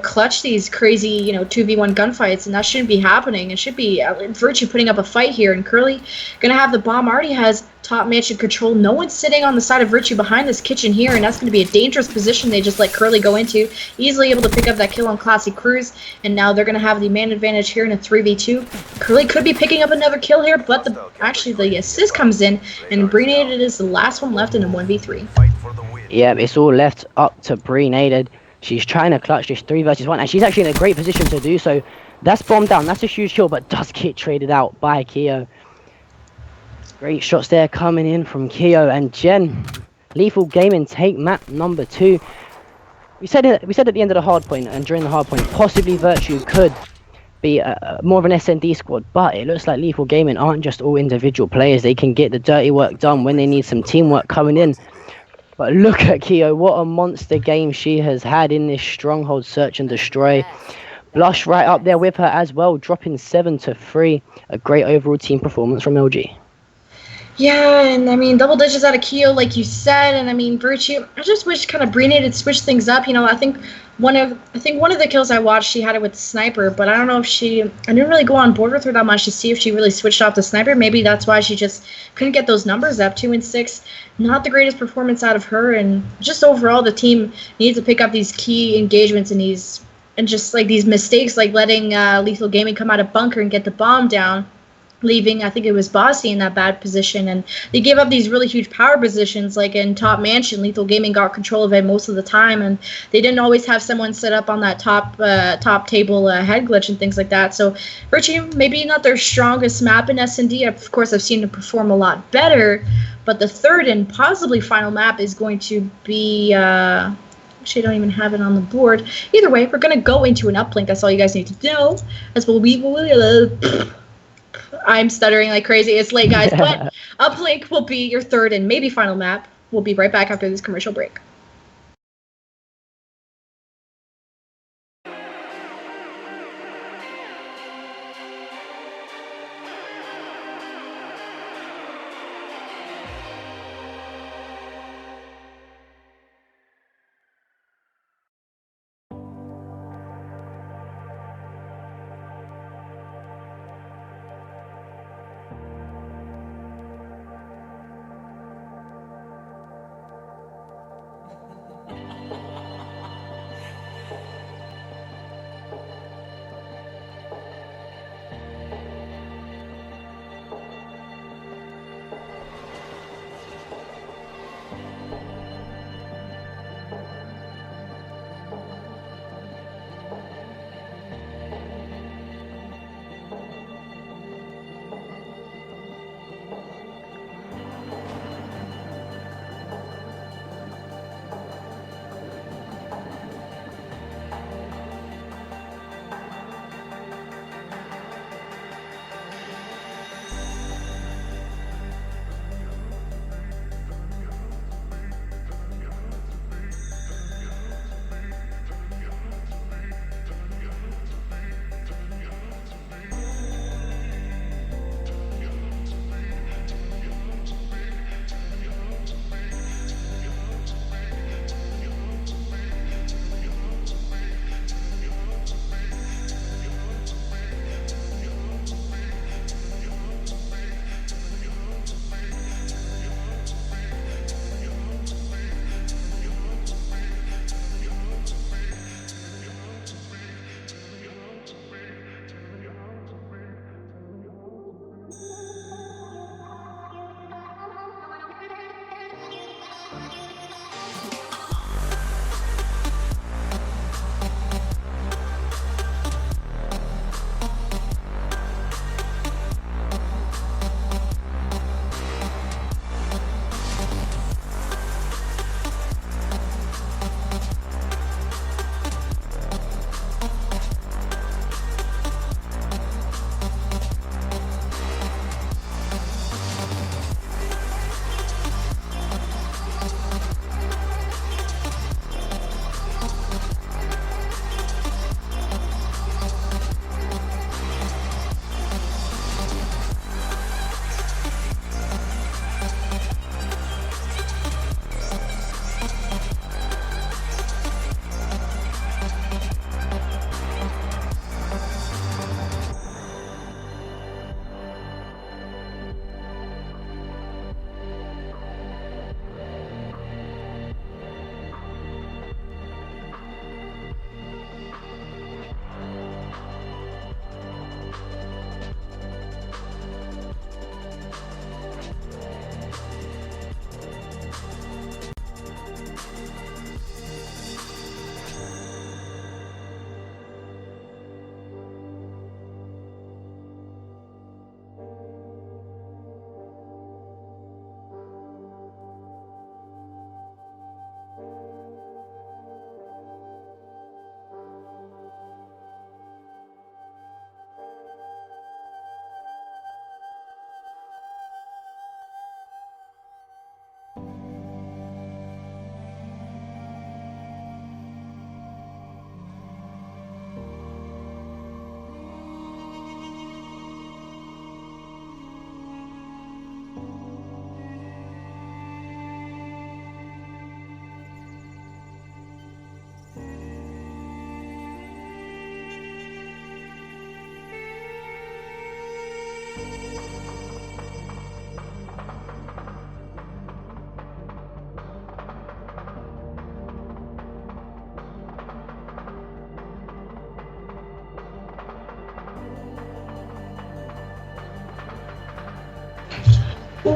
clutch these crazy, 2v1 gunfights, and that shouldn't be happening. It should be Virtue putting up a fight here, and Curly gonna have the bomb, already has top mansion control. No one's sitting on the side of Virtue behind this kitchen here, and that's going to be a dangerous position they just let Curly go into. Easily able to pick up that kill on Classy Cruz, and now they're going to have the man advantage here in a 3v2. Curly could be picking up another kill here, but the assist comes in, and Breenated is the last one left in a 1v3. Yeah, it's all left up to Breenated. She's trying to clutch this 3 versus 1, and she's actually in a great position to do so. That's bomb down, that's a huge kill, but does get traded out by Keo. Great shots there coming in from Keo and Jen. Lethal Gaming take map number 2. We said at the end of the hard point and during the hard point, possibly Virtue could be more of an SND squad, but it looks like Lethal Gaming aren't just all individual players. They can get the dirty work done when they need some teamwork coming in. But look at Keo, what a monster game she has had in this Stronghold Search and Destroy. Blush right up there with her as well, dropping 7-3. A great overall team performance from LG. Yeah, and I mean, double digits out of Keo, like you said, and I mean, Virtue, I just wish kind of Breenated had switched things up. I think one of the kills I watched, she had it with the sniper, but I don't know if I didn't really go on board with her that much to see if she really switched off the sniper. Maybe that's why she just couldn't get those numbers up. 2 and 6, not the greatest performance out of her, and just overall the team needs to pick up these key engagements and just like these mistakes, like letting Lethal Gaming come out of bunker and get the bomb down, leaving, I think it was Bossy in that bad position, and they gave up these really huge power positions, like in top mansion. Lethal Gaming got control of it most of the time, and they didn't always have someone set up on that top table head glitch and things like that. So Virtue, maybe not their strongest map in S&D. Of course, I've seen them perform a lot better, but the third and possibly final map is going to be actually, I don't even have it on the board. Either way, we're going to go into an uplink. That's all you guys need to know. As well, I'm stuttering like crazy. It's late, guys. But uplink will be your third and maybe final map. We'll be right back after this commercial break.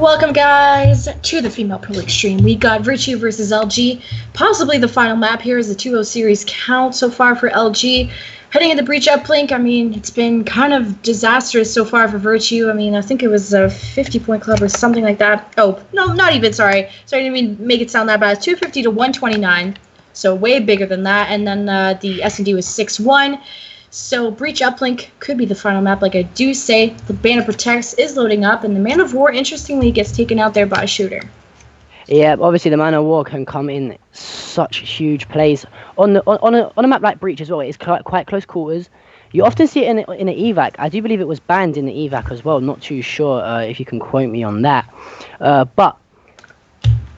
Welcome, guys, to the Female Pro League stream. We got Virtue versus LG. Possibly the final map here is the 2-0 series count so far for LG. Heading into Breach Uplink, I mean, it's been kind of disastrous so far for Virtue. I mean, I think it was a 50-point club or something like that. Oh, no, not even, sorry. Sorry, I didn't even make it sound that bad. It's 250 to 129, so way bigger than that. And then the S&D was 6-1. So Breach Uplink could be the final map, like I do say. The Band of Protects is loading up, and the Man of War, interestingly, gets taken out there by Shooter. Yeah, obviously the Man of War can come in such huge plays on a map like Breach as well. It's quite close quarters. You often see it in an evac. I do believe it was banned in the evac as well. Not too sure if you can quote me on that. But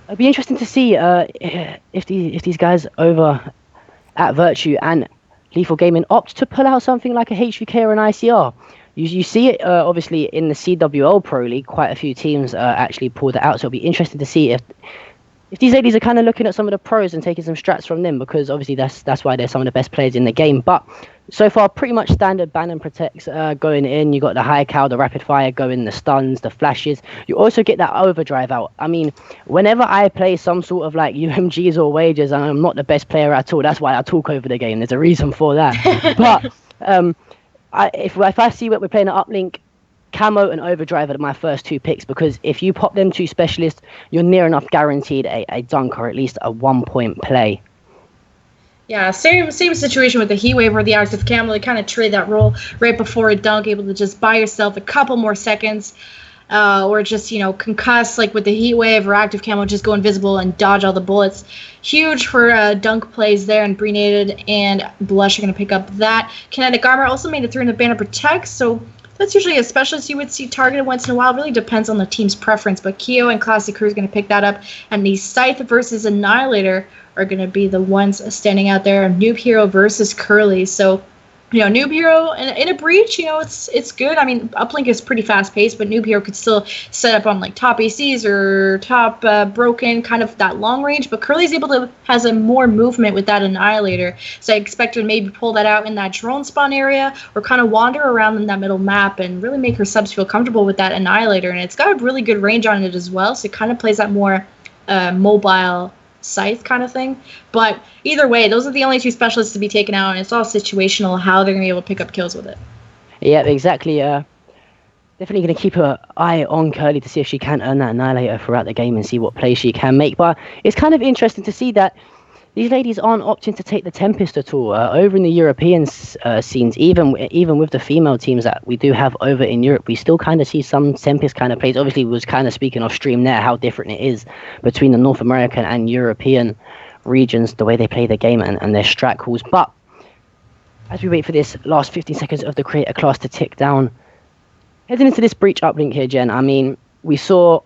it'd be interesting to see if these guys over at Virtue and Lethal Gaming opt to pull out something like a HVK or an ICR. You see it obviously in the CWL Pro League. Quite a few teams actually pulled it out, so it'll be interesting to see if these ladies are kind of looking at some of the pros and taking some strats from them, because obviously that's why they're some of the best players in the game. But so far, pretty much standard ban and protects going in. You got the high cal, the rapid fire going, the stuns, the flashes. You also get that overdrive out. I mean, whenever I play some sort of like UMGs or wages, and I'm not the best player at all, that's why I talk over the game. There's a reason for that. But if I see what we're playing at Uplink, Camo and Overdrive are my first two picks, because if you pop them two specialists, you're near enough guaranteed a dunk or at least a 1-point play. Yeah, same situation with the Heatwave or the Active Camo. They kind of trade that role right before a dunk, able to just buy yourself a couple more seconds, or just, concuss, like with the Heatwave or Active Camo, just go invisible and dodge all the bullets. Huge for dunk plays there, and Breenated and Blush are going to pick up that. Kinetic Armor also made it through in the Banner Protect, so that's usually a specialist you would see targeted once in a while. It really depends on the team's preference, but Keo and Classic Crew is going to pick that up, and the Scythe versus Annihilator are going to be the ones standing out there. Noob Hero versus Curly. So, Noob Hero in a Breach, it's good. I mean, Uplink is pretty fast-paced, but Noob Hero could still set up on like top ACs or top broken, kind of that long range. But Curly's has a more movement with that Annihilator, so I expect her to maybe pull that out in that drone spawn area, or kind of wander around in that middle map and really make her subs feel comfortable with that Annihilator. And it's got a really good range on it as well, so it kind of plays that more mobile Scythe kind of thing. But either way, those are the only two specialists to be taken out, and it's all situational how they're going to be able to pick up kills with it. Yeah, exactly. Definitely going to keep an eye on Curly to see if she can earn that Annihilator throughout the game and see what plays she can make. But it's kind of interesting to see that these ladies aren't opting to take the Tempest at all. Over in the European scenes, even with the female teams that we do have over in Europe, we still kind of see some Tempest kind of plays. Obviously, we was kind of speaking off stream there how different it is between the North American and European regions, the way they play the game and their strat calls. But as we wait for this last 15 seconds of the creator class to tick down, heading into this Breach Uplink here, Jen, I mean, we saw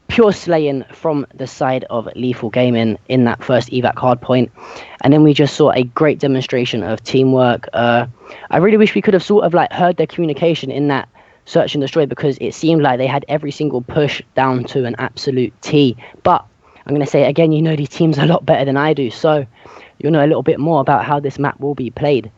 pure slaying from the side of Lethal Gaming in that first evac hardpoint, and then we just saw a great demonstration of teamwork. I really wish we could have sort of like heard their communication in that search and destroy, because it seemed like they had every single push down to an absolute T. But I'm going to say it again, these teams a lot better than I do, so you'll know a little bit more about how this map will be played.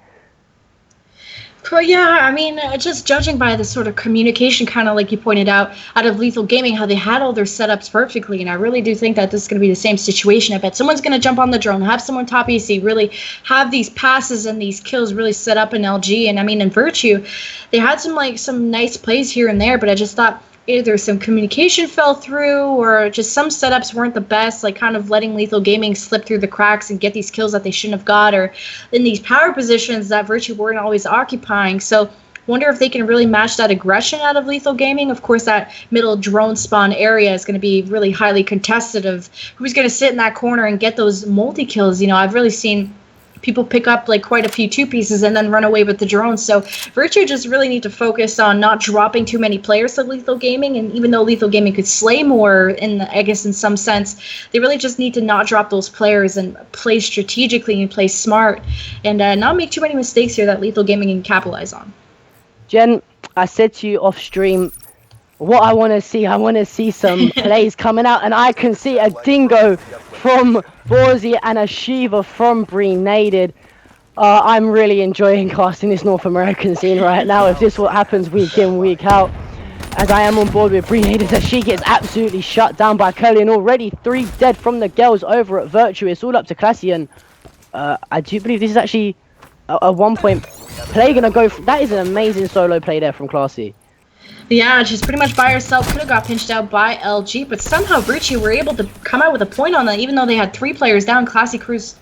Well, yeah, I mean, just judging by the sort of communication, kind of like you pointed out of Lethal Gaming, how they had all their setups perfectly, and I really do think that this is going to be the same situation. I bet someone's going to jump on the drone, have someone top EC, really have these passes and these kills really set up in LG, and I mean, in Virtue, they had some nice plays here and there, but I just thought either some communication fell through or just some setups weren't the best, like kind of letting Lethal Gaming slip through the cracks and get these kills that they shouldn't have got, or in these power positions that Virtue weren't always occupying. So wonder if they can really match that aggression out of Lethal Gaming. Of course, that middle drone spawn area is going to be really highly contested of who's going to sit in that corner and get those multi-kills. I've really seen people pick up like quite a few two pieces and then run away with the drones. So Virtue just really need to focus on not dropping too many players to Lethal Gaming. And even though Lethal Gaming could slay more in some sense, they really just need to not drop those players and play strategically and play smart and not make too many mistakes here that Lethal Gaming can capitalize on. Jen, I said to you off stream, what I want to see some plays coming out, and I can see a Dingo from Borzy and a Shiva from Breenated. I'm really enjoying casting this North American scene right now. If this what happens week in, week out, as I am on board with Breenaders as she gets absolutely shut down by Curly, and already 3 dead from the girls over at Virtue. It's all up to Classy, and I do believe this is actually a 1-point play gonna go. That is an amazing solo play there from Classy. Yeah, she's pretty much by herself. Could have got pinched out by LG, but somehow Virtue were able to come out with a point on that, even though they had 3 players down. Classy Cruz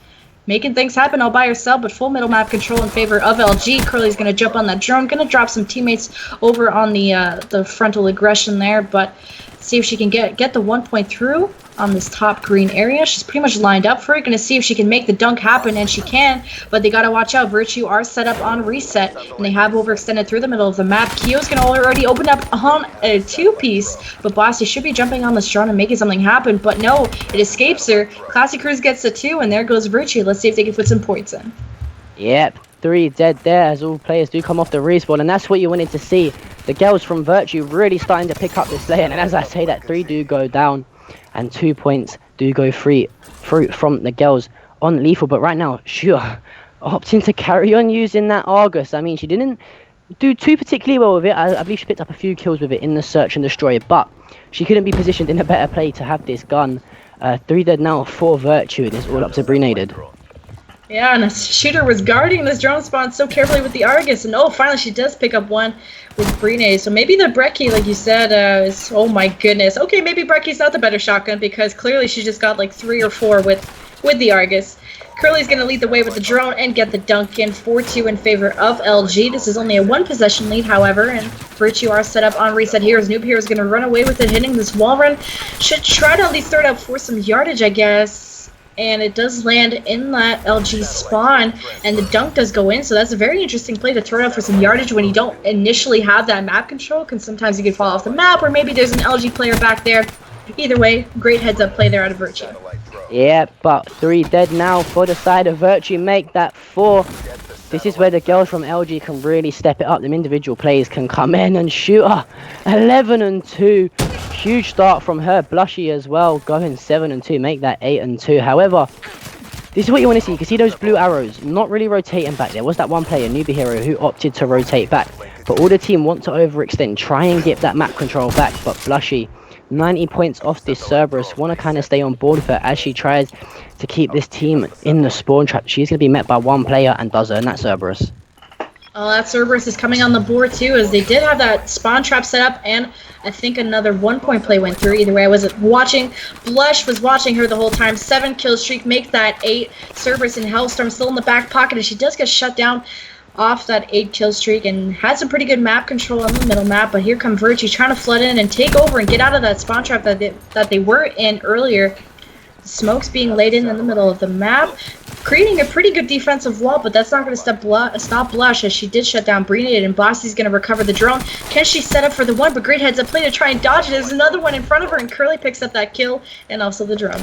making things happen all by herself, but full middle map control in favor of LG. Curly's gonna jump on that drone, gonna drop some teammates over on the frontal aggression there, but see if she can get the 1 point through on this top green area. She's pretty much lined up for it. Gonna see if she can make the dunk happen, and she can, but they gotta watch out. Virtue are set up on reset, and they have overextended through the middle of the map. Kyo's gonna already open up on a 2-piece, but Bossy should be jumping on this drone and making something happen, but no, it escapes her. Classy Cruz gets the 2, and there goes Virtue. Let's see if they can put some points in. Yep, 3 dead there as all players do come off the respawn, and that's what you wanted to see. The girls from Virtue really starting to pick up this lane, and as I say that, 3 do go down, and 2 points do go free fruit from the girls on Lethal. But right now, sure, opting to carry on using that Argus. I mean, she didn't do too particularly well with it. I believe she picked up a few kills with it in the search and destroy, but she couldn't be positioned in a better play to have this gun. 3 dead now for Virtue, and it's all up to Breenaded. Yeah, and the shooter was guarding this drone spawn so carefully with the Argus, and oh, finally she does pick up one with Brene. So maybe the Brecci, like you said, is, oh my goodness. Okay, maybe Brecci's not the better shotgun, because clearly she just got like 3 or 4 with the Argus. Curly's going to lead the way with the drone and get the dunk in. 4-2 in favor of LG. This is only a 1-possession lead, however, and Virtue are set up on reset here as Noob Hero is going to run away with it, hitting this wall run. Should try to at least throw it out for some yardage, I guess. And it does land in that LG spawn, and the dunk does go in, so that's a very interesting play to throw out for some yardage when you don't initially have that map control, because sometimes you can fall off the map, or maybe there's an LG player back there. Either way, great heads-up play there out of Virtue. Yeah, but 3 dead now for the side of Virtue, make that 4. This is where the girls from LG can really step it up. Them individual players can come in and shoot her. 11-2. Huge start from her. Blushy as well, going 7-2, make that 8-2. However, this is what you want to see. You can see those blue arrows not really rotating back. There was that one player, Newbie Hero, who opted to rotate back. But all the team want to overextend, try and get that map control back. But Blushy, 90 points off this Cerberus. Want to kind of stay on board with her as she tries to keep this team in the spawn trap. She's going to be met by one player and does earn that Cerberus. That Cerberus is coming on the board too, as they did have that spawn trap set up, and I think another 1-point play went through. Either way, I wasn't watching. Blush was watching her the whole time. 7 kill streak, makes that 8. Cerberus and Hellstorm still in the back pocket, and she does get shut down off that 8 kill streak and had some pretty good map control on the middle map. But here come Virtue trying to flood in and take over and get out of that spawn trap that they were in earlier. Smoke's being laid in the middle of the map, creating a pretty good defensive wall, but that's not going to stop Blush, as she did shut down Breenade, and Bossy's going to recover the drone. Can she set up for the 1? But great heads up play to try and dodge it. There's another one in front of her, and Curly picks up that kill and also the drone.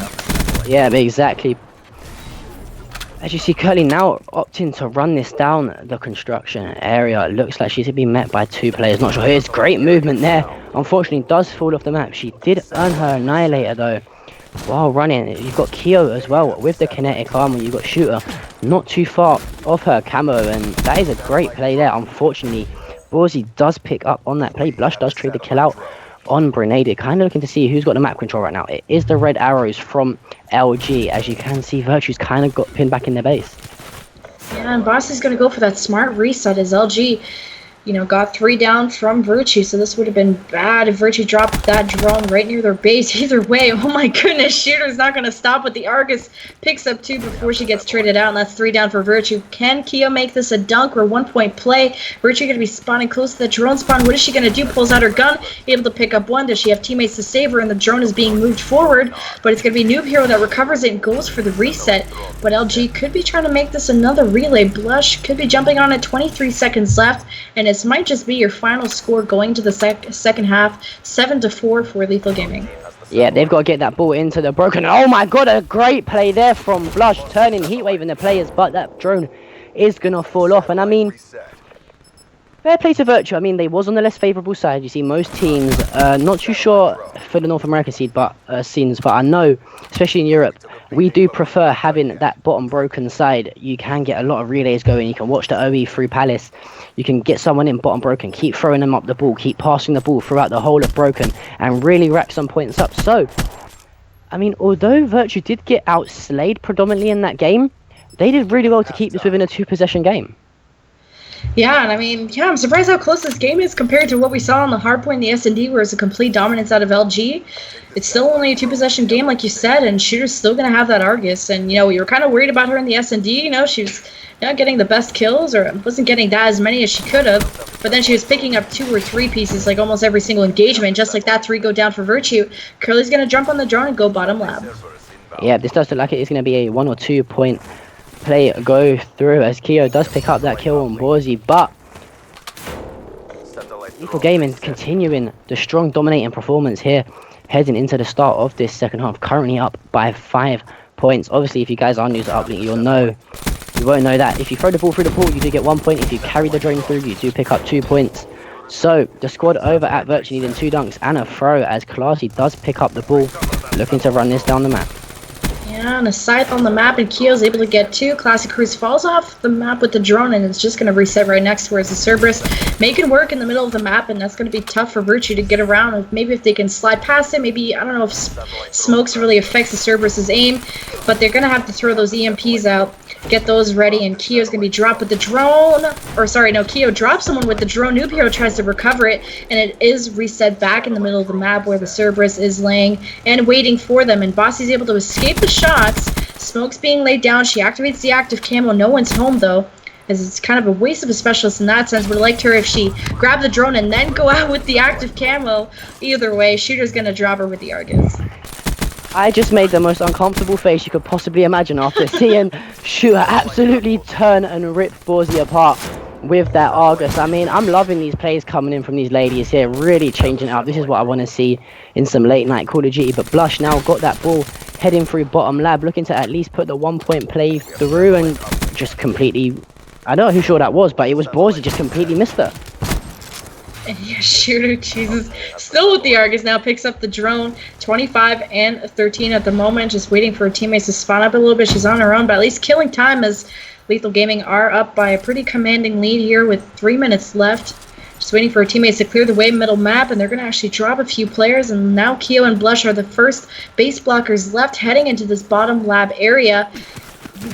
Yeah, exactly. As you see, Curly now opting to run this down the construction area. It looks like she's going to be met by 2 players. Not sure. Here's great movement there. Unfortunately, does fall off the map. She did earn her Annihilator, though. While running, you've got Kyo as well with the kinetic armor. You've got Shooter not too far off her camo, and that is a great play there. Unfortunately, Bawsy does pick up on that play. Blush does trade the kill out on Breenade. Kind of looking to see who's got the map control right now. It is the red arrows from LG. As you can see, Virtue's kind of got pinned back in their base. Yeah, and Boss is going to go for that smart reset as LG, you know, got 3 down from Virtue, so this would have been bad if Virtue dropped that drone right near their base. Either way, oh my goodness, Shooter's not going to stop, but the Argus picks up 2 before she gets traded out, and that's 3 down for Virtue. Can Kyo make this a dunk or 1-point play? Virtue going to be spawning close to the drone spawn. What is she going to do? Pulls out her gun, able to pick up 1. Does she have teammates to save her? And the drone is being moved forward, but it's going to be Noob Hero that recovers it and goes for the reset. But LG could be trying to make this another relay. Blush could be jumping on it. 23 seconds left, and it might just be your final score going to the second half. 7-4 for Lethal Gaming. Yeah, they've got to get that ball into the broken. Oh my god, a great play there from Blush, turning Heatwave in the players, but that drone is going to fall off. And I mean, fair play to Virtue. I mean, they was on the less favourable side. You see, most teams, not too sure for the North American seed, but scenes, but I know, especially in Europe, we do prefer having that bottom broken side. You can get a lot of relays going. You can watch the OE through Palace. You can get someone in bottom broken, keep throwing them up the ball, keep passing the ball throughout the whole of broken, and really rack some points up. So, I mean, although Virtue did get outslayed predominantly in that game, they did really well to keep this within a 2-possession game. Yeah, and I mean, I'm surprised how close this game is compared to what we saw on the hardpoint in the S&D, where it's a complete dominance out of LG. It's still only a 2-possession game, like you said, and Shooter's still going to have that Argus. And, you know, we were kind of worried about her in the S&D. You know, she was not getting the best kills, or wasn't getting that as many as she could have. But then she was picking up 2 or 3 pieces, like almost every single engagement. Just like that, 3 go down for Virtue. Curly's going to jump on the drone and go bottom lab. Yeah, this does look like it is going to be a 1 or 2 point play go through, as Keo does pick up that kill on Borzi, but Lethal Gaming continuing the strong dominating performance here, heading into the start of this second half, currently up by 5 points. Obviously, if you guys are new to Uplink, you won't know that if you throw the ball through the pool, you do get 1 point. If you carry the drone through, you do pick up 2 points. So the squad over at Virtue needing 2 dunks and a throw, as Classy does pick up the ball, looking to run this down the map. Yeah, and a scythe on the map, and Keo's able to get 2. Classic Cruise falls off the map with the drone, and it's just going to reset right next to where it's the Cerberus making work in the middle of the map, and that's going to be tough for Virtue to get around. Maybe if they can slide past it, maybe, I don't know if smokes really affects the Cerberus's aim, but they're going to have to throw those EMPs out, get those ready, and Keo's going to be dropped with the drone. Or sorry, no, Keo drops someone with the drone. Noob Hero tries to recover it, and it is reset back in the middle of the map where the Cerberus is laying and waiting for them, and Bossy's able to escape the shots. Smoke's being laid down. She activates the active camo. No one's home, though, as it's kind of a waste of a specialist in that sense. Would have liked her if she grabbed the drone and then go out with the active camo. Either way, Shooter's going to drop her with the Argus. I just made the most uncomfortable face you could possibly imagine after seeing Shooter absolutely turn and rip Borzi apart with that Argus. I mean, I'm loving these plays coming in from these ladies here, really changing it up. This is what I want to see in some late night Call of Duty. But Blush now got that ball heading through bottom lab, looking to at least put the 1 point play through, and just completely, I don't know who sure that was, but it was Borzi, just completely missed her. And yeah, Shooter, Jesus, still with the Argus now, picks up the drone. 25 and 13 at the moment, just waiting for her teammates to spawn up a little bit. She's on her own, but at least killing time, as Lethal Gaming are up by a pretty commanding lead here with 3 minutes left. Just waiting for her teammates to clear the way middle map, and they're going to actually drop a few players, and now Keo and Blush are the first base blockers left heading into this bottom lab area.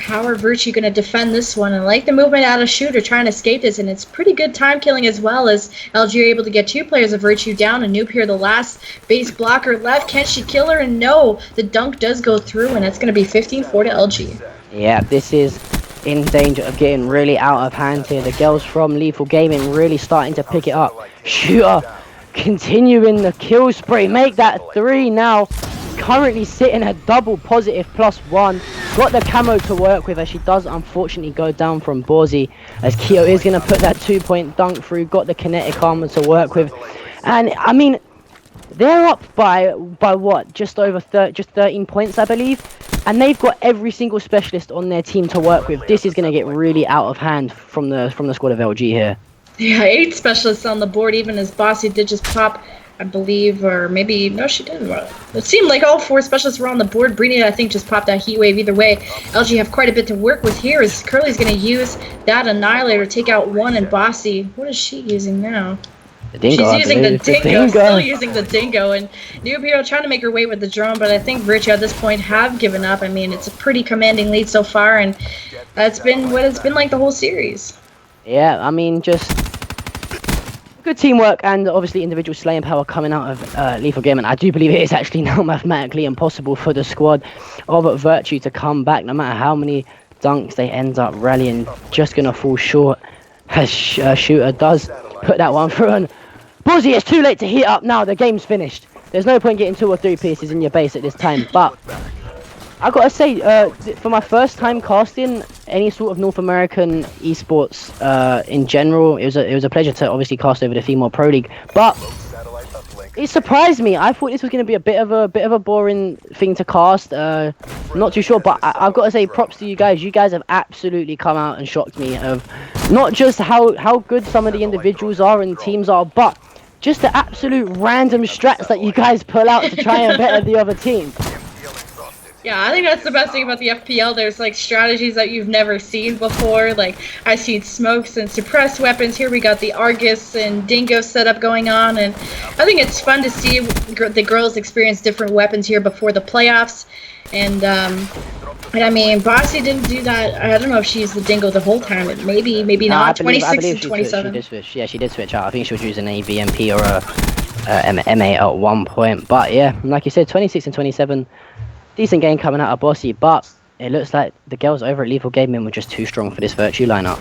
How are Virtue going to defend this one? And I like the movement out of Shooter trying to escape this, and it's pretty good time killing as well, as LG are able to get 2 players of Virtue down, and Noob here, the last base blocker left. Can she kill her? And no, the dunk does go through, and it's going to be 15-4 to LG. Yeah, this is in danger of getting really out of hand here. The girls from Lethal Gaming really starting to pick it up. Shooter continuing the kill spree, make that 3 now. Currently sitting at double positive +1. Got the camo to work with, as she does unfortunately go down from Borzi, as Keo is going to put that 2 point dunk through. Got the kinetic armor to work with, and I mean, they're up by what, just over 13 points, I believe, and they've got every single specialist on their team to work with. This is going to get really out of hand from the squad of LG here. Yeah, 8 specialists on the board, even as Bossy did just pop, I believe, or maybe, no, she didn't. It seemed like all 4 specialists were on the board. Brini, I think, just popped that heat wave. Either way, LG have quite a bit to work with here, as Curly's going to use that Annihilator to take out 1, and Bossy, what is she using now? The Dingo, she's using the Dingo, still using the Dingo, and Noob Hero trying to make her way with the drone, but I think Virtue at this point have given up. I mean, it's a pretty commanding lead so far, and that's been what it's been like the whole series. Yeah, I mean, just good teamwork and obviously individual slaying power coming out of Lethal Gaming. I do believe it is actually now mathematically impossible for the squad of Virtue to come back, no matter how many dunks they end up rallying. Just going to fall short, as Shooter does put that one through. And Borzi, it's too late to heat up now. The game's finished. There's no point getting 2 or 3 pieces in your base at this time. But I gotta say, for my first time casting any sort of North American esports in general, it was a pleasure to obviously cast over the Female Pro League. But it surprised me. I thought this was going to be a bit of a boring thing to cast. Not too sure, but I've got to say props to you guys. You guys have absolutely come out and shocked me of not just how good some of the individuals are and teams are, but just the absolute random strats that you guys pull out to try and better the other team. Yeah, I think that's the best thing about the FPL. There's like strategies that you've never seen before. Like I've seen smokes and suppressed weapons. Here we got the Argus and Dingo setup going on, and I think it's fun to see the girls experience different weapons here before the playoffs. And I mean, Bossy didn't do that. I don't know if she used the Dingo the whole time. Maybe No, not. I believe 26 and she 27. did switch. Yeah, she did switch out. I think she was using a VMP or a MA at one point. But yeah, like you said, 26 and 27. Decent game coming out of Bossy, but it looks like the girls over at Lethal Gaming were just too strong for this Virtue lineup.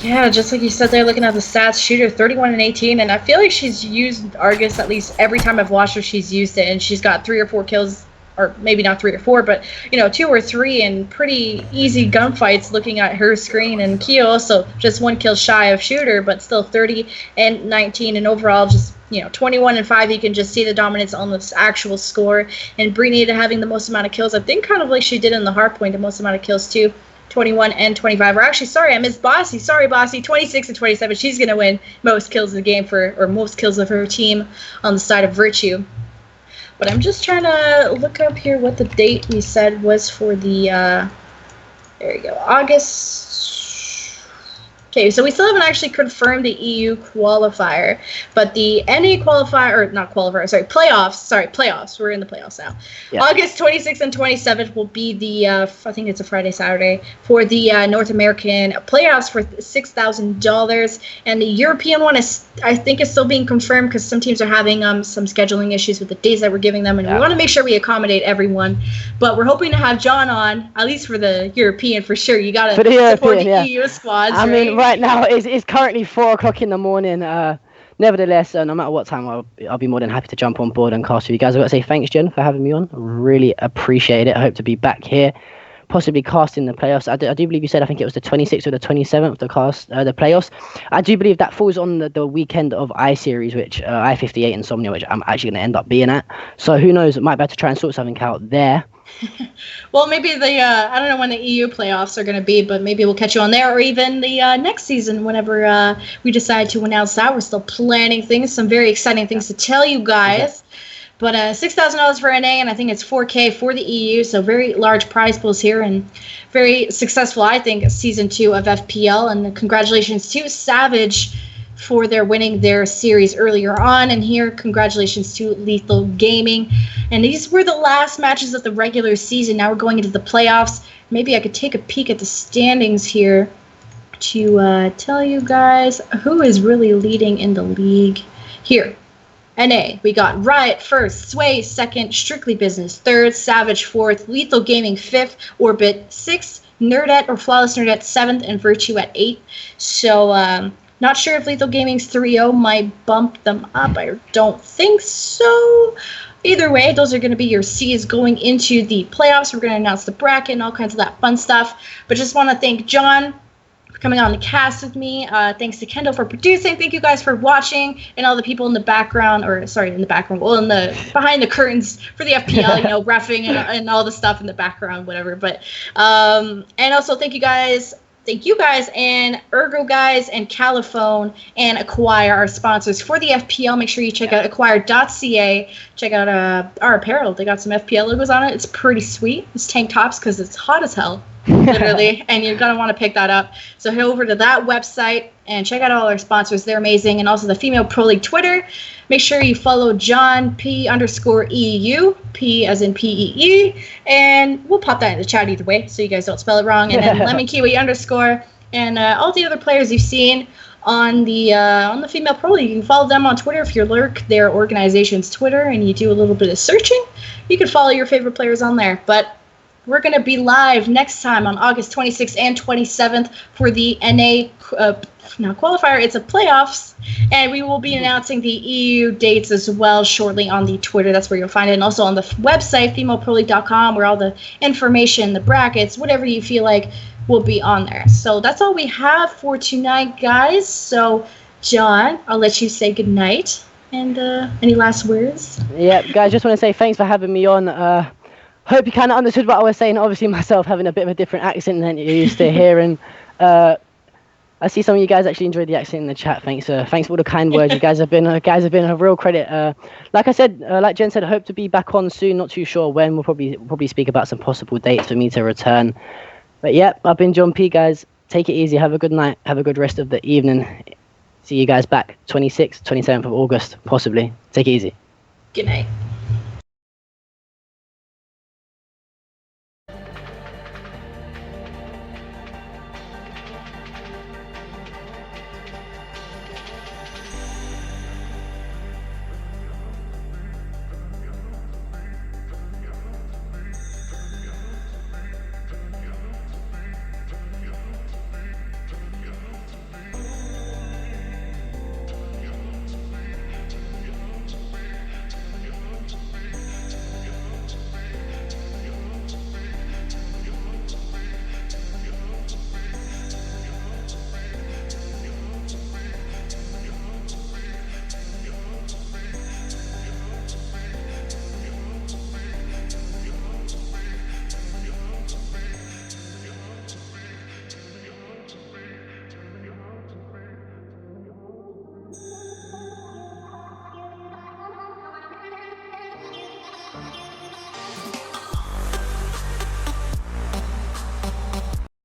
Yeah, just like you said there, looking at the stats, shooter 31 and 18, and I feel like she's used Argus at least every time I've watched her, she's used it, and she's got 3 or 4 kills, or maybe not 3 or 4, but, 2 or 3 in pretty easy gunfights looking at her screen, and Keo also just 1 kill shy of shooter, but still 30 and 19, and overall just 21 and 5, you can just see the dominance on this actual score. And Brinita having the most amount of kills, I think kind of like she did in the hardpoint, the most amount of kills too. 21 and 25. Or actually, sorry, I missed Bossy. Sorry, Bossy. 26 and 27. She's going to win most kills in the game or most kills of her team on the side of Virtue. But I'm just trying to look up here what the date we said was for the, there you go, August. Okay, so we still haven't actually confirmed the EU qualifier, but the NA qualifier, or not qualifier, playoffs. We're in the playoffs now. Yeah. August 26th and 27th will be the, I think it's a Friday, Saturday, for the North American playoffs for $6,000. And the European one I think is still being confirmed because some teams are having some scheduling issues with the days that we're giving them, and we want to make sure we accommodate everyone. But we're hoping to have John on, at least for the European for sure. You got to support the EU squads, I mean, right now it's currently 4 o'clock in the morning. Nevertheless, no matter what time, I'll be more than happy to jump on board and cast with you guys. I've got to say thanks, Jen, for having me on. Really appreciate it. I hope to be back here, possibly casting the playoffs. I do believe you said, I think it was the 26th or the 27th to cast the playoffs. I do believe that falls on the weekend of I-Series, which I-58 Insomnia, which I'm actually going to end up being at. So who knows, I might be able to try and sort something out there. Well, maybe I don't know when the EU playoffs are going to be, but maybe we'll catch you on there, or even the next season whenever we decide to announce that. We're still planning things, some very exciting things to tell you guys. But $6,000 for NA, and I think it's $4K for the EU, so very large prize pools here, and very successful, I think, season 2 of FPL. And congratulations to Savage for their winning their series earlier on, and here congratulations to Lethal Gaming. And these were the last matches of the regular season. Now we're going into the playoffs. Maybe I could take a peek at the standings here to tell you guys who is really leading in the league. Here, NA, we got Riot first, Sway second, Strictly Business third, Savage fourth, Lethal Gaming fifth, Orbit sixth, Nerdette or Flawless Nerdette seventh, and Virtue at 8th. So not sure if Lethal Gaming's 3-0 might bump them up. I don't think so. Either way, those are going to be your C's going into the playoffs. We're going to announce the bracket and all kinds of that fun stuff. But just want to thank John for coming on the cast with me. Thanks to Kendall for producing. Thank you guys for watching, and all the people in the background, behind the curtains for the FPL, reffing and all the stuff in the background, whatever. But and also thank you guys and Ergo guys and Caliphone and Acquire, our sponsors for the FPL. Make sure you check out acquire.ca. Check out our apparel. They got some FPL logos on it. It's pretty sweet. It's tank tops because it's hot as hell, literally, and you're going to want to pick that up. So head over to that website and check out all our sponsors. They're amazing. And also the Female Pro League Twitter. Make sure you follow John P_EU, P as in PEE, and we'll pop that in the chat either way so you guys don't spell it wrong. And then Lemon Kiwi _ and all the other players you've seen on the Female Pro League. You can follow them on Twitter if you lurk their organization's Twitter and you do a little bit of searching. You can follow your favorite players on there. But we're going to be live next time on August 26th and 27th for the NA qualifier. It's a playoffs, and we will be announcing the EU dates as well shortly on the Twitter. That's where you'll find it, and also on the website, femaleproleague.com, where all the information, the brackets, whatever you feel like will be on there. So that's all we have for tonight, guys. So, John, I'll let you say goodnight. And any last words? Yeah, guys, just want to say thanks for having me on. Hope you kind of understood what I was saying. Obviously, myself having a bit of a different accent than you're used to hearing. I see some of you guys actually enjoyed the accent in the chat. Thanks for all the kind words. You guys have been a real credit. Like I said, like Jen said, I hope to be back on soon. Not too sure when. We'll probably speak about some possible dates for me to return. But yeah, I've been John P, guys. Take it easy. Have a good night. Have a good rest of the evening. See you guys back 26th, 27th of August, possibly. Take it easy. Good night.